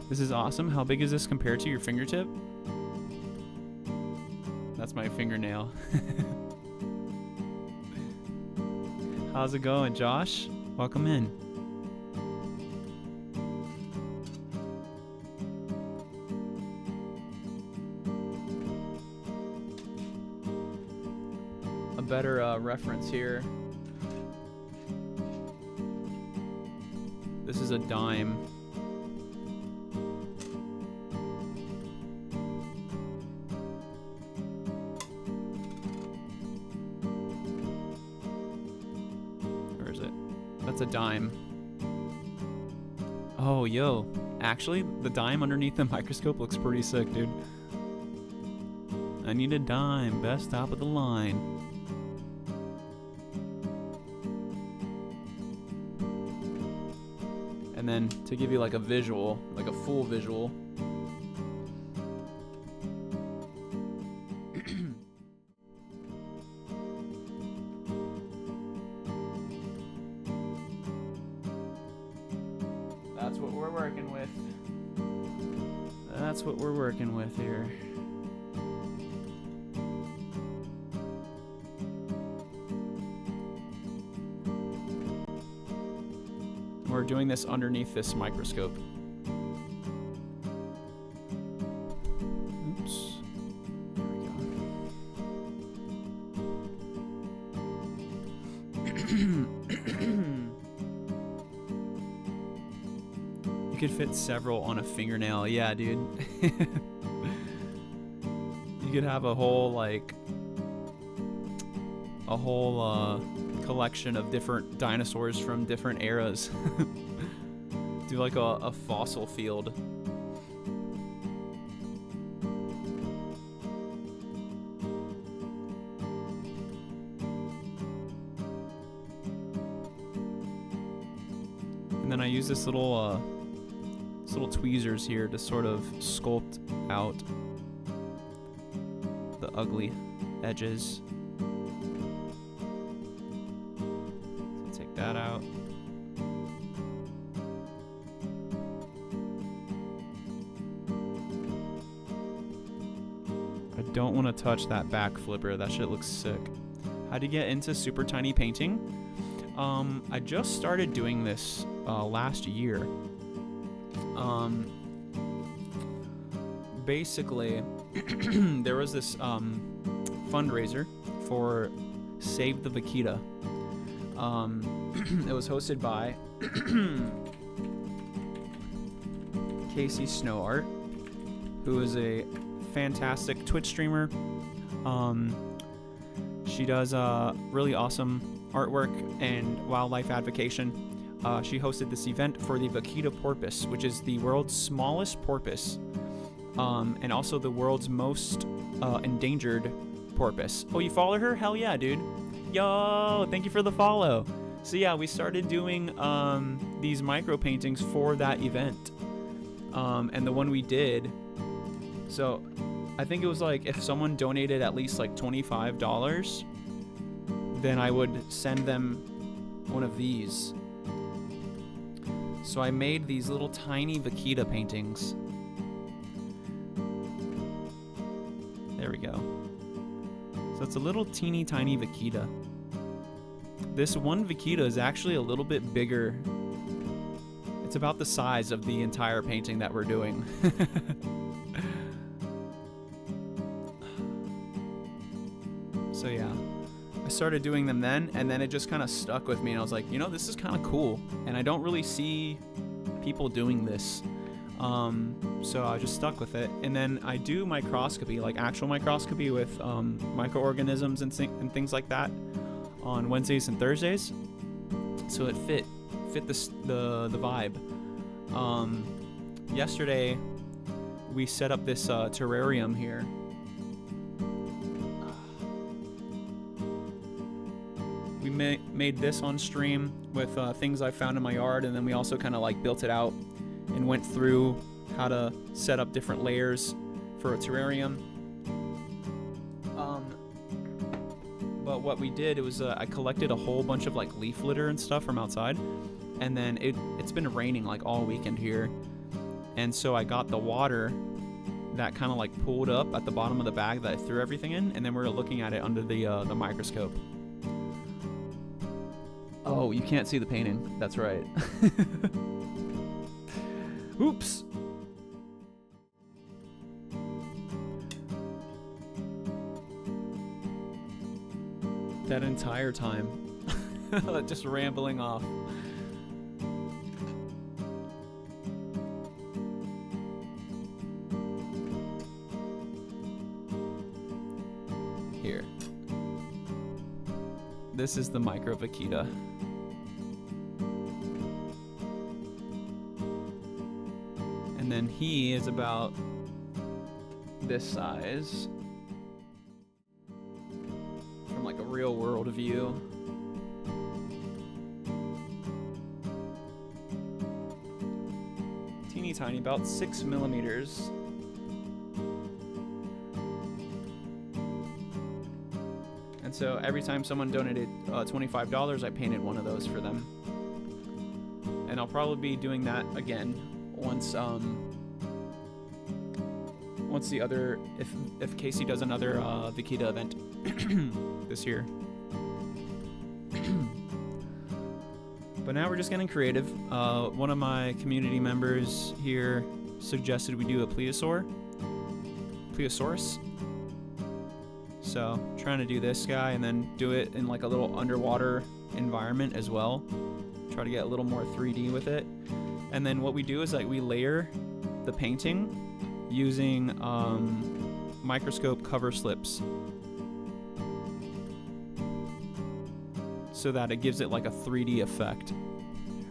This is awesome. How big is this compared to your fingertip? That's my fingernail. How's it going, Josh? Welcome in. A better reference here. This is a dime. That's a dime. Oh, yo. Actually, the dime underneath the microscope looks pretty sick, dude. I need a dime. Best top of the line. And then to give you like a visual, like a full visual. That's what we're working with. That's what we're working with here. We're doing this underneath this microscope. Oops. There we go. You could fit several on a fingernail. Yeah, dude. You could have a whole, like, collection of different dinosaurs from different eras. Do like a fossil field. And then I use this little tweezers here to sort of sculpt out the ugly edges. So take that out. I don't want to touch that back flipper. That shit looks sick. How to get into super tiny painting? I just started doing this last year. Basically, there was this fundraiser for Save the Vaquita. It was hosted by Casey Snow Art, who is a fantastic Twitch streamer. She does really awesome artwork and wildlife advocacy. She hosted this event for the Vaquita porpoise, which is the world's smallest porpoise, and also the world's most endangered porpoise. Oh, you follow her? Hell yeah, dude. Yo, thank you for the follow. So yeah, we started doing these micro paintings for that event, and the one we did, so I think it was like if someone donated at least like $25, then I would send them one of these. So I made these little tiny vaquita paintings. There we go. So it's a little teeny tiny vaquita. This one vaquita is actually a little bit bigger. It's about the size of the entire painting that we're doing. So yeah, I started doing them then, and then it just kind of stuck with me, and I was like, you know, this is kind of cool, and I don't really see people doing this. So I just stuck with it, and then I do microscopy, like actual microscopy with microorganisms and things like that on Wednesdays and Thursdays. So it fit the vibe. Yesterday we set up this terrarium we made this on stream with things I found in my yard, and then we also kind of like built it out and went through how to set up different layers for a terrarium. But what we did, it was I collected a whole bunch of like leaf litter and stuff from outside, and then it's been raining like all weekend here, and so I got the water that kind of like pooled up at the bottom of the bag that I threw everything in, and then we were looking at it under the microscope. Oh, you can't see the painting. That's right. Oops. That entire time. Just rambling off. Here. This is the micro vaquita. And then he is about this size. From like a real world view. Teeny tiny, about 6 millimeters. And so every time someone donated $25, I painted one of those for them. And I'll probably be doing that again once the other, if Casey does another Vaquita event this year. But now we're just getting creative. One of my community members here suggested we do a Pliosaurus. So trying to do this guy and then do it in like a little underwater environment as well. Try to get a little more 3D with it. And then what we do is like we layer the painting using microscope cover slips so that it gives it like a 3D effect.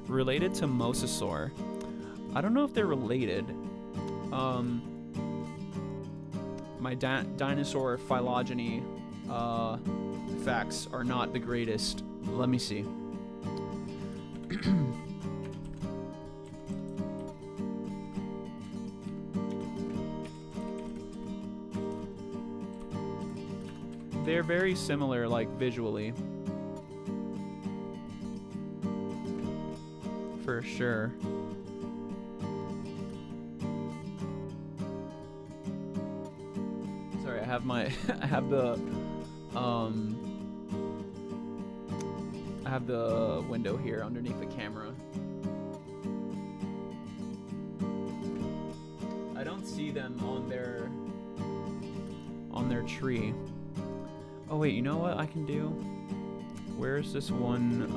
Related to Mosasaur. I don't know if they're related. My dinosaur phylogeny facts are not the greatest. Let me see. They're very similar, like visually. For sure. Sorry, I have my I have the window here underneath the camera. I don't see them on their tree. Oh wait, you know what I can do? Where's this one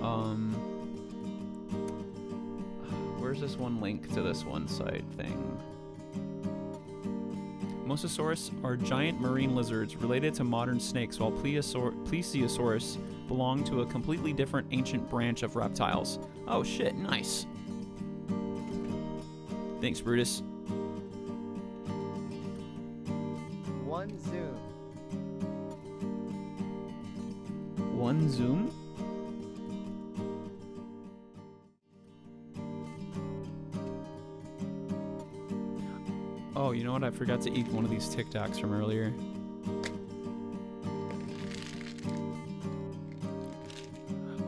link to this one site thing? Mosasaurus are giant marine lizards related to modern snakes, while Pliosaurus belong to a completely different ancient branch of reptiles. Oh shit, nice. Thanks, Brutus. One zoom. One zoom? Oh, you know what? I forgot to eat one of these Tic Tacs from earlier.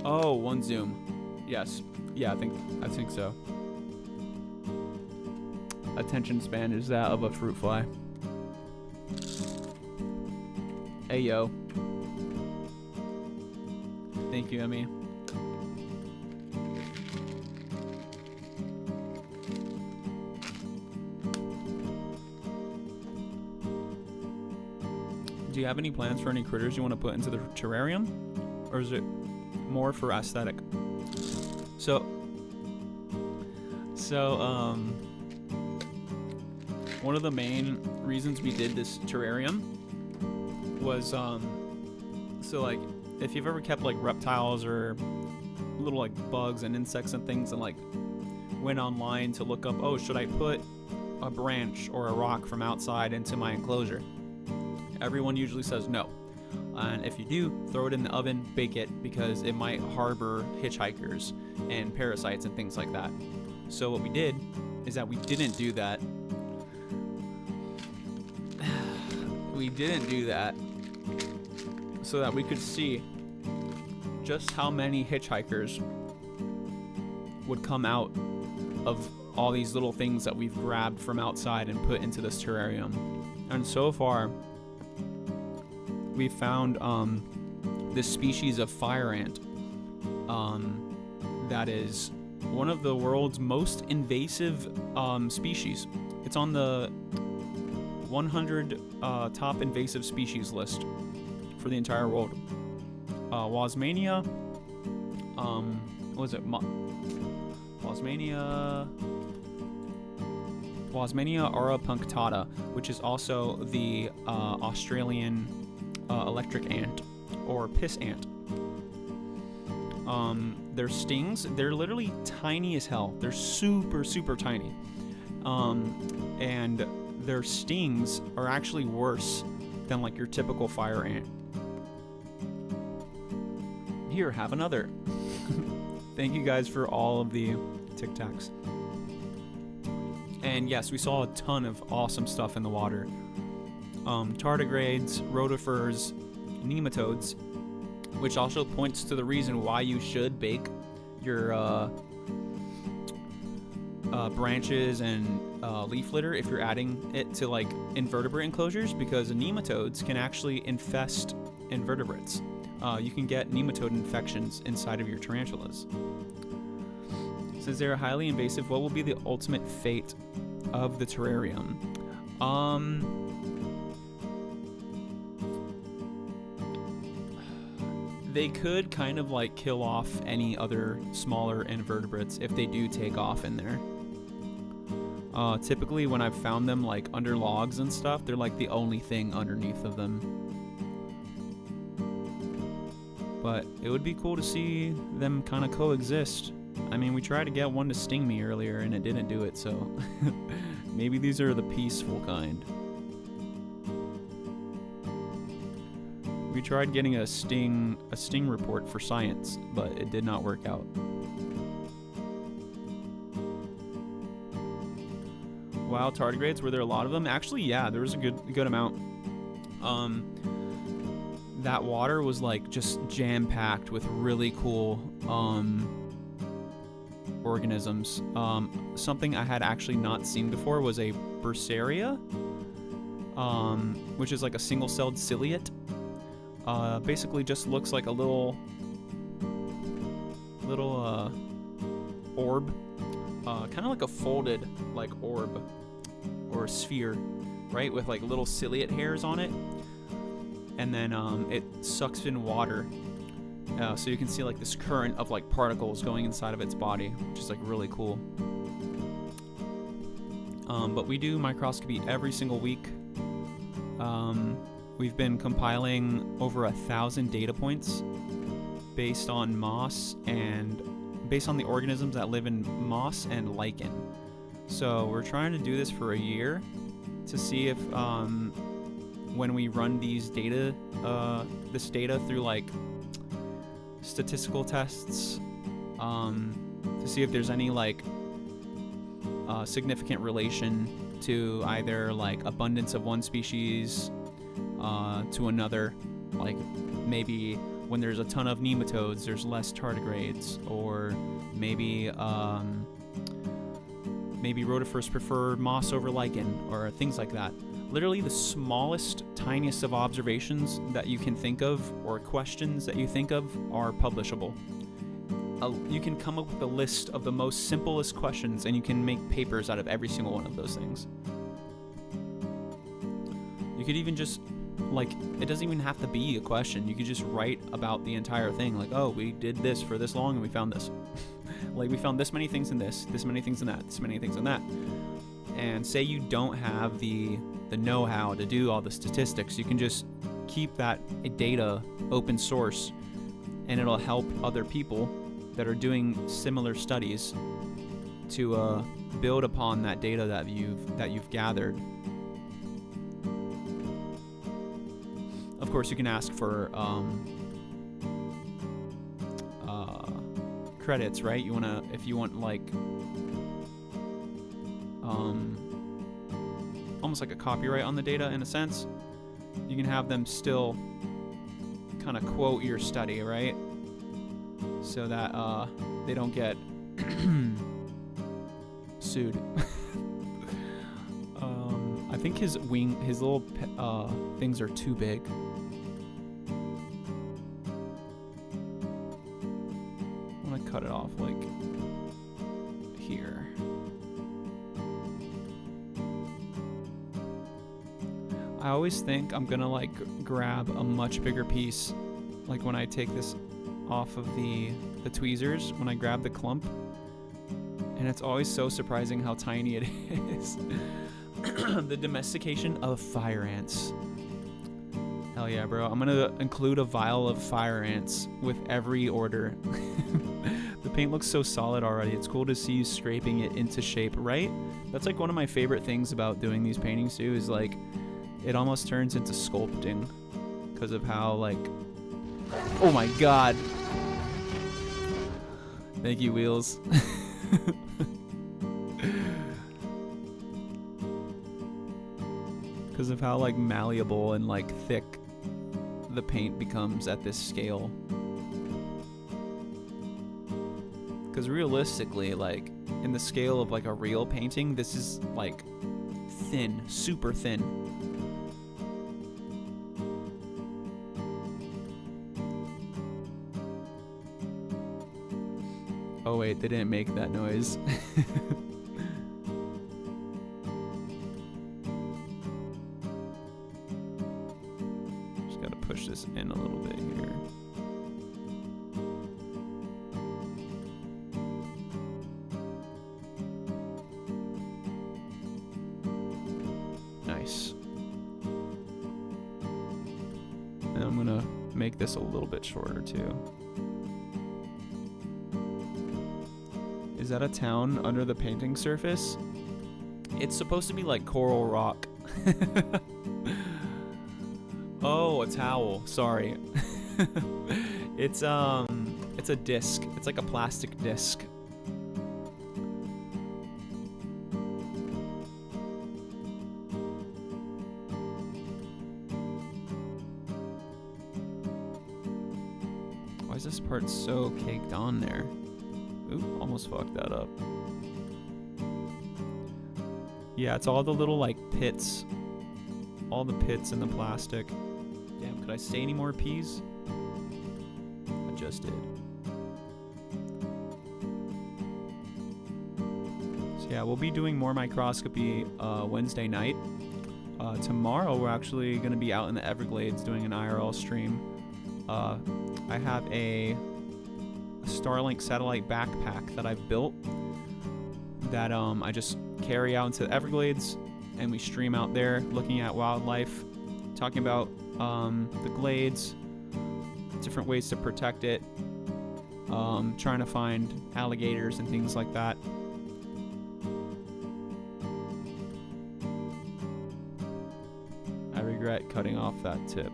Oh, one zoom. Yes. Yeah, I think so. Attention span is that of a fruit fly. Hey, yo. Thank you, Emmy. Do you have any plans for any critters you want to put into the terrarium? Or is it more for aesthetic? So one of the main reasons we did this terrarium was, so like, if you've ever kept like reptiles or little like bugs and insects and things and like went online to look up, oh, should I put a branch or a rock from outside into my enclosure? Everyone usually says no. And if you do, throw it in the oven, bake it, because it might harbor hitchhikers and parasites and things like that. So what we did is that we didn't do that. We didn't do that so that we could see just how many hitchhikers would come out of all these little things that we've grabbed from outside and put into this terrarium. And so far, we found this species of fire ant that is one of the world's most invasive species. It's on the 100 top invasive species list for the entire world. Wasmania, what was it? Wasmania aurapunctata, which is also the Australian electric ant or piss ant. Their stings, they're literally tiny as hell. They're super, super tiny. And their stings are actually worse than like your typical fire ant. Here, have another. Thank you guys for all of the Tic Tacs. And yes, we saw a ton of awesome stuff in the water. Tardigrades, rotifers, nematodes, which also points to the reason why you should bake your branches and leaf litter if you're adding it to like invertebrate enclosures, because nematodes can actually infest invertebrates. You can get nematode infections inside of your tarantulas. Since they're highly invasive, what will be the ultimate fate of the terrarium? They could kind of like kill off any other smaller invertebrates if they do take off in there. Typically when I've found them like under logs and stuff, they're like the only thing underneath of them. But it would be cool to see them kind of coexist. I mean, we tried to get one to sting me earlier and it didn't do it, so maybe these are the peaceful kind. We tried getting a sting report for science, but it did not work out. Wild tardigrades, were there a lot of them? Actually, yeah, there was a good amount. That water was like just jam-packed with really cool organisms. Something I had actually not seen before was a Bursaria, which is like a single-celled ciliate. Basically just looks like a little orb, kind of like a folded like orb or a sphere, right, with like little ciliate hairs on it, and then it sucks in water, so you can see like this current of like particles going inside of its body, which is like really cool. But we do microscopy every single week. We've been compiling over 1,000 data points based on moss and based on the organisms that live in moss and lichen. So we're trying to do this for a year to see if when we run these data, this data through like statistical tests, to see if there's any like significant relation to either like abundance of one species to another, like maybe when there's a ton of nematodes there's less tardigrades, or maybe rotifers prefer moss over lichen, or things like that. Literally the smallest, tiniest of observations that you can think of or questions that you think of are publishable. You can come up with a list of the most simplest questions and you can make papers out of every single one of those things. You could even just, like, it doesn't even have to be a question. You could just write about the entire thing, like, oh, we did this for this long and we found this. Like, we found this many things in this many things in that, this many things in that. And say you don't have the know-how to do all the statistics, you can just keep that data open source, and it'll help other people that are doing similar studies to build upon that data that you've gathered. Of course, you can ask for credits, right? You wanna, if you want like almost like a copyright on the data in a sense, you can have them still kind of quote your study, right? So that they don't get sued. I think his little things are too big. I want to cut it off like here. I always think I'm gonna like grab a much bigger piece, like when I take this off of the tweezers, when I grab the clump, and it's always so surprising how tiny it is. The domestication of fire ants. Hell yeah, bro. I'm gonna include a vial of fire ants with every order. The paint looks so solid already. It's cool to see you scraping it into shape, right? That's like one of my favorite things about doing these paintings too, is like it almost turns into sculpting because of how like, oh my god. Thank you, Wheels. Because of how like malleable and like thick the paint becomes at this scale. Because realistically, like in the scale of like a real painting, this is like thin, super thin. Oh wait, they didn't make that noise. Just gotta push this in a little bit here. Nice. And I'm gonna make this a little bit shorter too. Is that a town under the painting surface? It's supposed to be like coral rock. Oh, a towel. Sorry. It's a disc. It's like a plastic disc. Why is this part so caked on there? Oop, almost fucked that up. Yeah, it's all the little like pits. All the pits in the plastic. Damn, could I say any more peas? I just did. So yeah, we'll be doing more microscopy Wednesday night. Tomorrow we're actually going to be out in the Everglades doing an IRL stream. I have a Starlink satellite backpack that I've built that I just carry out into the Everglades, and we stream out there looking at wildlife, talking about the glades, different ways to protect it, trying to find alligators and things like that. I regret cutting off that tip.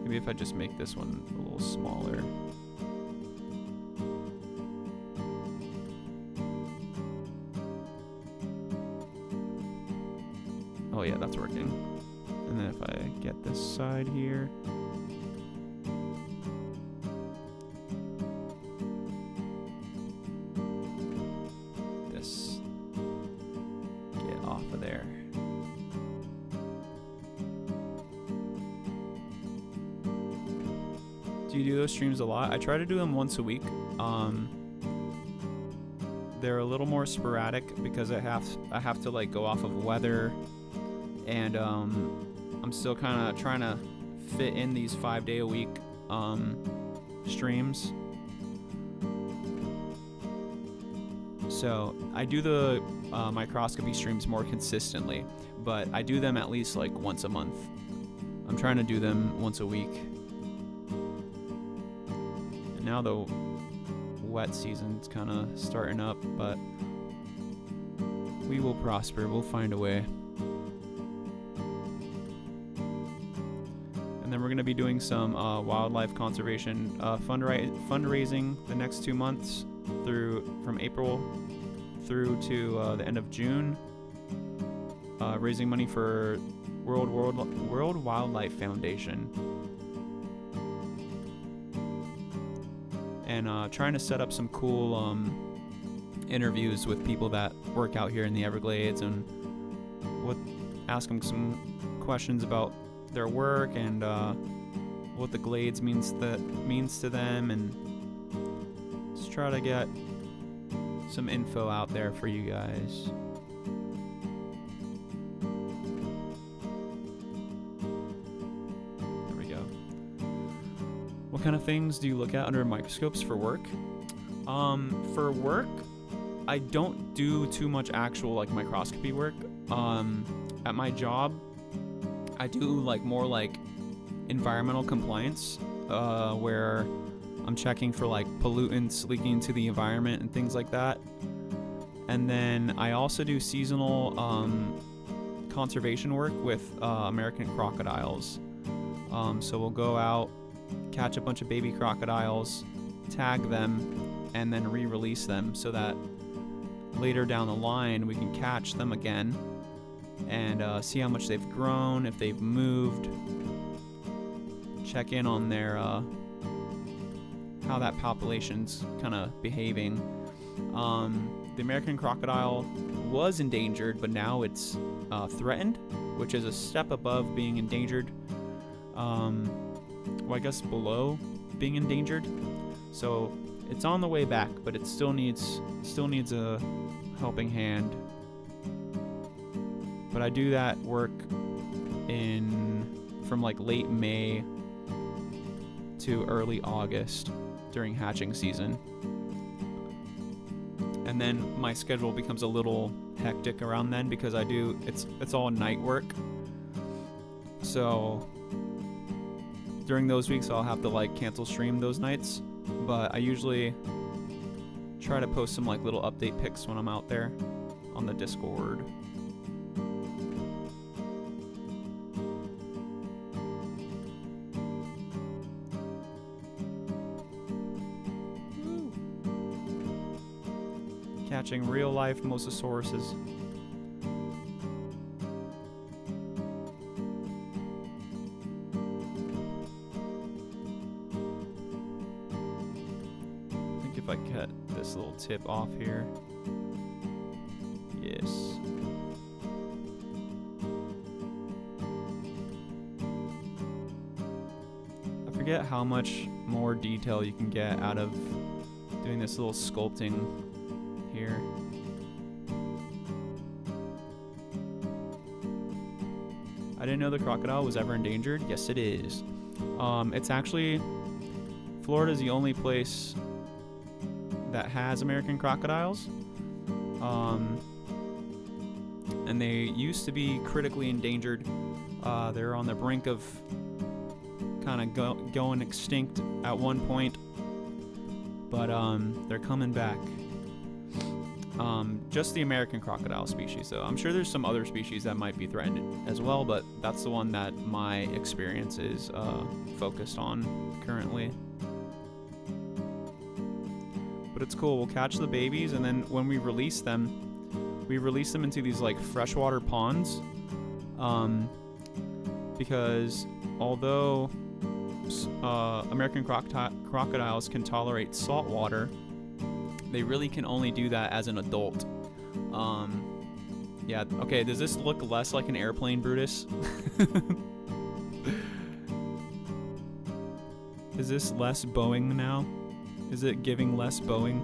Maybe if I just make this one a little smaller. Oh yeah, that's working. And then if I get this side here. This. Get off of there. Do you do those streams a lot? I try to do them once a week. They're a little more sporadic because I have to like go off of weather, and I'm still kind of trying to fit in these 5-day-a-week streams. So I do the microscopy streams more consistently, but I do them at least like once a month. I'm trying to do them once a week. Now the wet season's kind of starting up, but we will prosper. We'll find a way. And then we're going to be doing some wildlife conservation fundraising the next 2 months from April through to the end of June, raising money for World Wildlife Foundation, and trying to set up some cool interviews with people that work out here in the Everglades, and ask them some questions about their work and what the Glades means to them, and just try to get some info out there for you guys. There we go. What kind of things do you look at under microscopes for work? For work, I don't do too much actual like microscopy work. At my job, I do more environmental compliance, where I'm checking for pollutants leaking into the environment and things like that. And then I also do seasonal conservation work with American crocodiles. So we'll go out, catch a bunch of baby crocodiles, tag them, and then re-release them so that later down the line we can catch them again and see how much they've grown, if they've moved, check in on their how that population's kind of behaving. The American crocodile was endangered, but now it's threatened, which is a step above being endangered. Well, I guess below being endangered. So it's on the way back, but it still needs a helping hand. But I do that work from late May to early August during hatching season. And then my schedule becomes a little hectic around then because it's all night work. So during those weeks I'll have to cancel stream those nights, but I usually try to post some little update pics when I'm out there on the Discord. Catching real life mosasauruses. I think if I cut this little tip off here. Yes. I forget how much more detail you can get out of doing this little sculpting here. I didn't know the crocodile was ever endangered. Yes, it is. It's actually, Florida's the only place that has American crocodiles. And they used to be critically endangered. They're on the brink of kind of going extinct at one point, but they're coming back. Just the American crocodile species, though. I'm sure there's some other species that might be threatened as well, but that's the one that my experience is focused on currently. But it's cool. We'll catch the babies, and then when we release them into these freshwater ponds, because although American crocodiles can tolerate salt water, they really can only do that as an adult. Yeah, okay, does this look less like an airplane, Brutus? Is this less Boeing now? Is it giving less Boeing?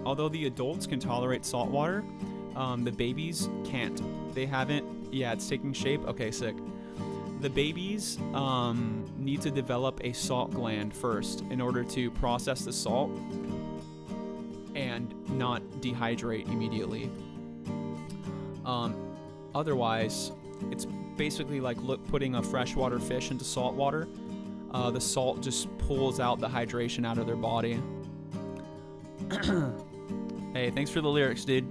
Although the adults can tolerate salt water, the babies can't. They haven't. Yeah, it's taking shape. Okay, sick. The babies need to develop a salt gland first in order to process the salt and not dehydrate immediately. Otherwise, it's basically like putting a freshwater fish into salt water. the salt just pulls out the hydration out of their body. Hey, thanks for the lyrics, dude.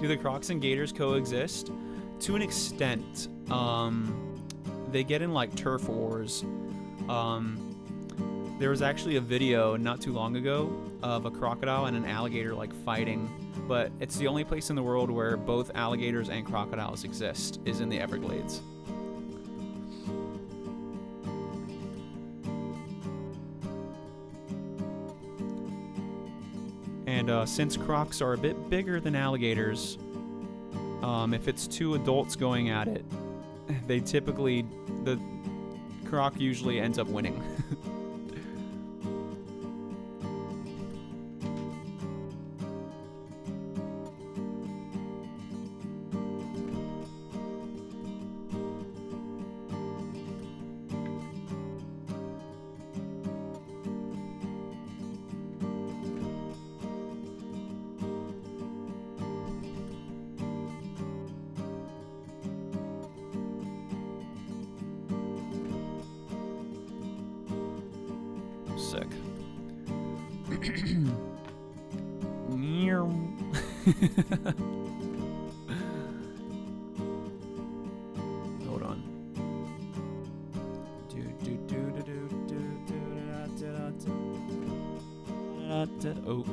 Do the crocs and gators coexist? To an extent. They get in like turf wars. There was actually a video not too long ago of a crocodile and an alligator like fighting, but it's the only place in the world where both alligators and crocodiles exist is in the Everglades. And since crocs are a bit bigger than alligators, if it's two adults going at it, the croc usually ends up winning. Sick. Hold on. Oh.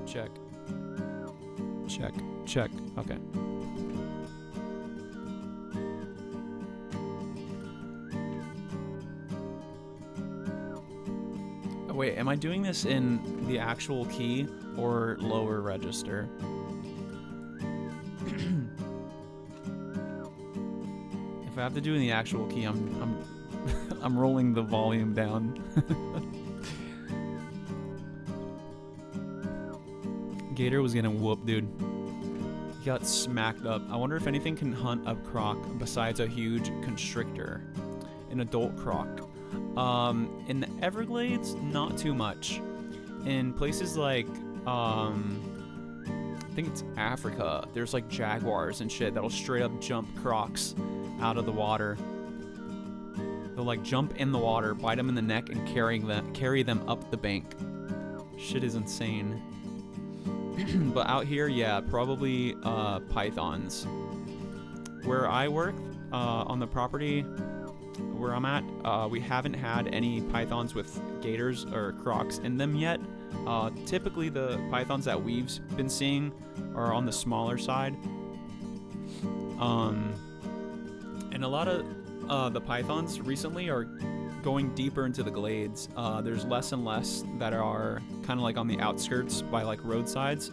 Check. Check. Check. Okay. Oh, wait, am I doing this in the actual key or lower register? If I have to do it in the actual key, I'm rolling the volume down. Gator was getting whooped, dude. He got smacked up. I wonder if anything can hunt a croc besides a huge constrictor. An adult croc. In the Everglades, not too much. In places like, I think it's Africa, there's like jaguars and shit that'll straight up jump crocs out of the water. They'll like jump in the water, bite them in the neck, and carry them up the bank. Shit is insane. But out here, yeah, probably pythons. Where I work, on the property where I'm at, we haven't had any pythons with gators or crocs in them yet. Typically the pythons that we've been seeing are on the smaller side. And a lot of the pythons recently are going deeper into the glades. There's less and less that are kind of like on the outskirts by like roadsides.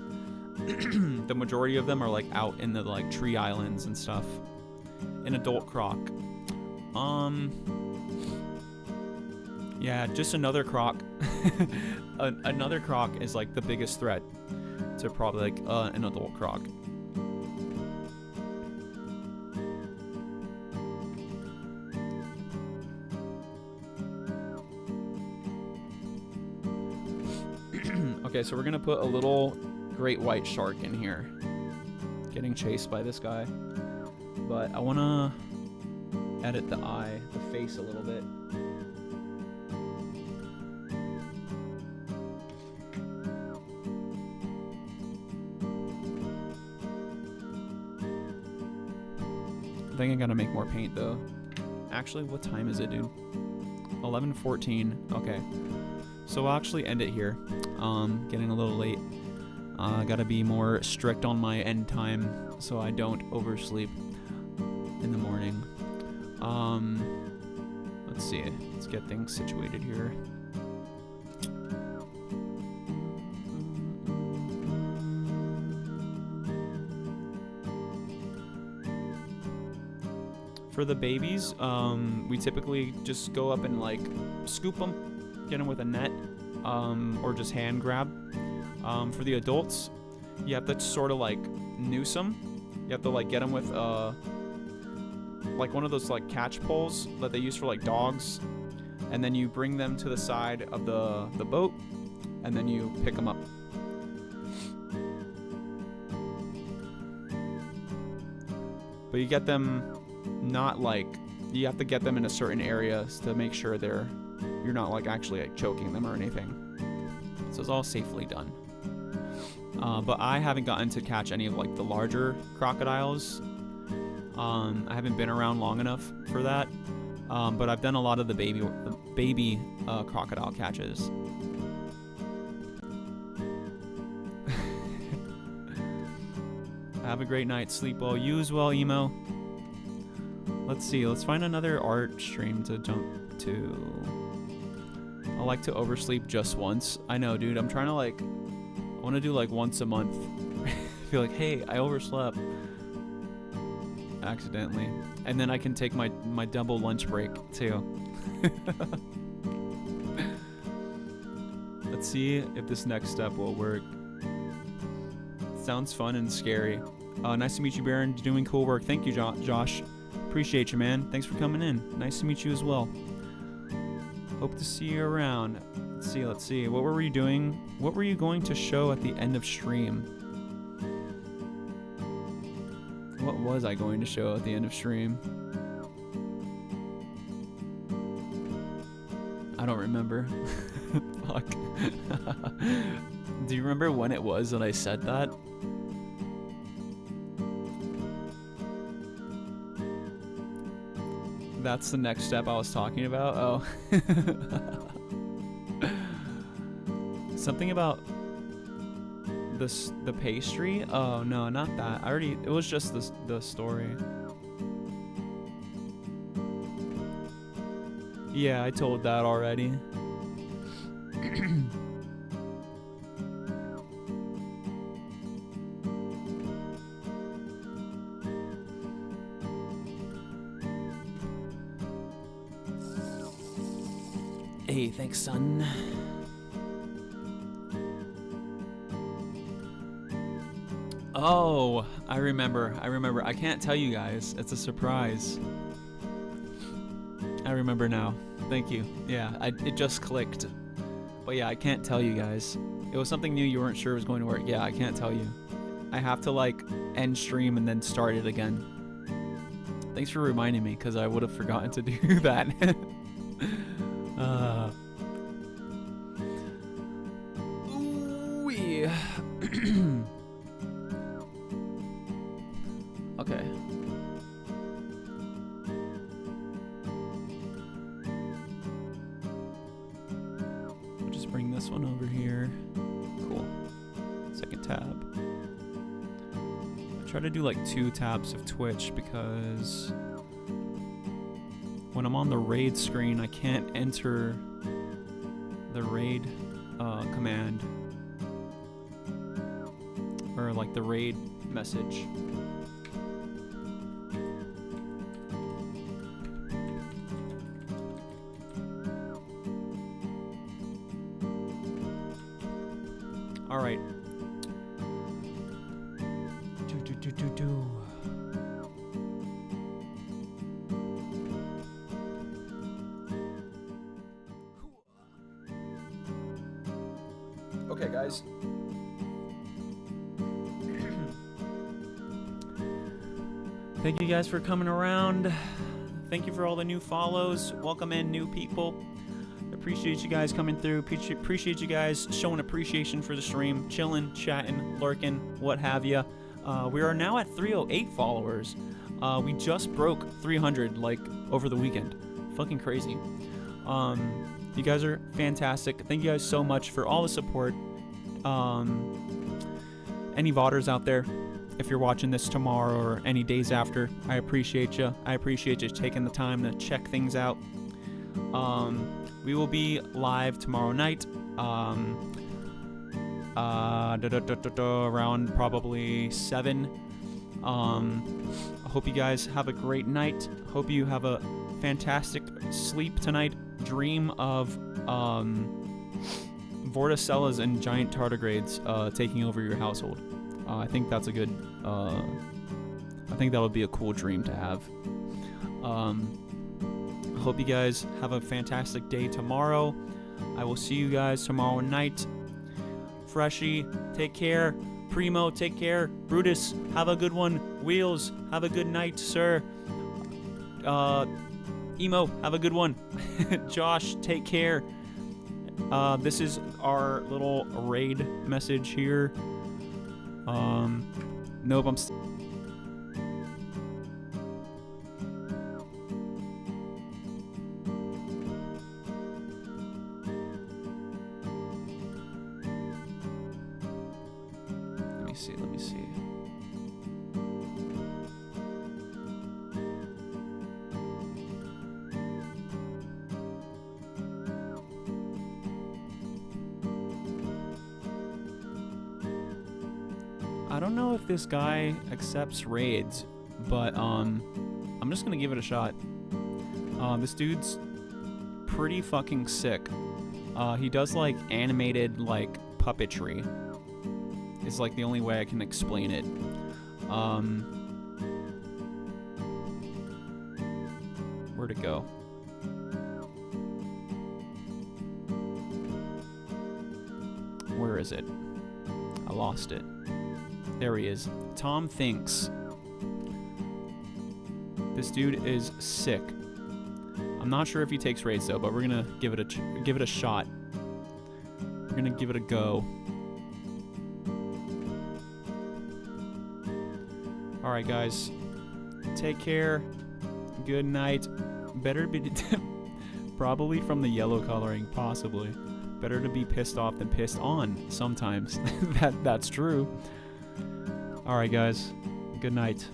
The majority of them are like out in the like tree islands and stuff. An adult croc. Yeah, just another croc. Another croc is like the biggest threat to probably like an adult croc. Okay, so we're gonna put a little great white shark in here. Getting chased by this guy. But I wanna edit the eye, the face a little bit. I think I gotta make more paint though. Actually, what time is it, dude? 11:14. Okay. So I'll actually end it here. Getting a little late. Gotta be more strict on my end time so I don't oversleep in the morning. Let's see. Let's get things situated here. For For the babies, we typically just go up and like scoop them, get them with a net, or just hand grab. For the adults, you have to sort of like noose them. You have to like get them with like one of those like catch poles that they use for like dogs, and then you bring them to the side of the boat, and then you pick them up. But you get them not like, you have to get them in a certain area to make sure you're not like actually like choking them or anything. So it's all safely done. But I haven't gotten to catch any of like the larger crocodiles. I haven't been around long enough for that. But I've done a lot of the baby crocodile catches. Have a great night. Sleep well. You as well, Emo. Let's see. Let's find another art stream to jump to. I like to oversleep just once. I know, dude. I'm trying to like... I want to do like once a month. I feel like, hey, I overslept. Accidentally. And then I can take my double lunch break, too. Let's see if this next step will work. Sounds fun and scary. Nice to meet you, Baron. You're doing cool work. Thank you, Josh. Appreciate you, man. Thanks for coming in. Nice to meet you as well. Hope to see you around. Let's see. What were you doing? What were you going to show at the end of stream? What was I going to show at the end of stream? I don't remember. Fuck. Do you remember when it was that I said that? That's the next step I was talking about? Oh. Something about the pastry? Oh, no, not that. It was just the story. Yeah, I told that already. Hey, thanks, son. Oh, I remember. I can't tell you guys. It's a surprise. I remember now. Thank you. Yeah, it just clicked. But yeah, I can't tell you guys. It was something new you weren't sure was going to work. Yeah, I can't tell you. I have to like end stream and then start it again. Thanks for reminding me, because I would have forgotten to do that. Ooh, yeah. Okay. We'll just bring this one over here. Cool. Second tab. I try to do like 2 tabs of Twitch because when I'm on the raid screen, I can't enter the raid command or like the raid message. All right. Okay, guys. Thank you guys for coming around. Thank you for all the new follows. Welcome in new people. Appreciate you guys coming through. Appreciate you guys showing appreciation for the stream, chilling, chatting, lurking, what have you. We are now at 308 followers. We just broke 300 like over the weekend. Fucking crazy. You guys are fantastic. Thank you guys so much for all the support. Any VODers out there, if you're watching this tomorrow or any days after, I appreciate you. I appreciate you taking the time to check things out. We will be live tomorrow night, around probably 7. Hope you guys have a great night. Hope you have a fantastic sleep tonight. Dream of vorticellas and giant tardigrades taking over your household. I think that's a good. I think that would be a cool dream to have. Hope you guys have a fantastic day tomorrow. I will see you guys tomorrow night. Freshie, take care. Primo, take care. Brutus, have a good one. Wheels, have a good night, sir. Emo, have a good one. Josh, take care. This is our little raid message here. Nope, I'm let me see. I don't know if this guy accepts raids, but I'm just gonna give it a shot. This dude's pretty fucking sick. He does like animated like puppetry. Is like the only way I can explain it. Where'd it go? Where is it? I lost it. There he is. Tom Thinks. This dude is sick. I'm not sure if he takes raids though, but we're gonna give it a shot. We're gonna give it a go. Alright guys, take care, good night. Better be probably from the yellow coloring, possibly. Better to be pissed off than pissed on sometimes. That's true. Alright guys, good night.